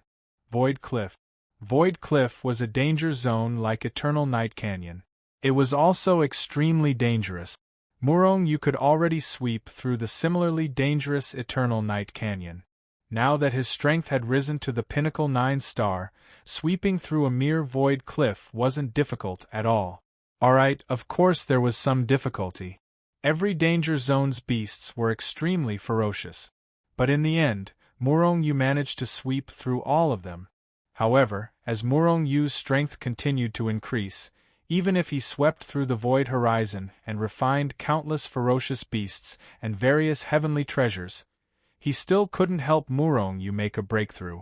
Void Cliff. Void Cliff was a danger zone like Eternal Night Canyon. It was also extremely dangerous. Morongyu could already sweep through the similarly dangerous Eternal Night Canyon. Now that his strength had risen to the pinnacle 9-star, sweeping through a mere void cliff wasn't difficult at all. Alright, of course there was some difficulty. Every danger zone's beasts were extremely ferocious. But in the end, Morongyu managed to sweep through all of them. However, as Morongyu's strength continued to increase, even if he swept through the void horizon and refined countless ferocious beasts and various heavenly treasures, he still couldn't help Morongyu make a breakthrough.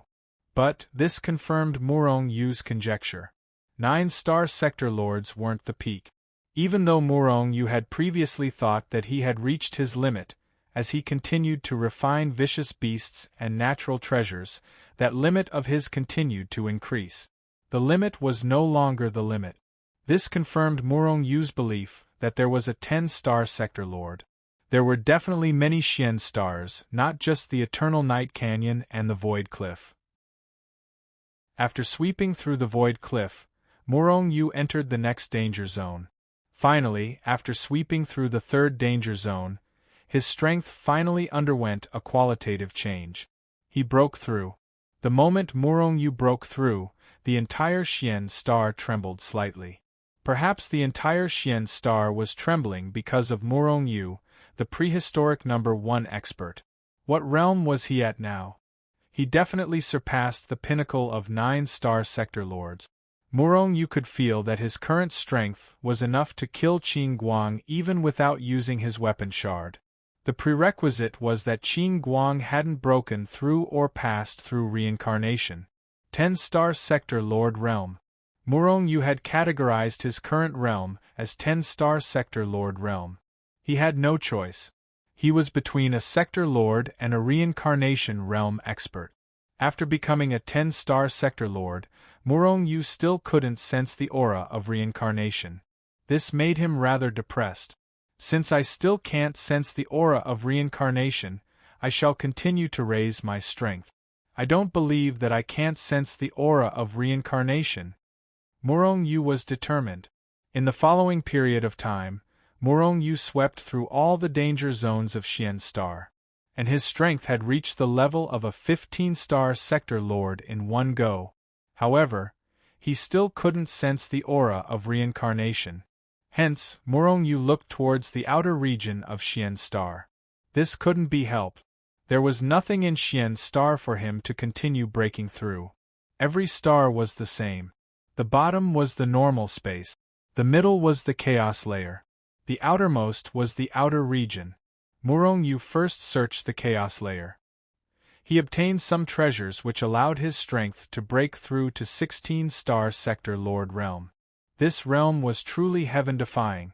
But this confirmed Morongyu's conjecture. 9-star sector lords weren't the peak. Even though Morongyu had previously thought that he had reached his limit, as he continued to refine vicious beasts and natural treasures, that limit of his continued to increase. The limit was no longer the limit. This confirmed Morongyu's belief that there was a 10-star sector lord. There were definitely many Xian stars, not just the Eternal Night Canyon and the Void Cliff. After sweeping through the Void Cliff, Morongyu entered the next danger zone. Finally, after sweeping through the third danger zone, his strength finally underwent a qualitative change. He broke through. The moment Morongyu broke through, the entire Xian star trembled slightly. Perhaps the entire Xian star was trembling because of Morongyu, the prehistoric number 1 expert. What realm was he at now? He definitely surpassed the pinnacle of 9-star sector lords. Morongyu could feel that his current strength was enough to kill Qin Guang even without using his weapon shard. The prerequisite was that Qin Guang hadn't broken through or passed through reincarnation. 10-star sector lord realm. Morongyu had categorized his current realm as 10-star sector lord realm. He had no choice. He was between a sector lord and a reincarnation realm expert. After becoming a 10-star sector lord, Morongyu still couldn't sense the aura of reincarnation. This made him rather depressed. Since I still can't sense the aura of reincarnation, I shall continue to raise my strength. I don't believe that I can't sense the aura of reincarnation. Morongyu was determined. In the following period of time, Morongyu swept through all the danger zones of Xian Star, and his strength had reached the level of a 15-star sector lord in one go. However, he still couldn't sense the aura of reincarnation. Hence, Morongyu looked towards the outer region of Xian Star. This couldn't be helped. There was nothing in Xian Star for him to continue breaking through. Every star was the same. The bottom was the normal space. The middle was the chaos layer. The outermost was the outer region. Morongyu first searched the chaos layer. He obtained some treasures which allowed his strength to break through to 16-star sector lord realm. This realm was truly heaven-defying.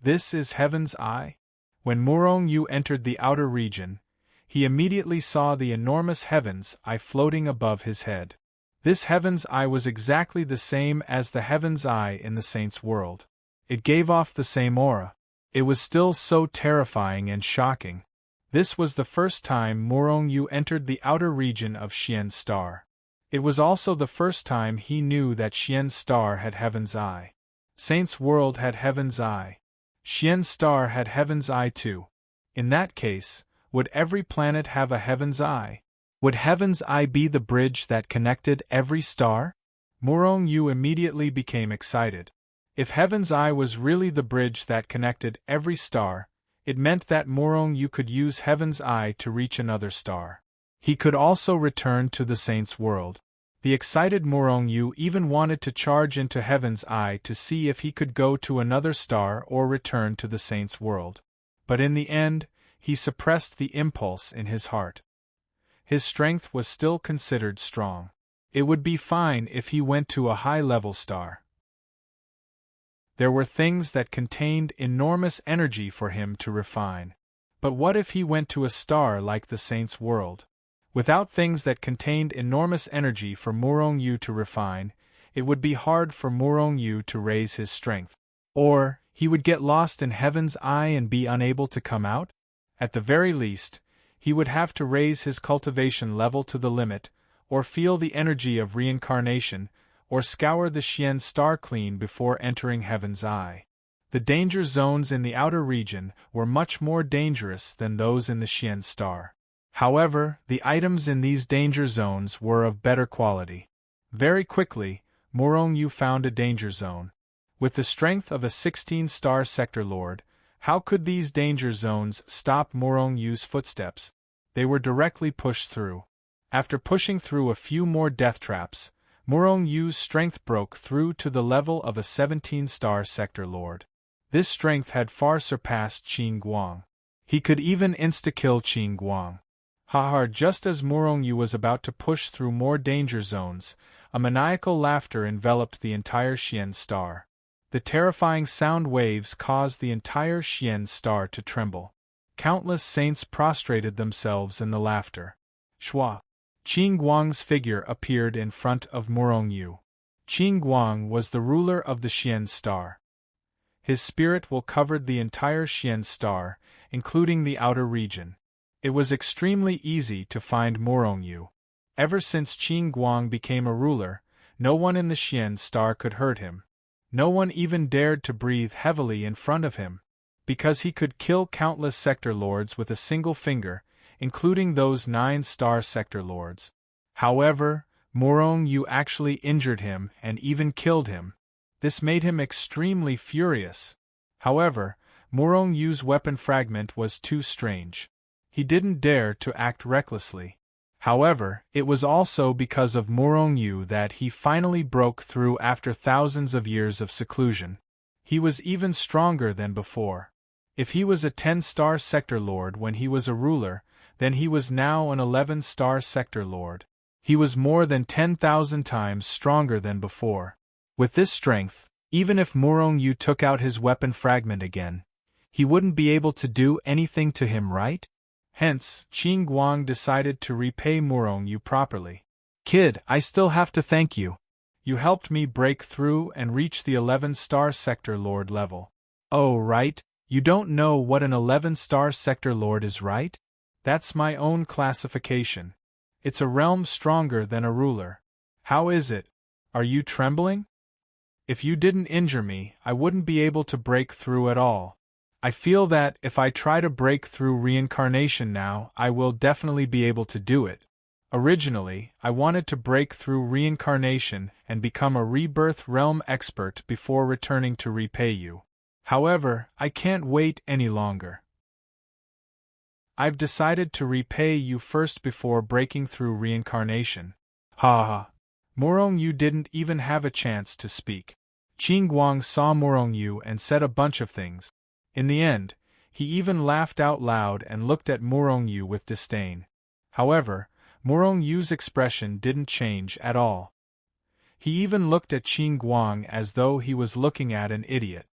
This is Heaven's Eye? When Morongyu entered the outer region, he immediately saw the enormous Heaven's Eye floating above his head. This Heaven's Eye was exactly the same as the Heaven's Eye in the Saint's world. It gave off the same aura. It was still so terrifying and shocking. This was the first time Morongyu entered the outer region of Xian Star. It was also the first time he knew that Xian Star had Heaven's Eye. Saint's world had Heaven's Eye. Xian Star had Heaven's Eye too. In that case, would every planet have a Heaven's Eye? Would Heaven's Eye be the bridge that connected every star? Morongyu immediately became excited. If Heaven's Eye was really the bridge that connected every star, it meant that Morongyu could use Heaven's Eye to reach another star. He could also return to the saint's world. The excited Morong-yu even wanted to charge into Heaven's Eye to see if he could go to another star or return to the saint's world. But in the end, he suppressed the impulse in his heart. His strength was still considered strong. It would be fine if he went to a high-level star. There were things that contained enormous energy for him to refine. But what if he went to a star like the saint's world? Without things that contained enormous energy for Morong-yu to refine, it would be hard for Morong-yu to raise his strength. Or, he would get lost in Heaven's Eye and be unable to come out? At the very least, he would have to raise his cultivation level to the limit, or feel the energy of reincarnation, or scour the Xian star clean before entering Heaven's Eye. The danger zones in the outer region were much more dangerous than those in the Xian star. However, the items in these danger zones were of better quality. Very quickly, Morong-yu found a danger zone. With the strength of a 16-star sector lord, how could these danger zones stop Morong-yu's footsteps? They were directly pushed through. After pushing through a few more death traps, Morong-yu's strength broke through to the level of a 17-star sector lord. This strength had far surpassed Qin Guang. He could even insta-kill Qin Guang. Just as Morong-yu was about to push through more danger zones, a maniacal laughter enveloped the entire Xian star. The terrifying sound waves caused the entire Xian star to tremble. Countless saints prostrated themselves in the laughter. Shua! Qin Guang's figure appeared in front of Morong-yu. Qin Guang was the ruler of the Xian star. His spirit will covered the entire Xian star, including the outer region. It was extremely easy to find Morong-yu. Ever since Qin Guang became a ruler, no one in the Xian star could hurt him. No one even dared to breathe heavily in front of him, because he could kill countless sector lords with a single finger, including those 9-star sector lords. However, Morong-yu actually injured him and even killed him. This made him extremely furious. However, Morong-yu's weapon fragment was too strange. He didn't dare to act recklessly. However, it was also because of Morong-yu that he finally broke through after thousands of years of seclusion. He was even stronger than before. If he was a 10-star sector lord when he was a ruler, then he was now an 11-star sector lord. He was more than 10,000 times stronger than before. With this strength, even if Morong-yu took out his weapon fragment again, he wouldn't be able to do anything to him, right? Hence, Qin Guang decided to repay Morong-yu properly. Kid, I still have to thank you. You helped me break through and reach the 11-star sector lord level. Oh, right, you don't know what an 11-star sector lord is, right? That's my own classification. It's a realm stronger than a ruler. How is it? Are you trembling? If you didn't injure me, I wouldn't be able to break through at all. I feel that if I try to break through reincarnation now, I will definitely be able to do it. Originally, I wanted to break through reincarnation and become a rebirth realm expert before returning to repay you. However, I can't wait any longer. I've decided to repay you first before breaking through reincarnation. Morong-yu didn't even have a chance to speak. Qin Guang saw Morong-yu and said a bunch of things. In the end, he even laughed out loud and looked at Morong-yu with disdain. However, Morong-yu's expression didn't change at all. He even looked at Qin Guang as though he was looking at an idiot.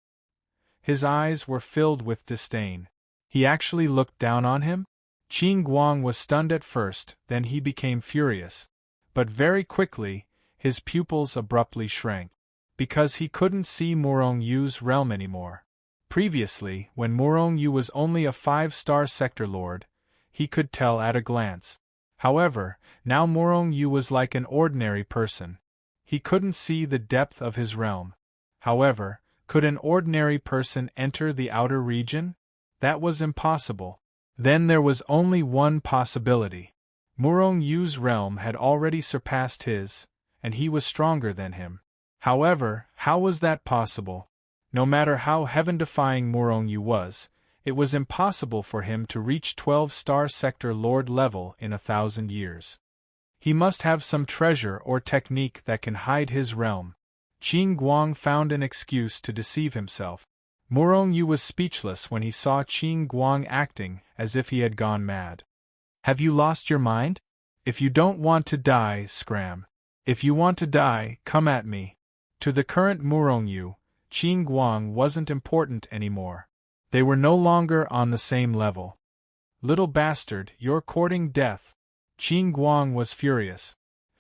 His eyes were filled with disdain. He actually looked down on him? Qin Guang was stunned at first, then he became furious. But very quickly, his pupils abruptly shrank. Because he couldn't see Morong-yu's realm anymore. Previously, when Morong-yu was only a 5-star sector lord, he could tell at a glance. However, now Morong-yu was like an ordinary person. He couldn't see the depth of his realm. However, could an ordinary person enter the outer region? That was impossible. Then there was only one possibility. Morong-yu's realm had already surpassed his, and he was stronger than him. However, how was that possible? No matter how heaven-defying Morong-yu was, It was impossible for him to reach 12-star sector lord level in 1,000 years. He must have some treasure or technique that can hide his realm. Qin Guang found an excuse to deceive himself. Murong Yu was speechless when he saw Qin Guang acting as if he had gone mad. Have you lost your mind? If you don't want to die, scram. If you want to die, come at me. To the current Murong Yu, Qin Guang wasn't important anymore. They were no longer on the same level. Little bastard, you're courting death. Qin Guang was furious.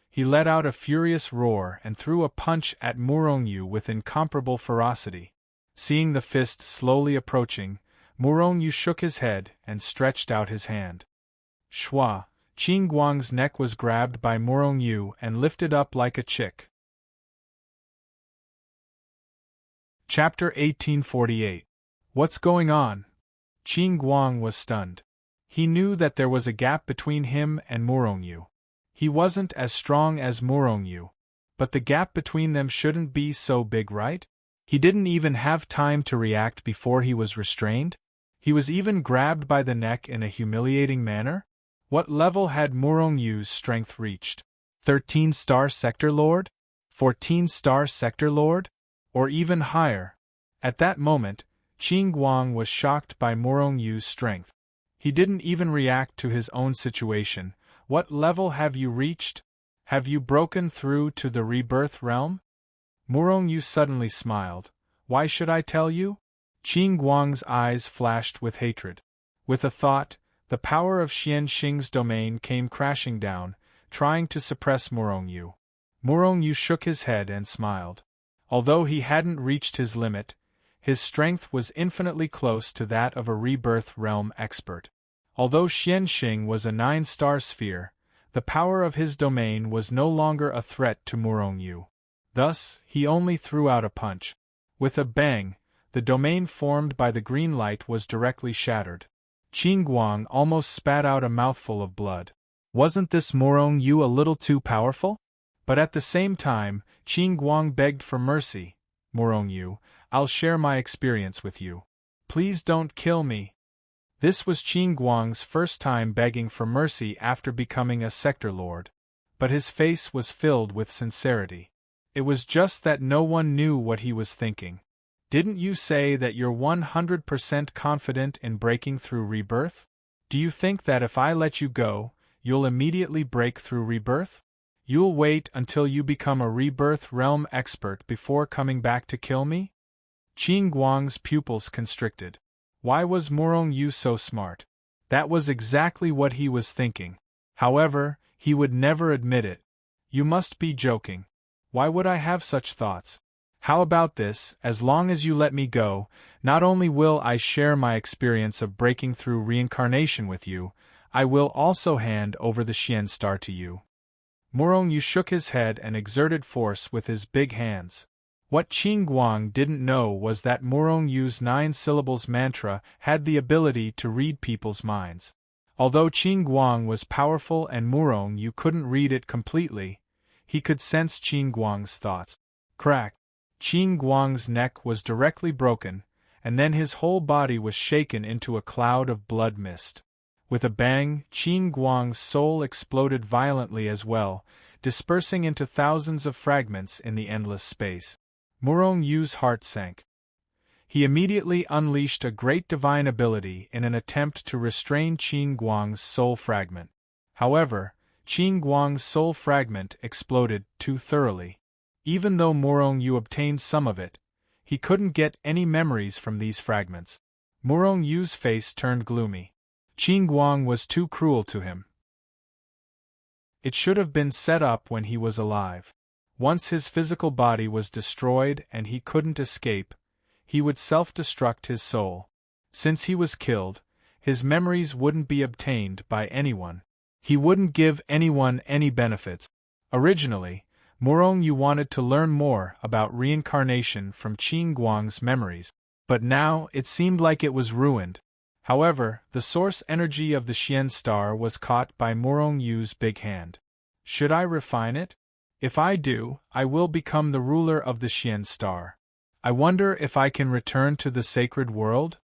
He let out a furious roar and threw a punch at Murong Yu with incomparable ferocity. Seeing the fist slowly approaching, Murong Yu shook his head and stretched out his hand. Shwa! Qin Guang's neck was grabbed by Murong Yu and lifted up like a chick. Chapter 1848. What's going on? Qin Guang was stunned. He knew that there was a gap between him and Murong Yu. He wasn't as strong as Murong Yu, but the gap between them shouldn't be so big, right? He didn't even have time to react before he was restrained? He was even grabbed by the neck in a humiliating manner? What level had Murong Yu's strength reached? 13-star sector lord? 14-star sector lord? Or even higher? At that moment, Qin Guang was shocked by Murong Yu's strength. He didn't even react to his own situation. What level have you reached? Have you broken through to the rebirth realm? Murong Yu suddenly smiled. Why should I tell you? Qin Guang's eyes flashed with hatred. With a thought, the power of Xian Xing's domain came crashing down, trying to suppress Murong Yu. Murong Yu shook his head and smiled. Although he hadn't reached his limit, his strength was infinitely close to that of a rebirth realm expert. Although Xian Xing was a 9-star sphere, the power of his domain was no longer a threat to Murong Yu. Thus, he only threw out a punch. With a bang, the domain formed by the green light was directly shattered. Qin Guang almost spat out a mouthful of blood. Wasn't this Murong Yu a little too powerful? But at the same time, Qin Guang begged for mercy. Murong Yu, I'll share my experience with you. Please don't kill me. This was Qin Guang's first time begging for mercy after becoming a sector lord. But his face was filled with sincerity. It was just that no one knew what he was thinking. Didn't you say that you're 100% confident in breaking through rebirth? Do you think that if I let you go, you'll immediately break through rebirth? You'll wait until you become a rebirth realm expert before coming back to kill me? Qin Guang's pupils constricted. Why was Murong Yu so smart? That was exactly what he was thinking. However, he would never admit it. You must be joking. Why would I have such thoughts? How about this? As long as you let me go, not only will I share my experience of breaking through reincarnation with you, I will also hand over the Xian Star to you. Murong Yu shook his head and exerted force with his big hands. What Qin Guang didn't know was that Murong Yu's 9 syllables mantra had the ability to read people's minds. Although Qin Guang was powerful and Murong Yu couldn't read it completely, he could sense Qin Guang's thoughts. Crack! Qin Guang's neck was directly broken, and then his whole body was shaken into a cloud of blood mist. With a bang, Qin Guang's soul exploded violently as well, dispersing into thousands of fragments in the endless space. Murong Yu's heart sank. He immediately unleashed a great divine ability in an attempt to restrain Qin Guang's soul fragment. However, Qin Guang's soul fragment exploded too thoroughly. Even though Murong Yu obtained some of it, he couldn't get any memories from these fragments. Murong Yu's face turned gloomy. Qin Guang was too cruel to him. It should have been set up when he was alive. Once his physical body was destroyed and he couldn't escape, he would self-destruct his soul. Since he was killed, his memories wouldn't be obtained by anyone. He wouldn't give anyone any benefits. Originally, Murong Yu wanted to learn more about reincarnation from Qin Guang's memories, but now it seemed like it was ruined. However, the source energy of the Xian Star was caught by Murong Yu's big hand. Should I refine it? If I do, I will become the ruler of the Xian Star. I wonder if I can return to the sacred world?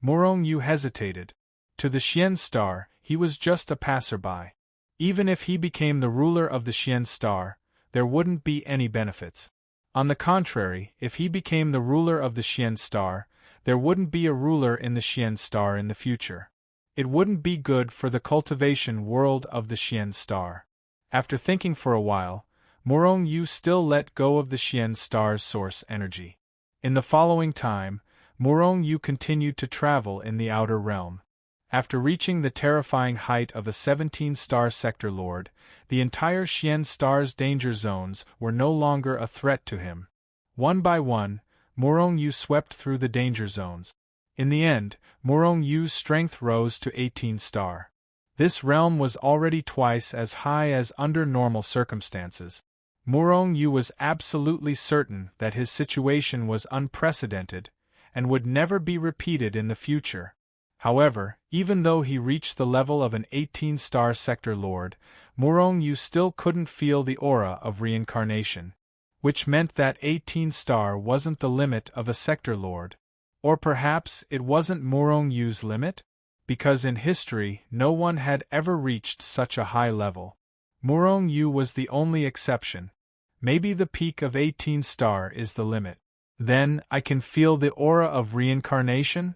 Morong Yu hesitated. To the Xian star, he was just a passerby. Even if he became the ruler of the Xian star, there wouldn't be any benefits. On the contrary, if he became the ruler of the Xian star, there wouldn't be a ruler in the Xian star in the future. It wouldn't be good for the cultivation world of the Xian star. After thinking for a while, Morong Yu still let go of the Xian star's source energy. In the following time, Morong Yu continued to travel in the outer realm. After reaching the terrifying height of a 17-star sector lord, the entire Xian star's danger zones were no longer a threat to him. One by one, Morong Yu swept through the danger zones. In the end, Morong Yu's strength rose to 18-star. This realm was already twice as high as under normal circumstances. Morong Yu was absolutely certain that his situation was unprecedented and would never be repeated in the future. However, even though he reached the level of an 18-star sector lord, Morong Yu still couldn't feel the aura of reincarnation, which meant that 18-star wasn't the limit of a sector lord. Or perhaps it wasn't Morong Yu's limit? Because in history no one had ever reached such a high level. Morong Yu was the only exception. Maybe the peak of 18-star is the limit. Then I can feel the aura of reincarnation?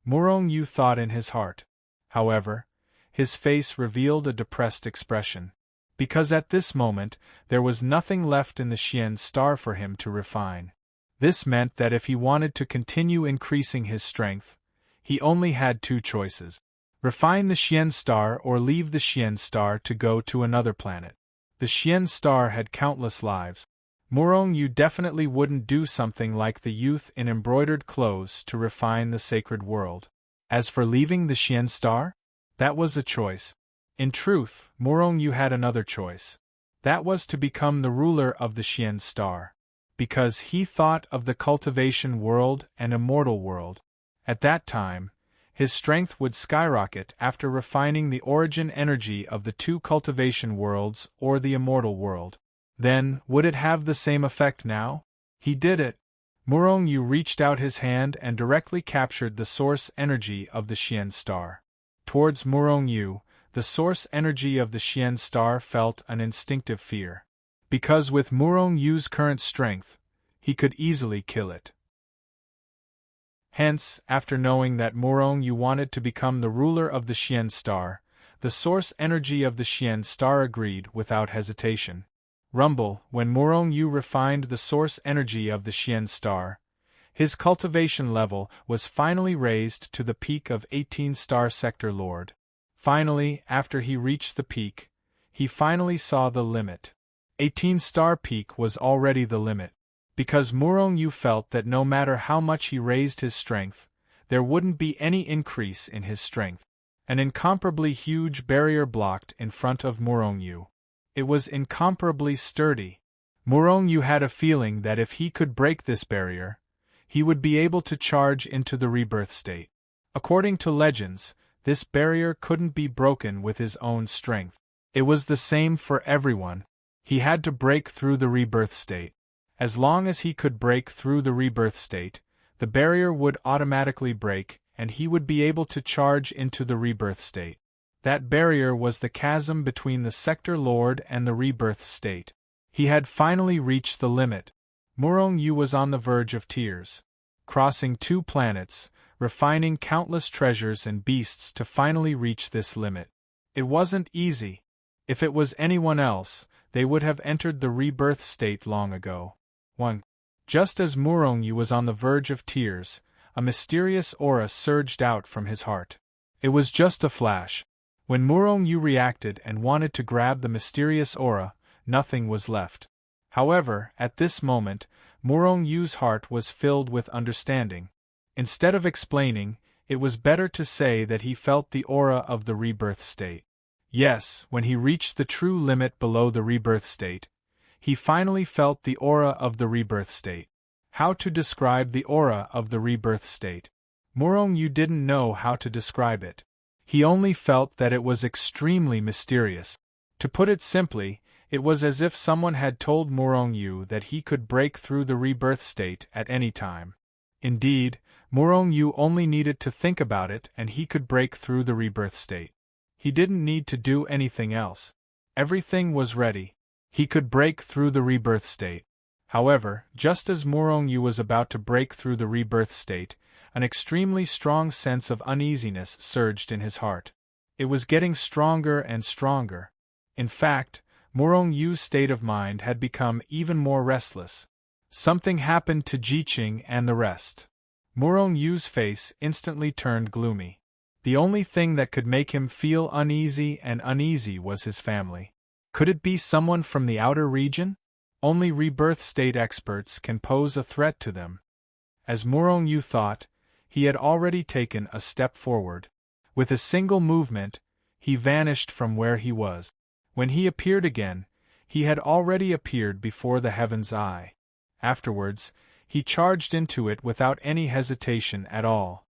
Morong Yu thought in his heart. However, his face revealed a depressed expression. Because at this moment, there was nothing left in the Xian star for him to refine. This meant that if he wanted to continue increasing his strength, he only had two choices. Refine the Xian star or leave the Xian star to go to another planet. The Xian star had countless lives. Morong Yu definitely wouldn't do something like the youth in embroidered clothes to refine the sacred world. As for leaving the Xian star? That was a choice. In truth, Morong Yu had another choice. That was to become the ruler of the Xian star. Because he thought of the cultivation world and immortal world. At that time, his strength would skyrocket after refining the origin energy of the two cultivation worlds or the immortal world. Then, would it have the same effect now? He did it. Morong Yu reached out his hand and directly captured the source energy of the Xian star. Towards Morong Yu, the source energy of the Xian star felt an instinctive fear. Because with Morong Yu's current strength, he could easily kill it. Hence, after knowing that Morong Yu wanted to become the ruler of the Xian star, the source energy of the Xian star agreed without hesitation. Rumble, when Morong Yu refined the source energy of the Xian star, his cultivation level was finally raised to the peak of 18-star sector lord. Finally, after he reached the peak, he finally saw the limit. 18-star peak was already the limit. Because Morong Yu felt that no matter how much he raised his strength, there wouldn't be any increase in his strength. An incomparably huge barrier blocked in front of Morong Yu. It was incomparably sturdy. Morong Yu had a feeling that if he could break this barrier, he would be able to charge into the rebirth state. According to legends, this barrier couldn't be broken with his own strength. It was the same for everyone. He had to break through the rebirth state. As long as he could break through the rebirth state, the barrier would automatically break, and he would be able to charge into the rebirth state. That barrier was the chasm between the sector lord and the rebirth state. He had finally reached the limit. Morong Yu was on the verge of tears. Crossing 2 planets, refining countless treasures and beasts to finally reach this limit. It wasn't easy. If it was anyone else, they would have entered the rebirth state long ago. 1. Just as Morong Yu was on the verge of tears, a mysterious aura surged out from his heart. It was just a flash. When Morong Yu reacted and wanted to grab the mysterious aura, nothing was left. However, at this moment, Morong Yu's heart was filled with understanding. Instead of explaining, it was better to say that he felt the aura of the rebirth state. Yes, when he reached the true limit below the rebirth state, he finally felt the aura of the rebirth state. How to describe the aura of the rebirth state? Morong Yu didn't know how to describe it. He only felt that it was extremely mysterious. To put it simply, it was as if someone had told Morong Yu that he could break through the rebirth state at any time. Indeed, Morong Yu only needed to think about it and he could break through the rebirth state. He didn't need to do anything else. Everything was ready. He could break through the rebirth state. However, just as Morong Yu was about to break through the rebirth state, an extremely strong sense of uneasiness surged in his heart. It was getting stronger and stronger. In fact, Morong Yu's state of mind had become even more restless. Something happened to Jiqing and the rest. Morong Yu's face instantly turned gloomy. The only thing that could make him feel uneasy was his family. Could it be someone from the outer region? Only rebirth state experts can pose a threat to them. As Morong Yu thought, he had already taken a step forward. With a single movement, he vanished from where he was. When he appeared again, he had already appeared before the Heaven's Eye. Afterwards, he charged into it without any hesitation at all.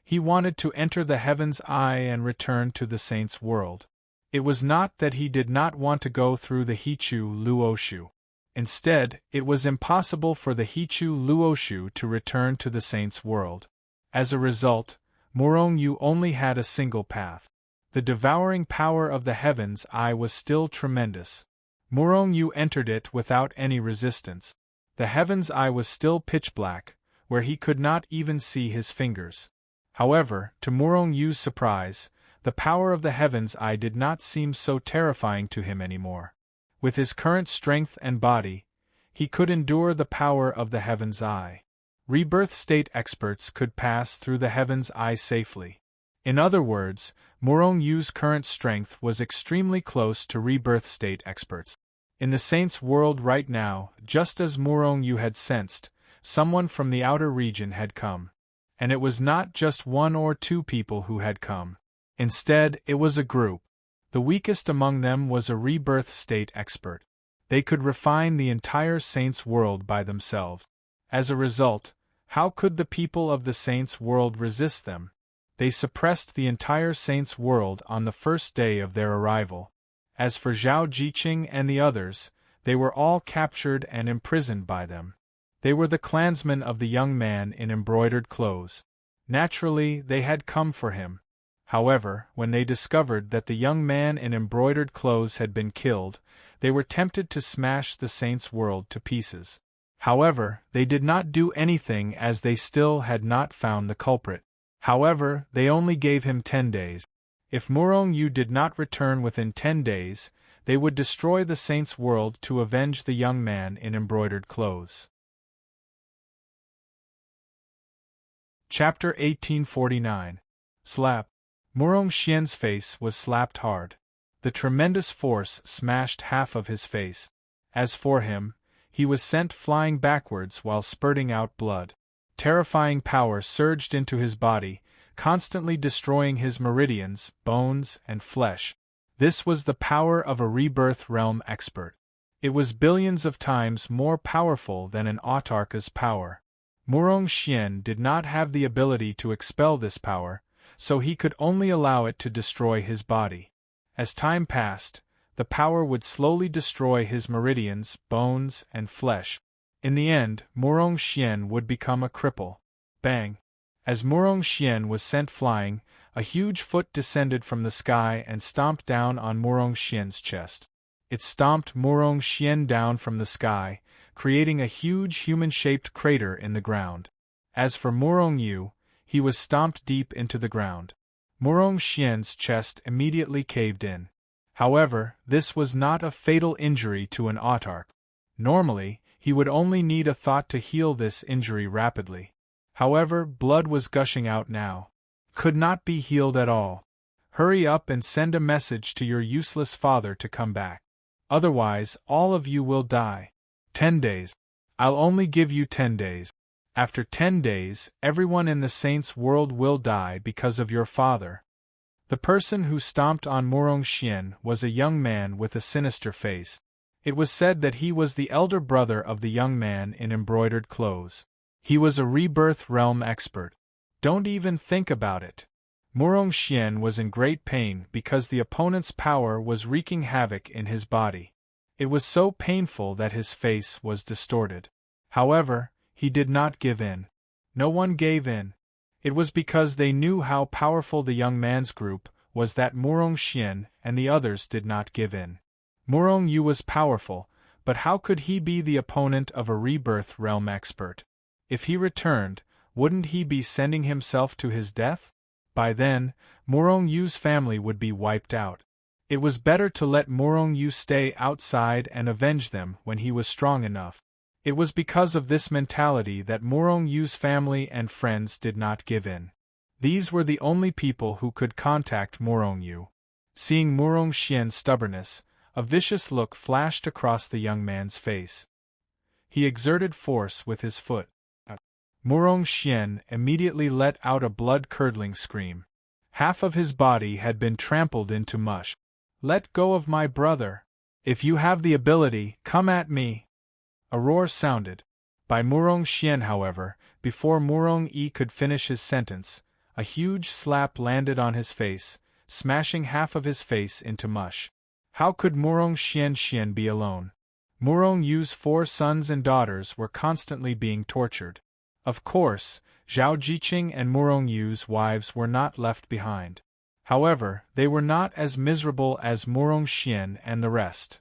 He wanted to enter the Heaven's Eye and return to the Saint's world. It was not that he did not want to go through the Hichu Luoshu. Instead, it was impossible for the Hichu Luoshu to return to the Saint's world. As a result, Morong Yu only had a single path. The devouring power of the Heaven's Eye was still tremendous. Morong Yu entered it without any resistance. The Heaven's Eye was still pitch black, where he could not even see his fingers. However, to Morong Yu's surprise, the power of the Heaven's Eye did not seem so terrifying to him anymore. With his current strength and body, he could endure the power of the Heaven's Eye. Rebirth state experts could pass through the Heaven's Eye safely. In other words, Morong Yu's current strength was extremely close to rebirth state experts. In the Saint's world right now, just as Morong Yu had sensed, someone from the outer region had come. And it was not just one or two people who had come. Instead, it was a group. The weakest among them was a rebirth state expert. They could refine the entire Saint's world by themselves. As a result, how could the people of the Saint's world resist them? They suppressed the entire Saint's world on the first day of their arrival. As for Zhao Jiqing and the others, they were all captured and imprisoned by them. They were the clansmen of the young man in embroidered clothes. Naturally, they had come for him. However, when they discovered that the young man in embroidered clothes had been killed, they were tempted to smash the Saint's world to pieces. However, they did not do anything as they still had not found the culprit. However, they only gave him 10 days. If Morong Yu did not return within 10 days, they would destroy the Saint's world to avenge the young man in embroidered clothes. Chapter 1849. Slap. Morong Xian's face was slapped hard. The tremendous force smashed half of his face. As for him, he was sent flying backwards while spurting out blood. Terrifying power surged into his body, constantly destroying his meridians, bones, and flesh. This was the power of a rebirth realm expert. It was billions of times more powerful than an autarka's power. Morong Xian did not have the ability to expel this power, so he could only allow it to destroy his body. As time passed, the power would slowly destroy his meridians, bones, and flesh. In the end, Morong Xian would become a cripple. Bang! As Morong Xian was sent flying, a huge foot descended from the sky and stomped down on Morong Xian's chest. It stomped Morong Xian down from the sky, creating a huge human-shaped crater in the ground. As for Morong Yu, he was stomped deep into the ground. Morong Xian's chest immediately caved in. However, this was not a fatal injury to an autark. Normally, he would only need a thought to heal this injury rapidly. However, blood was gushing out now. Could not be healed at all. Hurry up and send a message to your useless father to come back. Otherwise, all of you will die. 10 days. I'll only give you 10 days. After 10 days, everyone in the Saint's world will die because of your father. The person who stomped on Morong Xian was a young man with a sinister face. It was said that he was the elder brother of the young man in embroidered clothes. He was a rebirth realm expert. Don't even think about it. Morong Xian was in great pain because the opponent's power was wreaking havoc in his body. It was so painful that his face was distorted. However, he did not give in. No one gave in. It was because they knew how powerful the young man's group was that Murong Xian and the others did not give in. Murong Yu was powerful, but how could he be the opponent of a rebirth realm expert? If he returned, wouldn't he be sending himself to his death? By then, Murong Yu's family would be wiped out. It was better to let Murong Yu stay outside and avenge them when he was strong enough. It was because of this mentality that Murong Yu's family and friends did not give in. These were the only people who could contact Murong Yu. Seeing Murong Xian's stubbornness, a vicious look flashed across the young man's face. He exerted force with his foot. Murong Xian immediately let out a blood-curdling scream. Half of his body had been trampled into mush. "Let go of my brother! If you have the ability, come at me!" A roar sounded. By Murong Xian, however, before Murong Yi could finish his sentence, a huge slap landed on his face, smashing half of his face into mush. How could Murong Xian be alone? Murong Yu's 4 sons and daughters were constantly being tortured. Of course, Zhao Jiqing and Murong Yu's wives were not left behind. However, they were not as miserable as Murong Xian and the rest.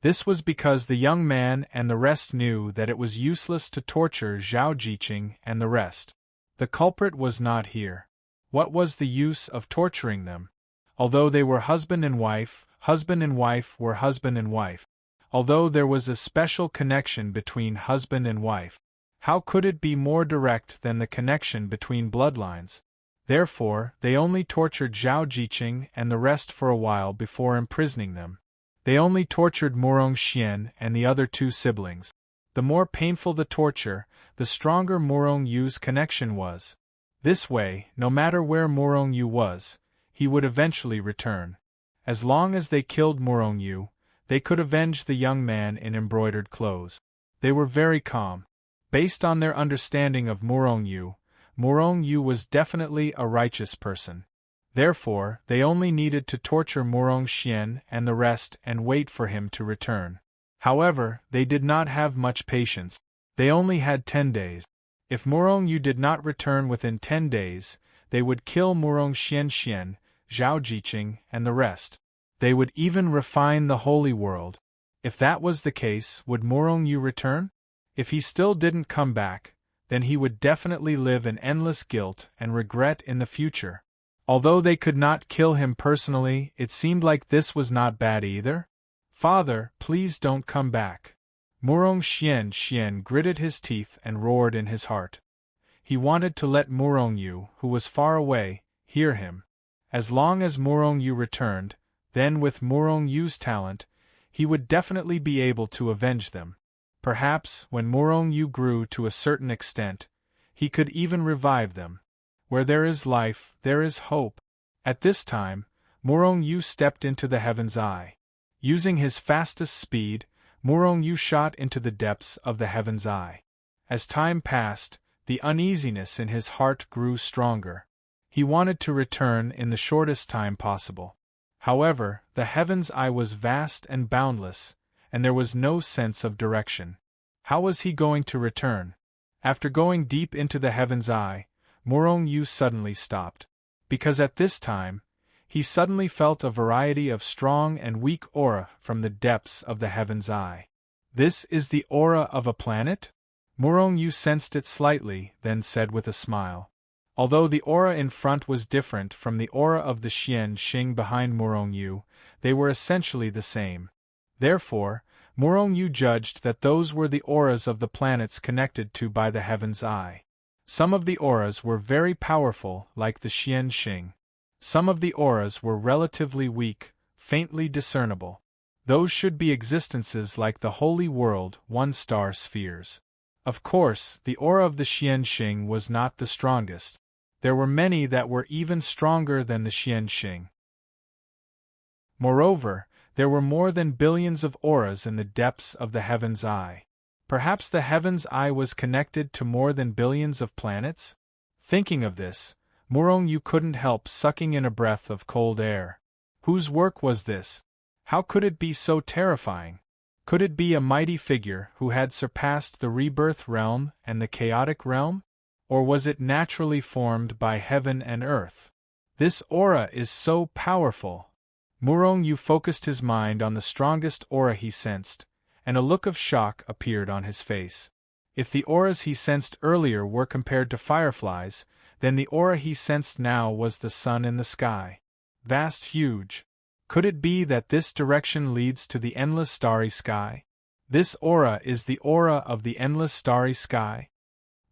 This was because the young man and the rest knew that it was useless to torture Zhao Jiqing and the rest. The culprit was not here. What was the use of torturing them? Although they were husband and wife were husband and wife. Although there was a special connection between husband and wife, how could it be more direct than the connection between bloodlines? Therefore, they only tortured Zhao Jiqing and the rest for a while before imprisoning them. They only tortured Murong Xian and the other 2 siblings. The more painful the torture, the stronger Murong Yu's connection was. This way, no matter where Murong Yu was, he would eventually return. As long as they killed Murong Yu, they could avenge the young man in embroidered clothes. They were very calm. Based on their understanding of Murong Yu was definitely a righteous person. Therefore, they only needed to torture Murong Xian and the rest and wait for him to return. However, they did not have much patience. They only had 10 days. If Murong Yu did not return within 10 days, they would kill Murong Xian, Zhao Jiqing, and the rest. They would even refine the holy world. If that was the case, would Murong Yu return? If he still didn't come back, then he would definitely live in endless guilt and regret in the future. Although they could not kill him personally, it seemed like this was not bad either. "Father, please don't come back." Murong Xian gritted his teeth and roared in his heart. He wanted to let Murong Yu, who was far away, hear him. As long as Murong Yu returned, then with Murong Yu's talent, he would definitely be able to avenge them. Perhaps, when Murong Yu grew to a certain extent, he could even revive them. Where there is life, there is hope. At this time, Murong Yu stepped into the Heaven's Eye. Using his fastest speed, Murong Yu shot into the depths of the Heaven's Eye. As time passed, the uneasiness in his heart grew stronger. He wanted to return in the shortest time possible. However, the Heaven's Eye was vast and boundless, and there was no sense of direction. How was he going to return? After going deep into the Heaven's Eye, Murong Yu suddenly stopped. Because at this time, he suddenly felt a variety of strong and weak aura from the depths of the Heaven's Eye. "This is the aura of a planet?" Murong Yu sensed it slightly, then said with a smile. Although the aura in front was different from the aura of the Xian Xing behind Murong Yu, they were essentially the same. Therefore, Murong Yu judged that those were the auras of the planets connected to by the Heaven's Eye. Some of the auras were very powerful, like the Xian Xing. Some of the auras were relatively weak, faintly discernible. Those should be existences like the holy world, 1-star spheres. Of course, the aura of the Xian Xing was not the strongest. There were many that were even stronger than the Xian Xing. Moreover, there were more than billions of auras in the depths of the Heaven's Eye. Perhaps the Heaven's Eye was connected to more than billions of planets? Thinking of this, Murong Yu couldn't help sucking in a breath of cold air. Whose work was this? How could it be so terrifying? Could it be a mighty figure who had surpassed the rebirth realm and the chaotic realm? Or was it naturally formed by heaven and earth? This aura is so powerful. Murong-Yu focused his mind on the strongest aura he sensed, and a look of shock appeared on his face. If the auras he sensed earlier were compared to fireflies, then the aura he sensed now was the sun in the sky. Vast, huge. Could it be that this direction leads to the endless starry sky? This aura is the aura of the endless starry sky?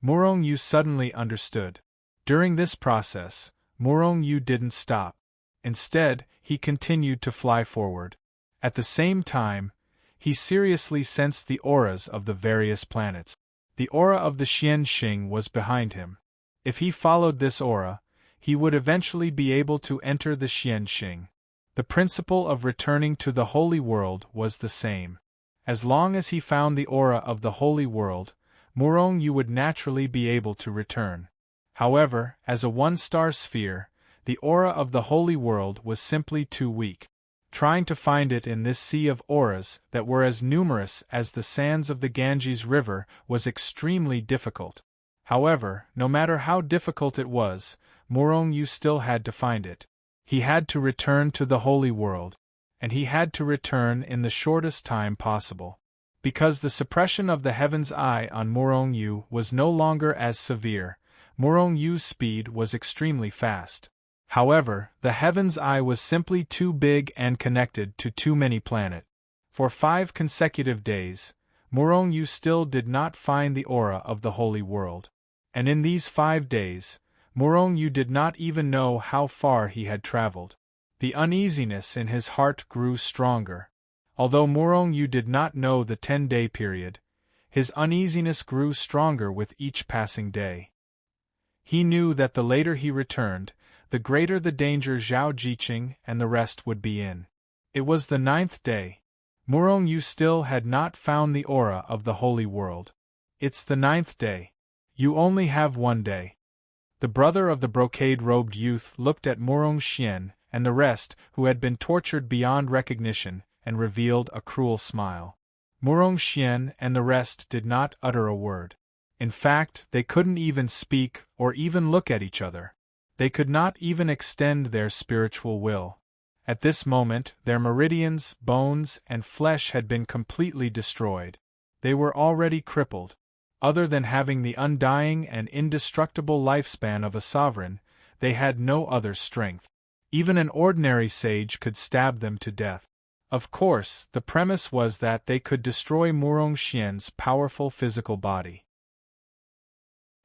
Murong-Yu suddenly understood. During this process, Murong-Yu didn't stop. Instead, he continued to fly forward. At the same time, he seriously sensed the auras of the various planets. The aura of the Xianxing was behind him. If he followed this aura, he would eventually be able to enter the Xianxing. The principle of returning to the Holy World was the same. As long as he found the aura of the Holy World, Murong-Yu would naturally be able to return. However, as a one-star sphere, the aura of the Holy World was simply too weak. Trying to find it in this sea of auras that were as numerous as the sands of the Ganges River was extremely difficult. However, no matter how difficult it was, Murong-Yu still had to find it. He had to return to the Holy World, and he had to return in the shortest time possible. Because the suppression of the Heaven's Eye on Murong-Yu was no longer as severe, Murong-Yu's speed was extremely fast. However, the Heaven's Eye was simply too big and connected to too many planets. For 5 consecutive days, Murong-Yu still did not find the aura of the Holy World. And in these 5 days, Murong-Yu did not even know how far he had traveled. The uneasiness in his heart grew stronger. Although Murong-Yu did not know the 10-day period, his uneasiness grew stronger with each passing day. He knew that the later he returned, the greater the danger Zhao Jiqing and the rest would be in. It was the 9th day. Murong-Yu still had not found the aura of the Holy World. It's the 9th day. You only have 1 day. The brother of the brocade-robed youth looked at Murong-Xian and the rest, who had been tortured beyond recognition, and revealed a cruel smile. Murong-Xian and the rest did not utter a word. In fact, they couldn't even speak or even look at each other. They could not even extend their spiritual will. At this moment, their meridians, bones, and flesh had been completely destroyed. They were already crippled. Other than having the undying and indestructible lifespan of a sovereign, they had no other strength. Even an ordinary sage could stab them to death. Of course, the premise was that they could destroy Murong-Xian's powerful physical body.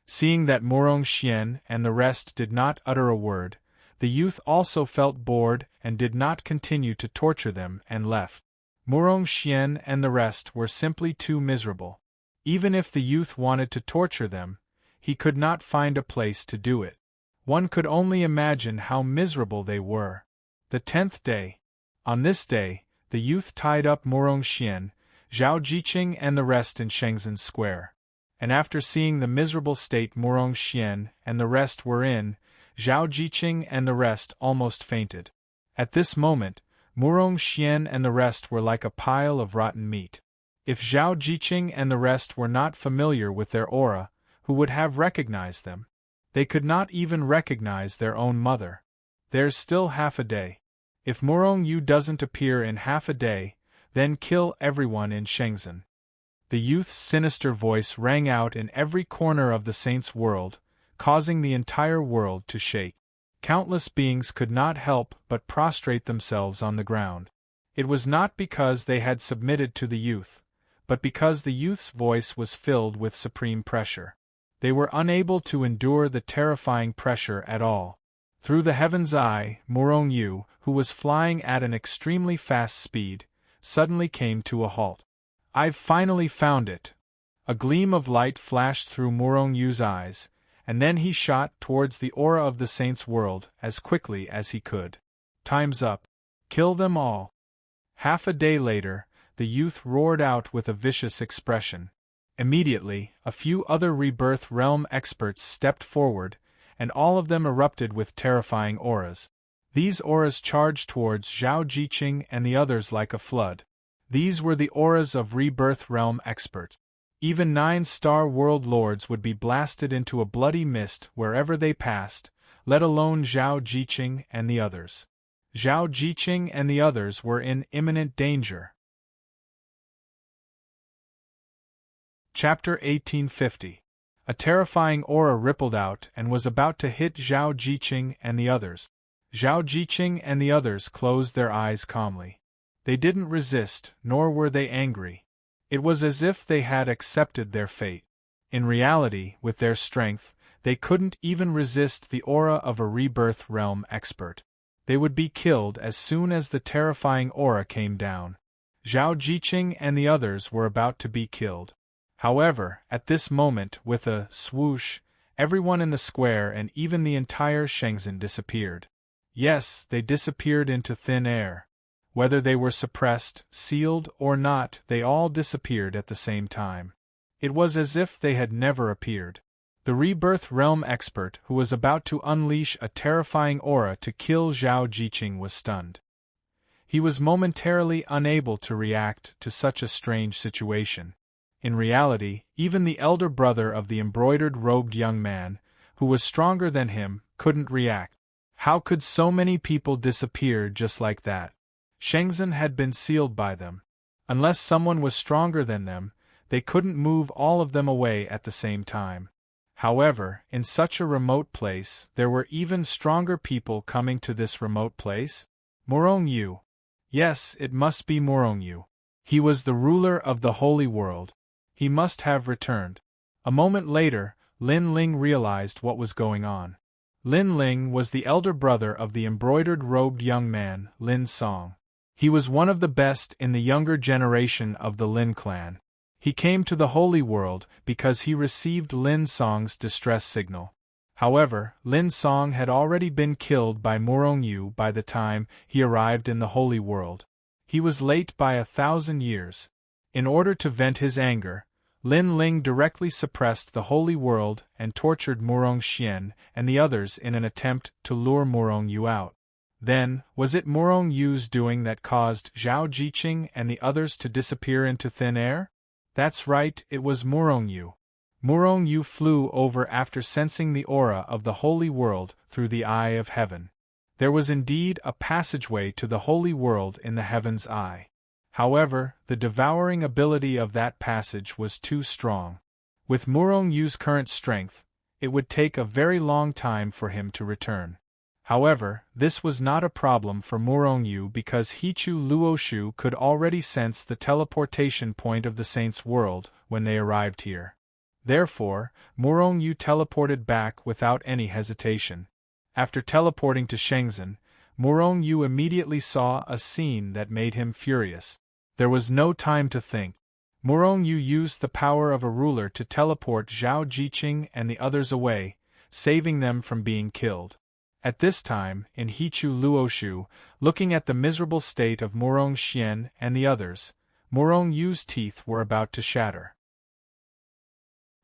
Seeing that Murong-Xian and the rest did not utter a word, the youth also felt bored and did not continue to torture them and left. Murong-Xian and the rest were simply too miserable. Even if the youth wanted to torture them, he could not find a place to do it. One could only imagine how miserable they were. The 10th day. On this day, the youth tied up Murong-Xian, Zhao Jiqing and the rest in Shenzhen Square. And after seeing the miserable state Murong-Xian and the rest were in, Zhao Jiqing and the rest almost fainted. At this moment, Murong-Xian and the rest were like a pile of rotten meat. If Zhao Jiqing and the rest were not familiar with their aura, who would have recognized them? They could not even recognize their own mother. There's still half a day. If Murong-Yu doesn't appear in half a day, then kill everyone in Shenzhen. The youth's sinister voice rang out in every corner of the saint's world, causing the entire world to shake. Countless beings could not help but prostrate themselves on the ground. It was not because they had submitted to the youth, but because the youth's voice was filled with supreme pressure. They were unable to endure the terrifying pressure at all. Through the Heaven's Eye, Murong-Yu, who was flying at an extremely fast speed, suddenly came to a halt. I've finally found it. A gleam of light flashed through Murong-Yu's eyes, and then he shot towards the aura of the saint's world as quickly as he could. Time's up. Kill them all. Half a day later, the youth roared out with a vicious expression. Immediately, a few other rebirth realm experts stepped forward, and all of them erupted with terrifying auras. These auras charged towards Zhao Jiqing and the others like a flood. These were the auras of Rebirth Realm Expert. Even 9-star world lords would be blasted into a bloody mist wherever they passed, let alone Zhao Jiqing and the others. Zhao Jiqing and the others were in imminent danger. Chapter 1850. A terrifying aura rippled out and was about to hit Zhao Jiqing and the others. Zhao Jiqing and the others closed their eyes calmly. They didn't resist, nor were they angry. It was as if they had accepted their fate. In reality, with their strength, they couldn't even resist the aura of a Rebirth Realm Expert. They would be killed as soon as the terrifying aura came down. Zhao Jiqing and the others were about to be killed. However, at this moment, with a swoosh, everyone in the square and even the entire Shenzhen disappeared. Yes, they disappeared into thin air. Whether they were suppressed, sealed, or not, they all disappeared at the same time. It was as if they had never appeared. The Rebirth Realm Expert who was about to unleash a terrifying aura to kill Zhao Jiqing was stunned. He was momentarily unable to react to such a strange situation. In reality, even the elder brother of the embroidered-robed young man, who was stronger than him, couldn't react. How could so many people disappear just like that? Shenzhen had been sealed by them. Unless someone was stronger than them, they couldn't move all of them away at the same time. However, in such a remote place, there were even stronger people coming to this remote place. Morong Yu. Yes, it must be Morong Yu. He was the ruler of the holy world. He must have returned. A moment later, Lin Ling realized what was going on. Lin Ling was the elder brother of the embroidered-robed young man, Lin Song. He was one of the best in the younger generation of the Lin clan. He came to the holy world because he received Lin Song's distress signal. However, Lin Song had already been killed by Morong Yu by the time he arrived in the holy world. He was late by 1,000 years. In order to vent his anger, Lin Ling directly suppressed the holy world and tortured Morong Xian and the others in an attempt to lure Morong Yu out. Then, was it Morong Yu's doing that caused Zhao Jiqing and the others to disappear into thin air? That's right, it was Morong Yu. Morong Yu flew over after sensing the aura of the holy world through the eye of heaven. There was indeed a passageway to the holy world in the heaven's eye. However, the devouring ability of that passage was too strong. With Morong Yu's current strength, it would take a very long time for him to return. However, this was not a problem for Morong Yu because Hichu Luoshu could already sense the teleportation point of the Saint's world when they arrived here. Therefore, Morong Yu teleported back without any hesitation. After teleporting to Shenzhen, Morong Yu immediately saw a scene that made him furious. There was no time to think. Morong Yu used the power of a ruler to teleport Zhao Jiqing and the others away, saving them from being killed. At this time, in Hichu Luoshu, looking at the miserable state of Morong Xian and the others, Morong Yu's teeth were about to shatter.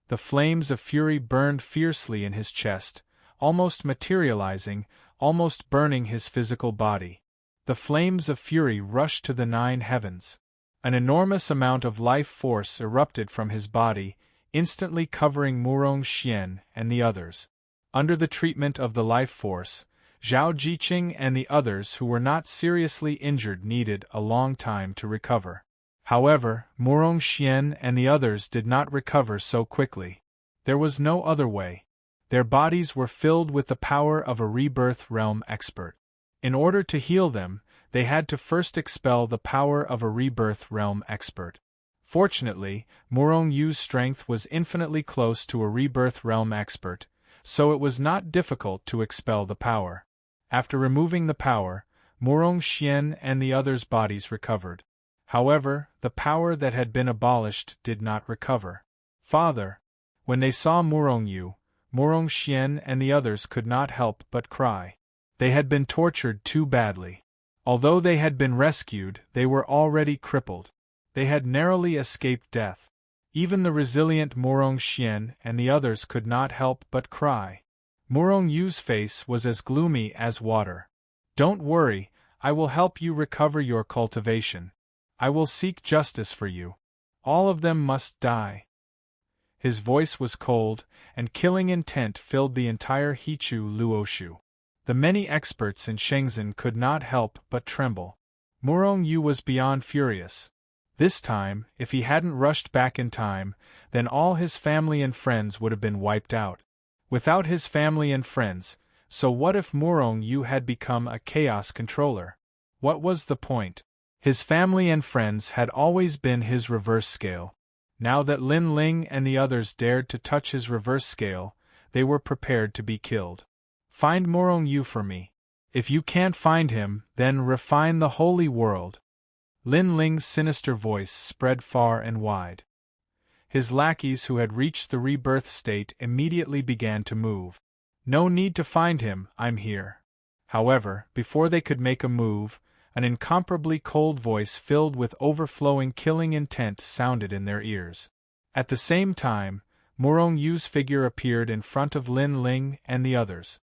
The flames of fury burned fiercely in his chest, almost materializing, almost burning his physical body. The flames of fury rushed to the 9 heavens. An enormous amount of life force erupted from his body, instantly covering Morong Xian and the others. Under the treatment of the life force, Zhao Jiqing and the others who were not seriously injured needed a long time to recover. However, Morong Xian and the others did not recover so quickly. There was no other way. Their bodies were filled with the power of a Rebirth Realm Expert. In order to heal them, they had to first expel the power of a Rebirth Realm Expert. Fortunately, Morong Yu's strength was infinitely close to a Rebirth Realm Expert, so it was not difficult to expel the power. After removing the power, Morong Xian and the others' bodies recovered. However, the power that had been abolished did not recover. Father! When they saw Morong Yu, Morong Xian and the others could not help but cry. They had been tortured too badly. Although they had been rescued, they were already crippled. They had narrowly escaped death. Even the resilient Morong Xian and the others could not help but cry. Morong Yu's face was as gloomy as water. Don't worry, I will help you recover your cultivation. I will seek justice for you. All of them must die." His voice was cold, and killing intent filled the entire Hichu Luoshu. The many experts in Shenzhen could not help but tremble. Murong Yu was beyond furious. This time, if he hadn't rushed back in time, then all his family and friends would have been wiped out. Without his family and friends, so what if Murong Yu had become a chaos controller? What was the point? His family and friends had always been his reverse scale. Now that Lin Ling and the others dared to touch his reverse scale, they were prepared to be killed. "Find Murong Yu for me. If you can't find him, then refine the holy world." Lin Ling's sinister voice spread far and wide. His lackeys who had reached the rebirth state immediately began to move. "No need to find him, I'm here." However, before they could make a move, an incomparably cold voice filled with overflowing killing intent sounded in their ears. At the same time, Murong Yu's figure appeared in front of Lin Ling and the others.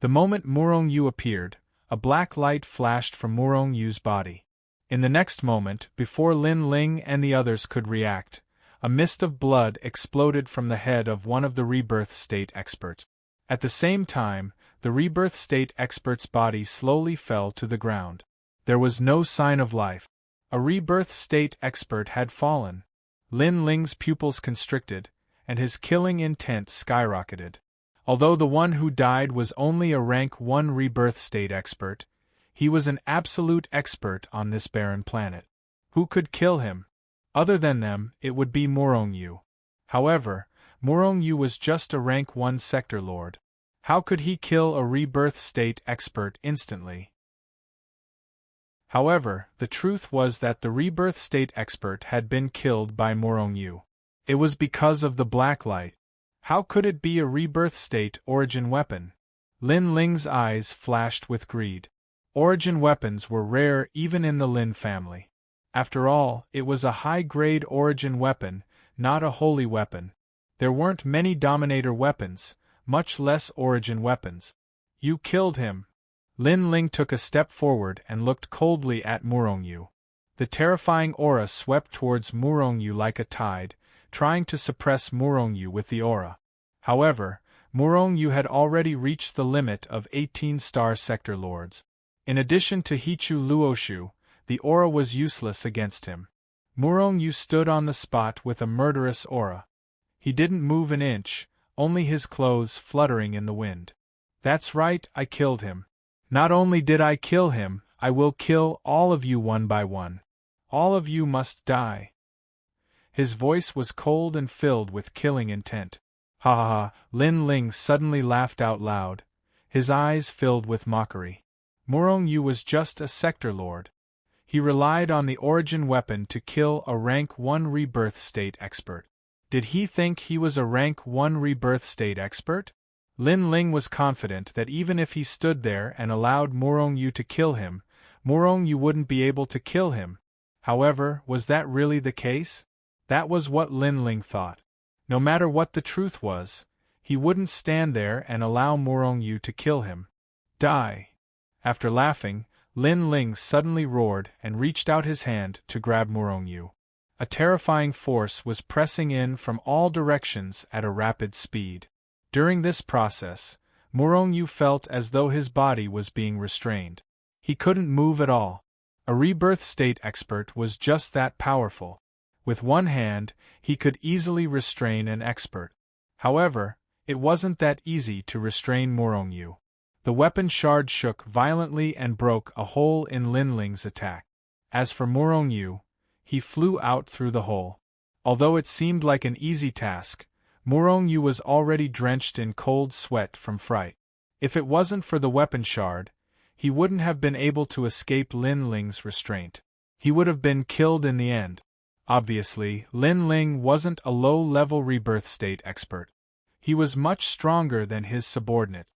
The moment Murong Yu appeared, a black light flashed from Murong Yu's body. In the next moment, before Lin Ling and the others could react, a mist of blood exploded from the head of one of the rebirth state experts. At the same time, the rebirth state expert's body slowly fell to the ground. There was no sign of life. A rebirth state expert had fallen. Lin Ling's pupils constricted, and his killing intent skyrocketed. Although the one who died was only a rank 1 rebirth state expert, he was an absolute expert on this barren planet. Who could kill him? Other than them, it would be Murong Yu. However, Murong Yu was just a rank 1 sector lord. How could he kill a rebirth state expert instantly? However, the truth was that the rebirth state expert had been killed by Murong Yu. It was because of the black light. How could it be a rebirth state origin weapon? Lin Ling's eyes flashed with greed. Origin weapons were rare even in the Lin family. After all, it was a high-grade origin weapon, not a holy weapon. There weren't many Dominator weapons, much less origin weapons. "You killed him." Lin Ling took a step forward and looked coldly at Murong Yu. The terrifying aura swept towards Murong Yu like a tide, trying to suppress Murong Yu with the aura. However, Murong Yu had already reached the limit of 18 star sector lords. In addition to Hichu Luoshu, the aura was useless against him. Murong Yu stood on the spot with a murderous aura. He didn't move an inch, only his clothes fluttering in the wind. "That's right, I killed him. Not only did I kill him, I will kill all of you one by one. All of you must die." His voice was cold and filled with killing intent. "Ha ha ha!" Lin Ling suddenly laughed out loud, his eyes filled with mockery. Murong Yu was just a sector lord. He relied on the origin weapon to kill a rank 1 rebirth state expert. Did he think he was a rank 1 rebirth state expert? Lin Ling was confident that even if he stood there and allowed Murong Yu to kill him, Murong Yu wouldn't be able to kill him. However, was that really the case? That was what Lin Ling thought. No matter what the truth was, he wouldn't stand there and allow Murong Yu to kill him. "Die!" After laughing, Lin Ling suddenly roared and reached out his hand to grab Murong Yu. A terrifying force was pressing in from all directions at a rapid speed. During this process, Murong Yu felt as though his body was being restrained. He couldn't move at all. A rebirth state expert was just that powerful. With one hand, he could easily restrain an expert. However, it wasn't that easy to restrain Murong Yu. The weapon shard shook violently and broke a hole in Lin Ling's attack. As for Murong Yu, he flew out through the hole. Although it seemed like an easy task, Murong Yu was already drenched in cold sweat from fright. If it wasn't for the weapon shard, he wouldn't have been able to escape Lin Ling's restraint. He would have been killed in the end. Obviously, Lin Ling wasn't a low-level rebirth state expert. He was much stronger than his subordinate.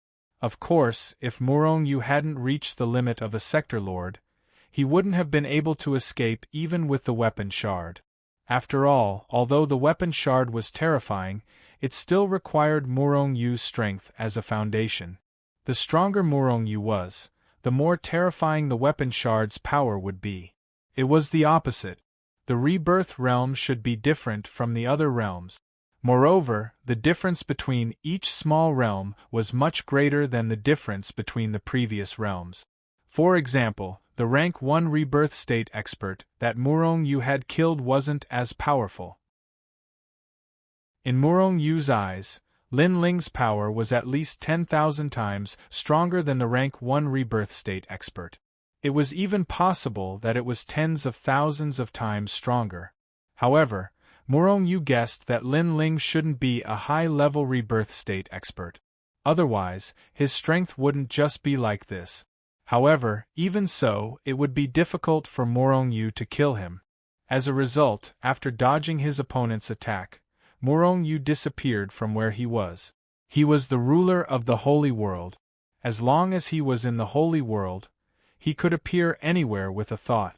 Of course, if Murong Yu hadn't reached the limit of a sector lord, he wouldn't have been able to escape even with the weapon shard. After all, although the weapon shard was terrifying, it still required Murong Yu's strength as a foundation. The stronger Murong Yu was, the more terrifying the weapon shard's power would be. It was the opposite. The rebirth realm should be different from the other realms. Moreover, the difference between each small realm was much greater than the difference between the previous realms. For example, the rank 1 rebirth state expert that Murong Yu had killed wasn't as powerful. In Murong Yu's eyes, Lin Ling's power was at least 10,000 times stronger than the rank 1 rebirth state expert. It was even possible that it was tens of thousands of times stronger. However, Murong Yu guessed that Lin Ling shouldn't be a high-level rebirth state expert. Otherwise, his strength wouldn't just be like this. However, even so, it would be difficult for Murong Yu to kill him. As a result, after dodging his opponent's attack, Murong Yu disappeared from where he was. He was the ruler of the Holy World. As long as he was in the Holy World, he could appear anywhere with a thought.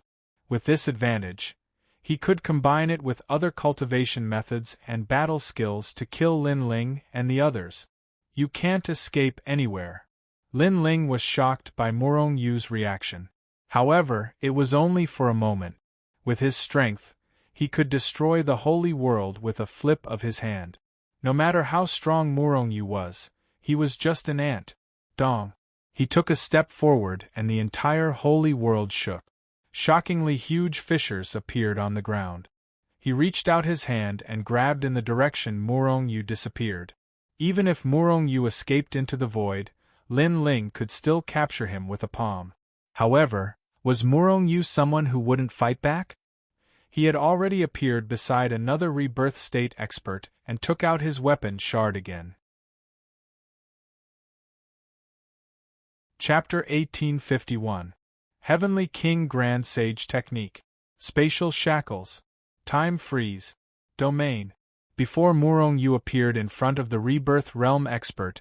With this advantage, he could combine it with other cultivation methods and battle skills to kill Lin Ling and the others. You can't escape anywhere. Lin Ling was shocked by Murong Yu's reaction. However, it was only for a moment. With his strength, he could destroy the Holy World with a flip of his hand. No matter how strong Murong Yu was, he was just an ant. Dong. He took a step forward and the entire Holy World shook. Shockingly huge fissures appeared on the ground. He reached out his hand and grabbed in the direction Murong Yu disappeared. Even if Murong Yu escaped into the void, Lin Ling could still capture him with a palm. However, was Murong Yu someone who wouldn't fight back? He had already appeared beside another rebirth state expert and took out his weapon shard again. Chapter 1851. Heavenly King Grand Sage Technique. Spatial Shackles. Time Freeze. Domain. Before Murong Yu appeared in front of the Rebirth Realm expert,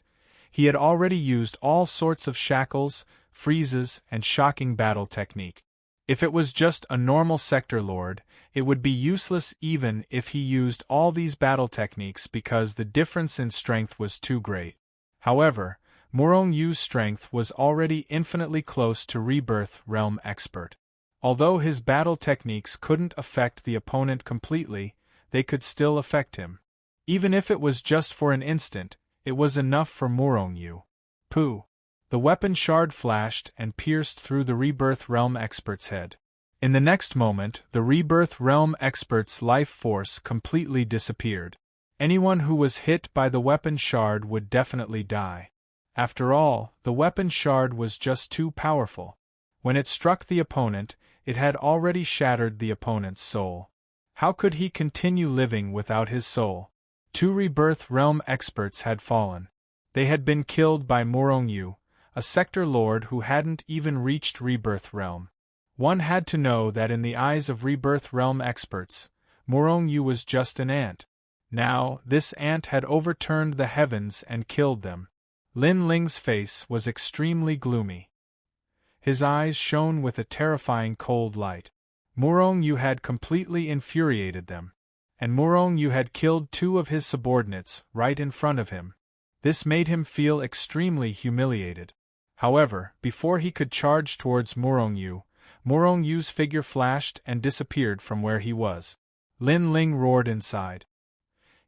he had already used all sorts of shackles, freezes, and shocking battle technique. If it was just a normal sector lord, it would be useless even if he used all these battle techniques because the difference in strength was too great. However, Murong Yu's strength was already infinitely close to Rebirth Realm expert. Although his battle techniques couldn't affect the opponent completely, they could still affect him. Even if it was just for an instant, it was enough for Murong Yu. Pooh! The weapon shard flashed and pierced through the Rebirth Realm expert's head. In the next moment, the Rebirth Realm expert's life force completely disappeared. Anyone who was hit by the weapon shard would definitely die. After all, the weapon shard was just too powerful. When it struck the opponent, it had already shattered the opponent's soul. How could he continue living without his soul? 2 Rebirth Realm experts had fallen. They had been killed by Murong Yu, a sector lord who hadn't even reached Rebirth Realm. One had to know that in the eyes of Rebirth Realm experts, Murong Yu was just an ant. Now, this ant had overturned the heavens and killed them. Lin Ling's face was extremely gloomy. His eyes shone with a terrifying cold light. Murong Yu had completely infuriated them. And Murong Yu had killed 2 of his subordinates right in front of him. This made him feel extremely humiliated. However, before he could charge towards Murong Yu's figure flashed and disappeared from where he was. Lin Ling roared inside.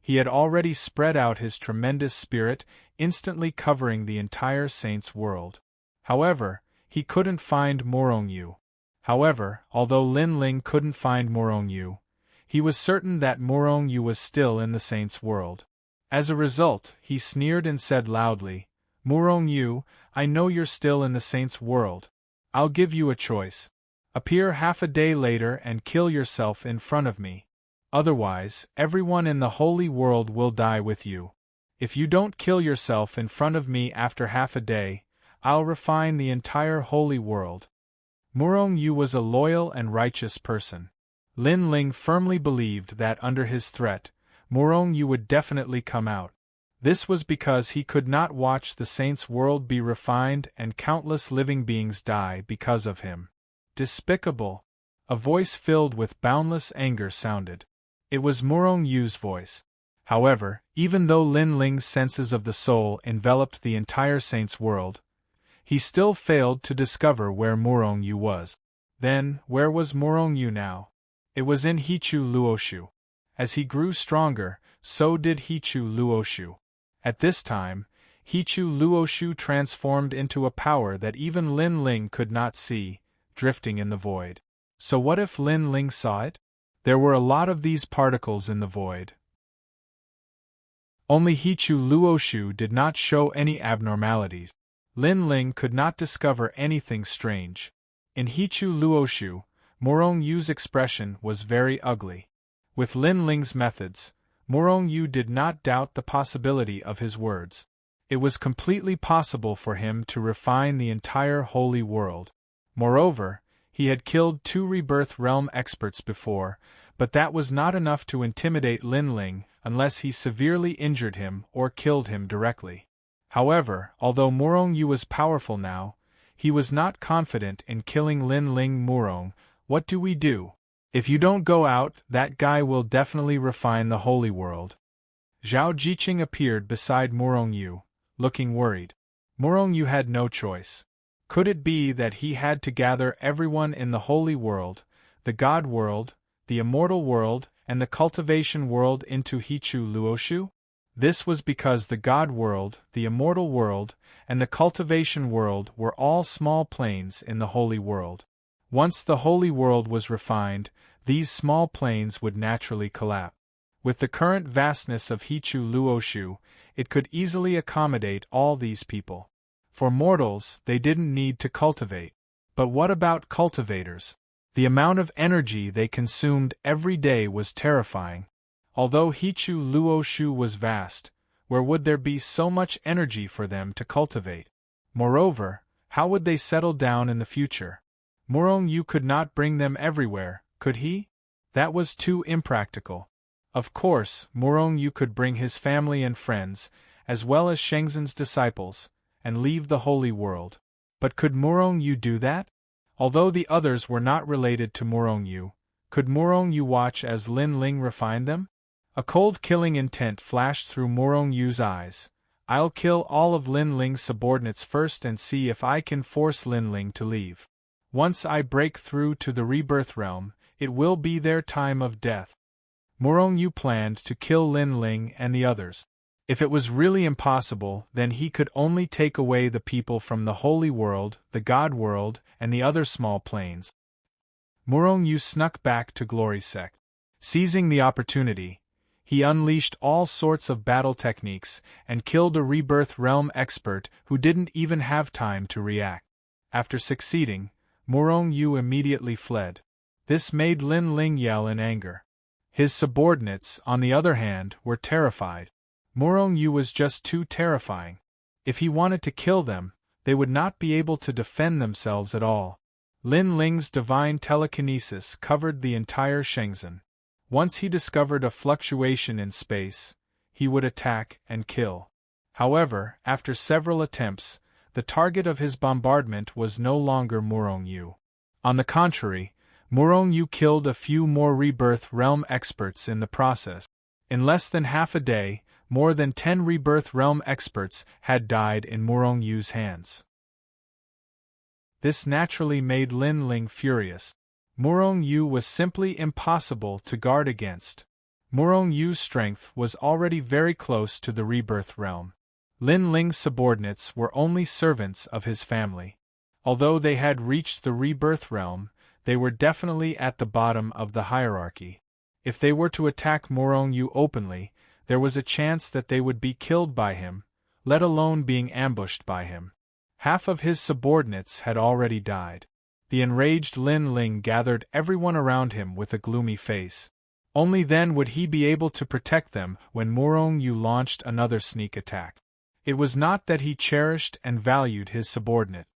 He had already spread out his tremendous spirit, instantly covering the entire saint's world. However, he couldn't find Murong Yu. However, although Lin Ling couldn't find Murong Yu, he was certain that Murong Yu was still in the saint's world. As a result, he sneered and said loudly, "Murong Yu, I know you're still in the saint's world. I'll give you a choice. Appear half a day later and kill yourself in front of me. Otherwise, everyone in the holy world will die with you. If you don't kill yourself in front of me after half a day, I'll refine the entire holy world." Murong Yu was a loyal and righteous person. Lin Ling firmly believed that under his threat, Murong Yu would definitely come out. This was because he could not watch the saint's world be refined and countless living beings die because of him. Despicable! A voice filled with boundless anger sounded. It was Murong Yu's voice. However, even though Lin Ling's senses of the soul enveloped the entire saint's world, he still failed to discover where Murong Yu was. Then, where was Morong Yu now? It was in Hichu Luoshu. As he grew stronger, so did Hichu Luoshu. At this time, Hichu Luoshu transformed into a power that even Lin Ling could not see, drifting in the void. So what if Lin Ling saw it? There were a lot of these particles in the void. Only Hichu Luoshu did not show any abnormalities. Lin Ling could not discover anything strange. In Hichu Luoshu, Morong Yu's expression was very ugly. With Lin Ling's methods, Morong Yu did not doubt the possibility of his words. It was completely possible for him to refine the entire holy world. Moreover, he had killed 2 Rebirth Realm experts before, but that was not enough to intimidate Lin Ling unless he severely injured him or killed him directly. However, although Morong Yu was powerful now, he was not confident in killing Lin Ling. Morong, what do we do? If you don't go out, that guy will definitely refine the holy world. Zhao Jiqing appeared beside Morong Yu, looking worried. Morong Yu had no choice. Could it be that he had to gather everyone in the holy world, the god world, the immortal world, and the cultivation world into Hichu Luoshu? This was because the god world, the immortal world, and the cultivation world were all small planes in the holy world. Once the holy world was refined, these small planes would naturally collapse. With the current vastness of Hichu Luoshu, it could easily accommodate all these people. For mortals, they didn't need to cultivate. But what about cultivators? The amount of energy they consumed every day was terrifying. Although Hichu Luoshu was vast, where would there be so much energy for them to cultivate? Moreover, how would they settle down in the future? Morong Yu could not bring them everywhere, could he? That was too impractical. Of course, Morong Yu could bring his family and friends, as well as Shengzhen's disciples, and leave the holy world. But could Morong Yu do that? Although the others were not related to Morong Yu, could Morong Yu watch as Lin Ling refined them? A cold killing intent flashed through Morong Yu's eyes. I'll kill all of Lin Ling's subordinates first and see if I can force Lin Ling to leave. Once I break through to the Rebirth Realm, it will be their time of death. Morong Yu planned to kill Lin Ling and the others. If it was really impossible, then he could only take away the people from the holy world, the god world, and the other small planes. Morong Yu snuck back to Glory Sect. Seizing the opportunity, he unleashed all sorts of battle techniques and killed a Rebirth Realm expert who didn't even have time to react. After succeeding, Morong Yu immediately fled. This made Lin Ling yell in anger. His subordinates, on the other hand, were terrified. Morong Yu was just too terrifying. If he wanted to kill them, they would not be able to defend themselves at all. Lin Ling's divine telekinesis covered the entire Shengzhen. Once he discovered a fluctuation in space, he would attack and kill. However, after several attempts, the target of his bombardment was no longer Morong Yu. On the contrary, Morong Yu killed a few more Rebirth Realm experts in the process. In less than half a day, more than 10 Rebirth Realm experts had died in Morong Yu's hands. This naturally made Lin Ling furious. Morong Yu was simply impossible to guard against. Morong Yu's strength was already very close to the Rebirth Realm. Lin Ling's subordinates were only servants of his family. Although they had reached the Rebirth Realm, they were definitely at the bottom of the hierarchy. If they were to attack Morong Yu openly, there was a chance that they would be killed by him, let alone being ambushed by him. Half of his subordinates had already died. The enraged Lin Ling gathered everyone around him with a gloomy face. Only then would he be able to protect them when Morong Yu launched another sneak attack. It was not that he cherished and valued his subordinate.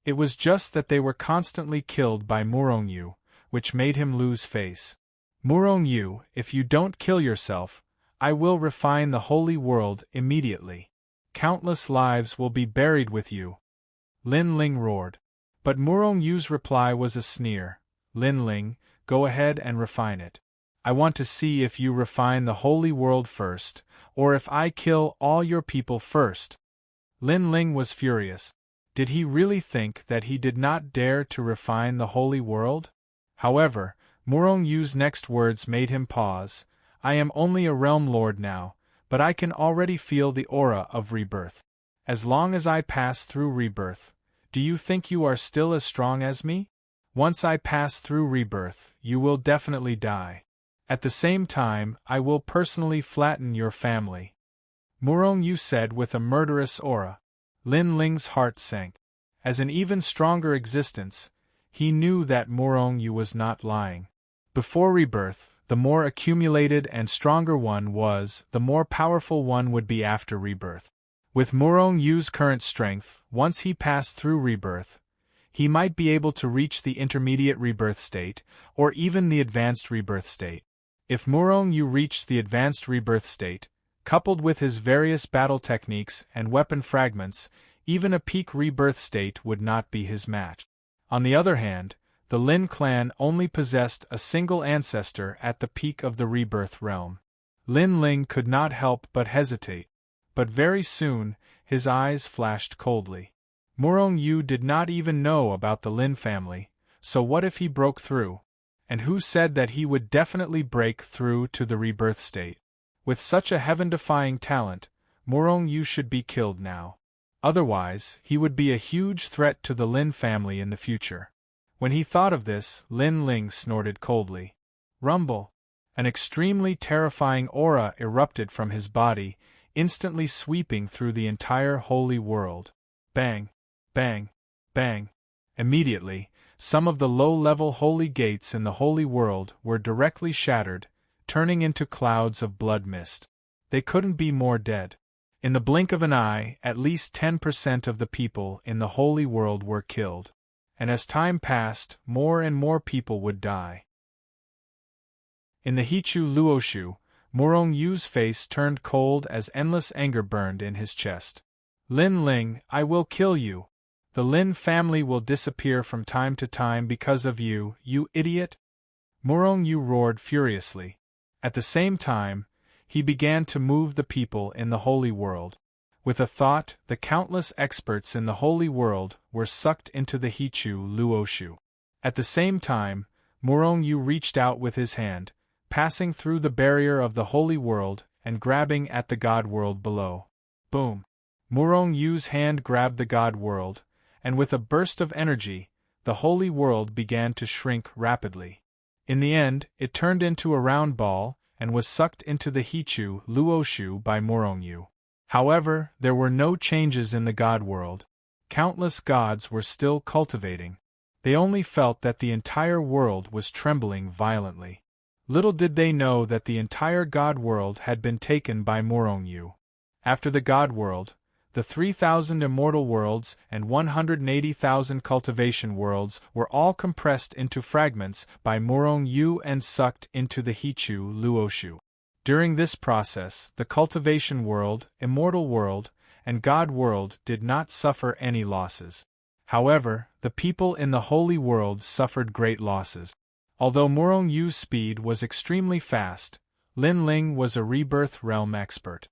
It was just that they were constantly killed by Morong Yu, which made him lose face. Morong Yu, if you don't kill yourself, I will refine the holy world immediately. Countless lives will be buried with you. Lin Ling roared. But Morong Yu's reply was a sneer. Lin Ling, go ahead and refine it. I want to see if you refine the holy world first, or if I kill all your people first. Lin Ling was furious. Did he really think that he did not dare to refine the holy world? However, Murong Yu's next words made him pause. I am only a realm lord now, but I can already feel the aura of rebirth. As long as I pass through rebirth, do you think you are still as strong as me? Once I pass through rebirth, you will definitely die. At the same time, I will personally flatten your family. Murong Yu said with a murderous aura. Lin Ling's heart sank. As an even stronger existence, he knew that Murong Yu was not lying. Before rebirth, the more accumulated and stronger one was, the more powerful one would be after rebirth. With Murong Yu's current strength, once he passed through rebirth, he might be able to reach the intermediate rebirth state, or even the advanced rebirth state. If Murong Yu reached the advanced rebirth state, coupled with his various battle techniques and weapon fragments, even a peak rebirth state would not be his match. On the other hand, the Lin clan only possessed a single ancestor at the peak of the rebirth realm. Lin Ling could not help but hesitate. But very soon, his eyes flashed coldly. Murong Yu did not even know about the Lin family, so what if he broke through? And who said that he would definitely break through to the rebirth state? With such a heaven-defying talent, Murong Yu should be killed now. Otherwise, he would be a huge threat to the Lin family in the future. When he thought of this, Lin Ling snorted coldly. Rumble! An extremely terrifying aura erupted from his body, instantly sweeping through the entire holy world. Bang! Bang! Bang! Immediately, some of the low-level holy gates in the holy world were directly shattered, turning into clouds of blood mist. They couldn't be more dead. In the blink of an eye, at least 10% of the people in the holy world were killed. And as time passed, more and more people would die. In the Hichu Luoshu, Murong Yu's face turned cold as endless anger burned in his chest. Lin Ling, I will kill you. The Lin family will disappear from time to time because of you, you idiot! Murong Yu roared furiously. At the same time, he began to move the people in the holy world. With a thought, the countless experts in the holy world were sucked into the Hichu Luoshu. At the same time, Murong Yu reached out with his hand, passing through the barrier of the holy world and grabbing at the god world below. Boom! Murong Yu's hand grabbed the god world, and with a burst of energy, the holy world began to shrink rapidly. In the end, it turned into a round ball, and was sucked into the Hichu Luoshu by Murong Yu. However, there were no changes in the god world. Countless gods were still cultivating. They only felt that the entire world was trembling violently. Little did they know that the entire god world had been taken by Murong Yu. After the god world, the 3,000 immortal worlds and 180,000 cultivation worlds were all compressed into fragments by Murong Yu and sucked into the Hichu Luoshu. During this process, the cultivation world, immortal world, and god world did not suffer any losses. However, the people in the holy world suffered great losses. Although Murong Yu's speed was extremely fast, Lin Ling was a rebirth realm expert.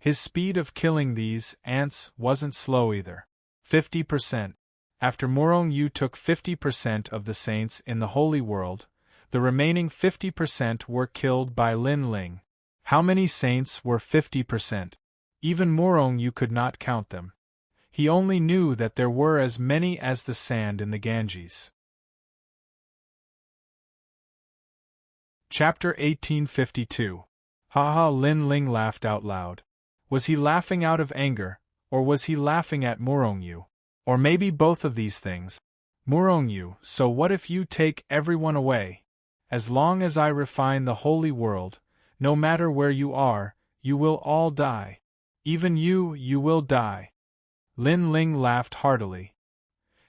His speed of killing these ants wasn't slow either. 50%. After Murong Yu took 50% of the saints in the holy world, the remaining 50% were killed by Lin Ling. How many saints were 50%? Even Murong Yu could not count them. He only knew that there were as many as the sand in the Ganges. Chapter 1852. Haha! Lin Ling laughed out loud. Was he laughing out of anger, or was he laughing at Murong Yu? Or maybe both of these things. Murong Yu, so what if you take everyone away? As long as I refine the holy world, no matter where you are, you will all die. Even you will die. Lin Ling laughed heartily.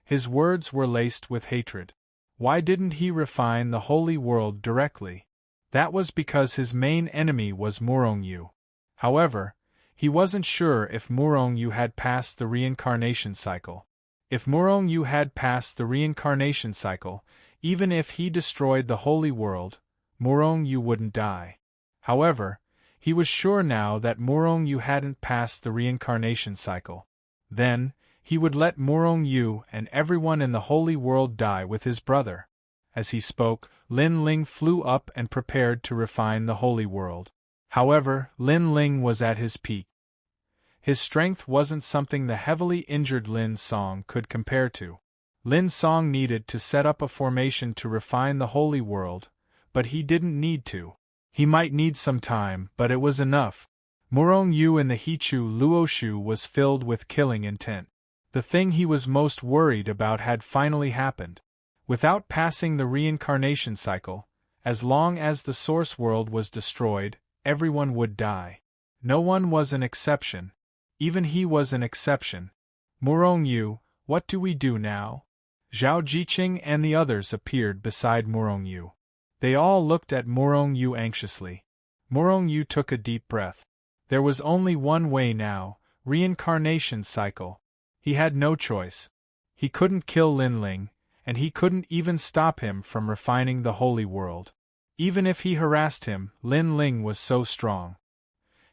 His words were laced with hatred. Why didn't he refine the holy world directly? That was because his main enemy was Murong Yu. However, he wasn't sure if Murong Yu had passed the reincarnation cycle. If Murong Yu had passed the reincarnation cycle, even if he destroyed the holy world, Murong Yu wouldn't die. However, he was sure now that Murong Yu hadn't passed the reincarnation cycle. Then, he would let Murong Yu and everyone in the holy world die with his brother. As he spoke, Lin Ling flew up and prepared to refine the holy world. However, Lin Ling was at his peak. His strength wasn't something the heavily injured Lin Song could compare to. Lin Song needed to set up a formation to refine the holy world, but he didn't need to. He might need some time, but it was enough. Murong Yu in the Hichu Luoshu was filled with killing intent. The thing he was most worried about had finally happened. Without passing the reincarnation cycle, as long as the source world was destroyed, everyone would die. No one was an exception. Even he was an exception. Murong Yu, what do we do now? Zhao Jiqing and the others appeared beside Murong Yu. They all looked at Murong Yu anxiously. Murong Yu took a deep breath. There was only one way now, reincarnation cycle. He had no choice. He couldn't kill Lin Ling, and he couldn't even stop him from refining the holy world. Even if he harassed him, Lin Ling was so strong.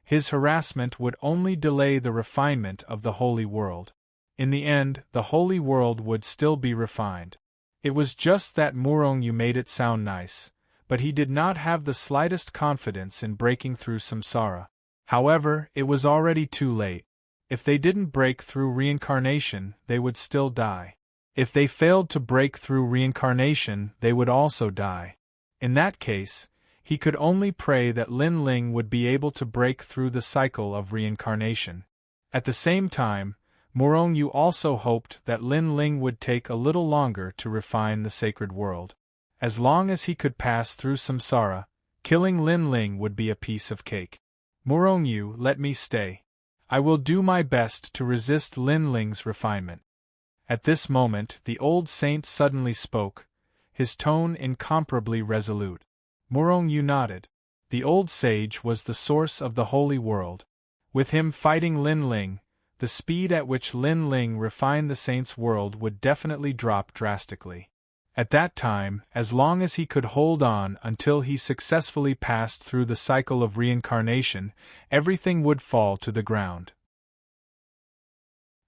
His harassment would only delay the refinement of the holy world. In the end, the holy world would still be refined. It was just that Murong Yu made it sound nice, but he did not have the slightest confidence in breaking through samsara. However, it was already too late. If they didn't break through reincarnation, they would still die. If they failed to break through reincarnation, they would also die. In that case, he could only pray that Lin Ling would be able to break through the cycle of reincarnation. At the same time, Murong Yu also hoped that Lin Ling would take a little longer to refine the sacred world. As long as he could pass through samsara, killing Lin Ling would be a piece of cake. Murong Yu, let me stay. I will do my best to resist Lin Ling's refinement. At this moment, the old saint suddenly spoke, his tone incomparably resolute. Murong Yu nodded. The old sage was the source of the holy world. With him fighting Lin Ling, the speed at which Lin Ling refined the saint's world would definitely drop drastically. At that time, as long as he could hold on until he successfully passed through the cycle of reincarnation, everything would fall to the ground.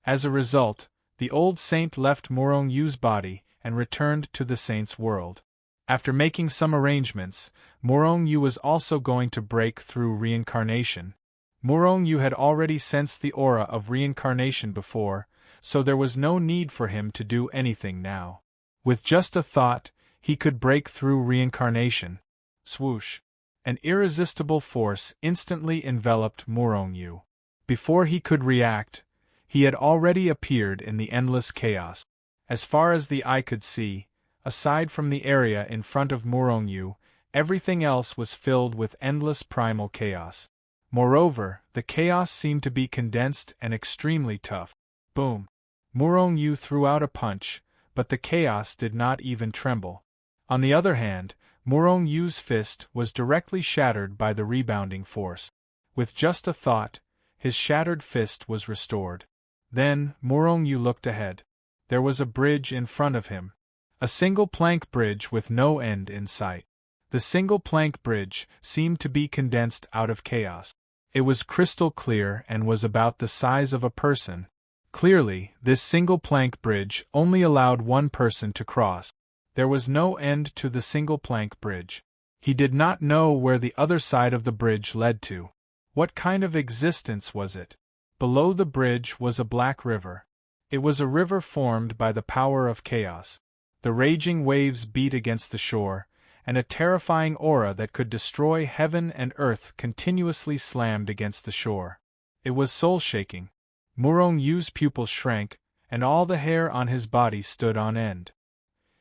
As a result, the old saint left Murong Yu's body and returned to the saint's world. After making some arrangements, Murong Yu was also going to break through reincarnation. Murong Yu had already sensed the aura of reincarnation before, so there was no need for him to do anything now. With just a thought, he could break through reincarnation. Swoosh! An irresistible force instantly enveloped Murong Yu. Before he could react, he had already appeared in the endless chaos. As far as the eye could see, aside from the area in front of Murong Yu, everything else was filled with endless primal chaos. Moreover, the chaos seemed to be condensed and extremely tough. Boom! Murong Yu threw out a punch, but the chaos did not even tremble. On the other hand, Murong Yu's fist was directly shattered by the rebounding force. With just a thought, his shattered fist was restored. Then, Murong Yu looked ahead. There was a bridge in front of him. A single plank bridge with no end in sight. The single plank bridge seemed to be condensed out of chaos. It was crystal clear and was about the size of a person. Clearly, this single plank bridge only allowed one person to cross. There was no end to the single plank bridge. He did not know where the other side of the bridge led to. What kind of existence was it? Below the bridge was a black river. It was a river formed by the power of chaos. The raging waves beat against the shore, and a terrifying aura that could destroy heaven and earth continuously slammed against the shore. It was soul-shaking. Murong Yu's pupils shrank, and all the hair on his body stood on end.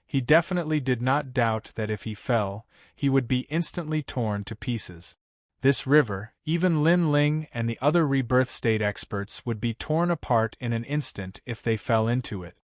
He definitely did not doubt that if he fell, he would be instantly torn to pieces. This river, even Lin Ling and the other rebirth state experts would be torn apart in an instant if they fell into it.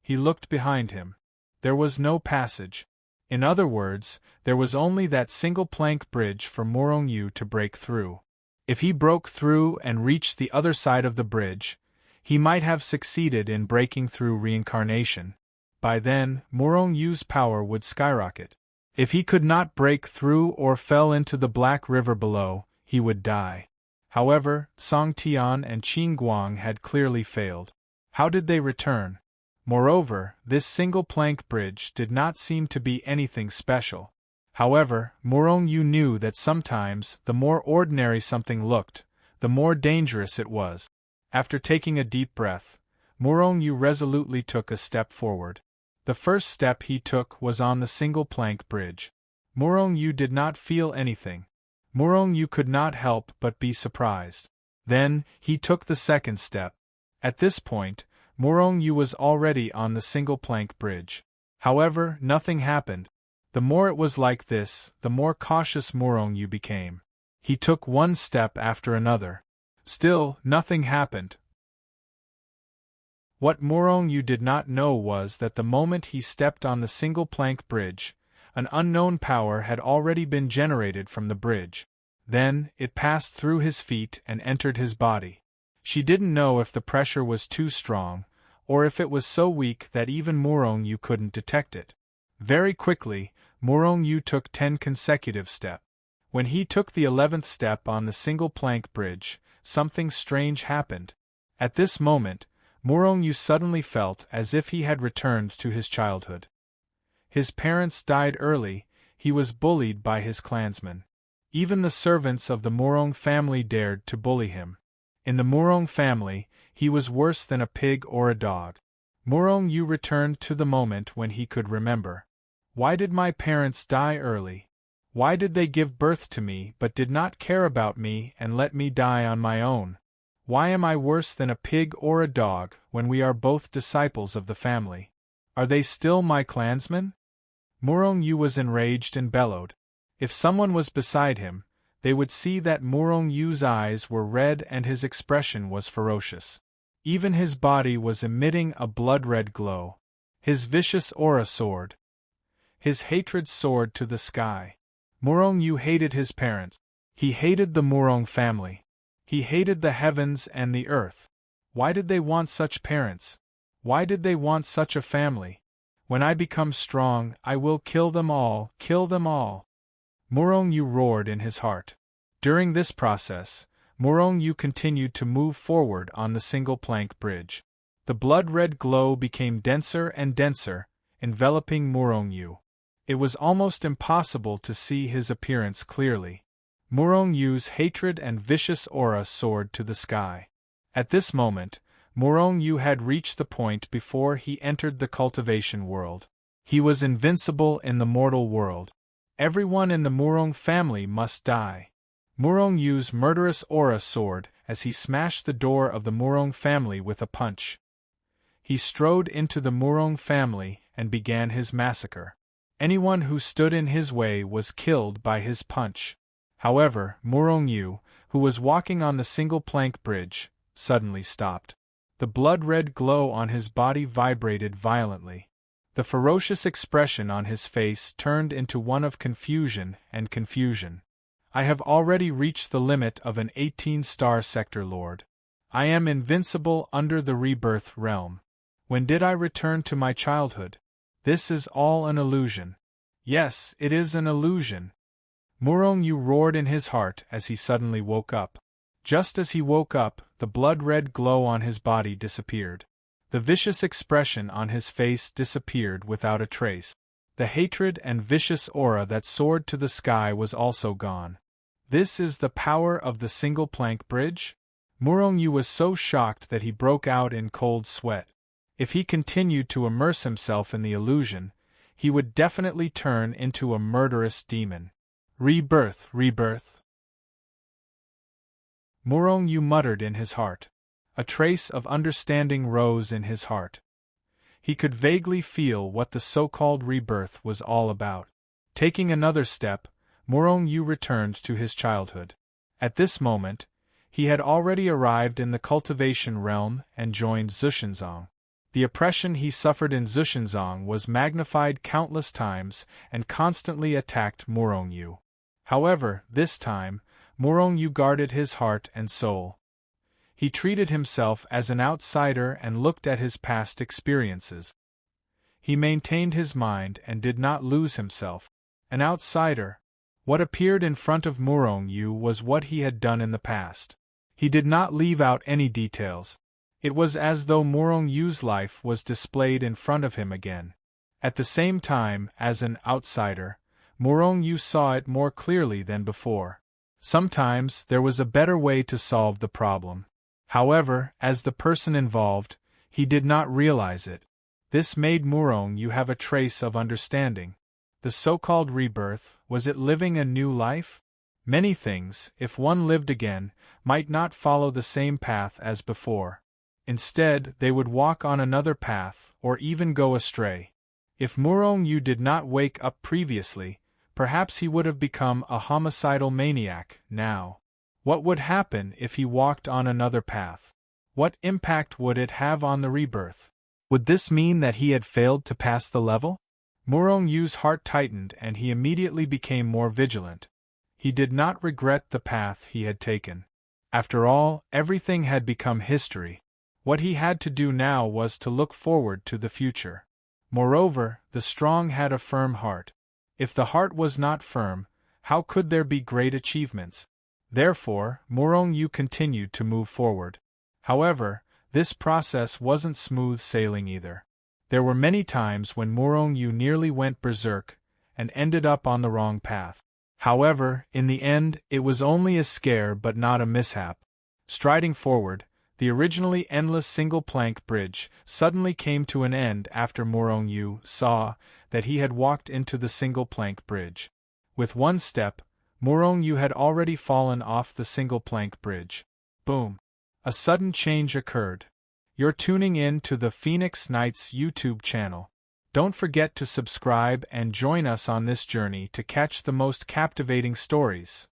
He looked behind him. There was no passage. In other words, there was only that single plank bridge for Murong Yu to break through. If he broke through and reached the other side of the bridge, he might have succeeded in breaking through reincarnation. By then, Murong Yu's power would skyrocket. If he could not break through or fell into the black river below, he would die. However, Song Tian and Qin Guang had clearly failed. How did they return? Moreover, this single plank bridge did not seem to be anything special. However, Morong-yu knew that sometimes the more ordinary something looked, the more dangerous it was. After taking a deep breath, Morong-yu resolutely took a step forward. The first step he took was on the single plank bridge. Morong-yu did not feel anything. Morong-yu could not help but be surprised. Then, he took the second step. At this point, Morong-yu was already on the single plank bridge. However, nothing happened. The more it was like this, the more cautious Morong-yu became. He took one step after another. Still, nothing happened. What Morong-yu did not know was that the moment he stepped on the single plank bridge, an unknown power had already been generated from the bridge. Then, it passed through his feet and entered his body. She didn't know if the pressure was too strong, or if it was so weak that even Morong-yu couldn't detect it. Very quickly, Morong-yu took 10 consecutive steps. When he took the 11th step on the single plank bridge, something strange happened. At this moment, Morong-yu suddenly felt as if he had returned to his childhood. His parents died early, he was bullied by his clansmen. Even the servants of the Morong family dared to bully him. In the Morong family, he was worse than a pig or a dog. Morong-yu returned to the moment when he could remember. Why did my parents die early? Why did they give birth to me but did not care about me and let me die on my own? Why am I worse than a pig or a dog when we are both disciples of the family? Are they still my clansmen? Morong-yu was enraged and bellowed. If someone was beside him, they would see that Morong-yu's eyes were red and his expression was ferocious. Even his body was emitting a blood-red glow. His vicious aura soared. His hatred soared to the sky. Morong-yu hated his parents. He hated the Morong family. He hated the heavens and the earth. Why did they want such parents? Why did they want such a family? When I become strong, I will kill them all, kill them all. Morong-yu roared in his heart. During this process, Morong-yu continued to move forward on the single plank bridge. The blood-red glow became denser and denser, enveloping Morong-yu. It was almost impossible to see his appearance clearly. Morong-yu's hatred and vicious aura soared to the sky. At this moment, Morong-yu had reached the point before he entered the cultivation world. He was invincible in the mortal world. Everyone in the Morong family must die. Morong-yu's murderous aura soared as he smashed the door of the Morong family with a punch. He strode into the Morong family and began his massacre. Anyone who stood in his way was killed by his punch. However, Morong-yu, who was walking on the single plank bridge, suddenly stopped. The blood-red glow on his body vibrated violently. The ferocious expression on his face turned into one of confusion and confusion. I have already reached the limit of an 18-star sector lord. I am invincible under the rebirth realm. When did I return to my childhood? This is all an illusion. Yes, it is an illusion. Morong-yu roared in his heart as he suddenly woke up. Just as he woke up, the blood-red glow on his body disappeared. The vicious expression on his face disappeared without a trace. The hatred and vicious aura that soared to the sky was also gone. This is the power of the single plank bridge? Morong-yu was so shocked that he broke out in cold sweat. If he continued to immerse himself in the illusion, he would definitely turn into a murderous demon. Rebirth, rebirth. Morong-yu muttered in his heart. A trace of understanding rose in his heart. He could vaguely feel what the so-called rebirth was all about. Taking another step, Morong-yu returned to his childhood. At this moment, he had already arrived in the cultivation realm and joined Zhushenzong. The oppression he suffered in Zhushenzong was magnified countless times and constantly attacked Morong-yu. However, this time, Morong-yu guarded his heart and soul. He treated himself as an outsider and looked at his past experiences. He maintained his mind and did not lose himself. An outsider. What appeared in front of Morong-yu was what he had done in the past. He did not leave out any details. It was as though Morong Yu's life was displayed in front of him again. At the same time, as an outsider, Morong Yu saw it more clearly than before. Sometimes there was a better way to solve the problem. However, as the person involved, he did not realize it. This made Morong Yu have a trace of understanding. The so-called rebirth, was it living a new life? Many things, if one lived again, might not follow the same path as before. Instead, they would walk on another path, or even go astray. If Morong Yu did not wake up previously, perhaps he would have become a homicidal maniac now. What would happen if he walked on another path? What impact would it have on the rebirth? Would this mean that he had failed to pass the level? Morong Yu's heart tightened and he immediately became more vigilant. He did not regret the path he had taken. After all, everything had become history. What he had to do now was to look forward to the future. Moreover, the strong had a firm heart. If the heart was not firm, how could there be great achievements? Therefore, Morong Yu continued to move forward. However, this process wasn't smooth sailing either. There were many times when Morong Yu nearly went berserk and ended up on the wrong path. However, in the end, it was only a scare but not a mishap. Striding forward, the originally endless single-plank bridge suddenly came to an end after Morong Yu saw that he had walked into the single-plank bridge. With one step, Morong Yu had already fallen off the single-plank bridge. Boom! A sudden change occurred. You're tuning in to the Phoenix Knights YouTube channel. Don't forget to subscribe and join us on this journey to catch the most captivating stories.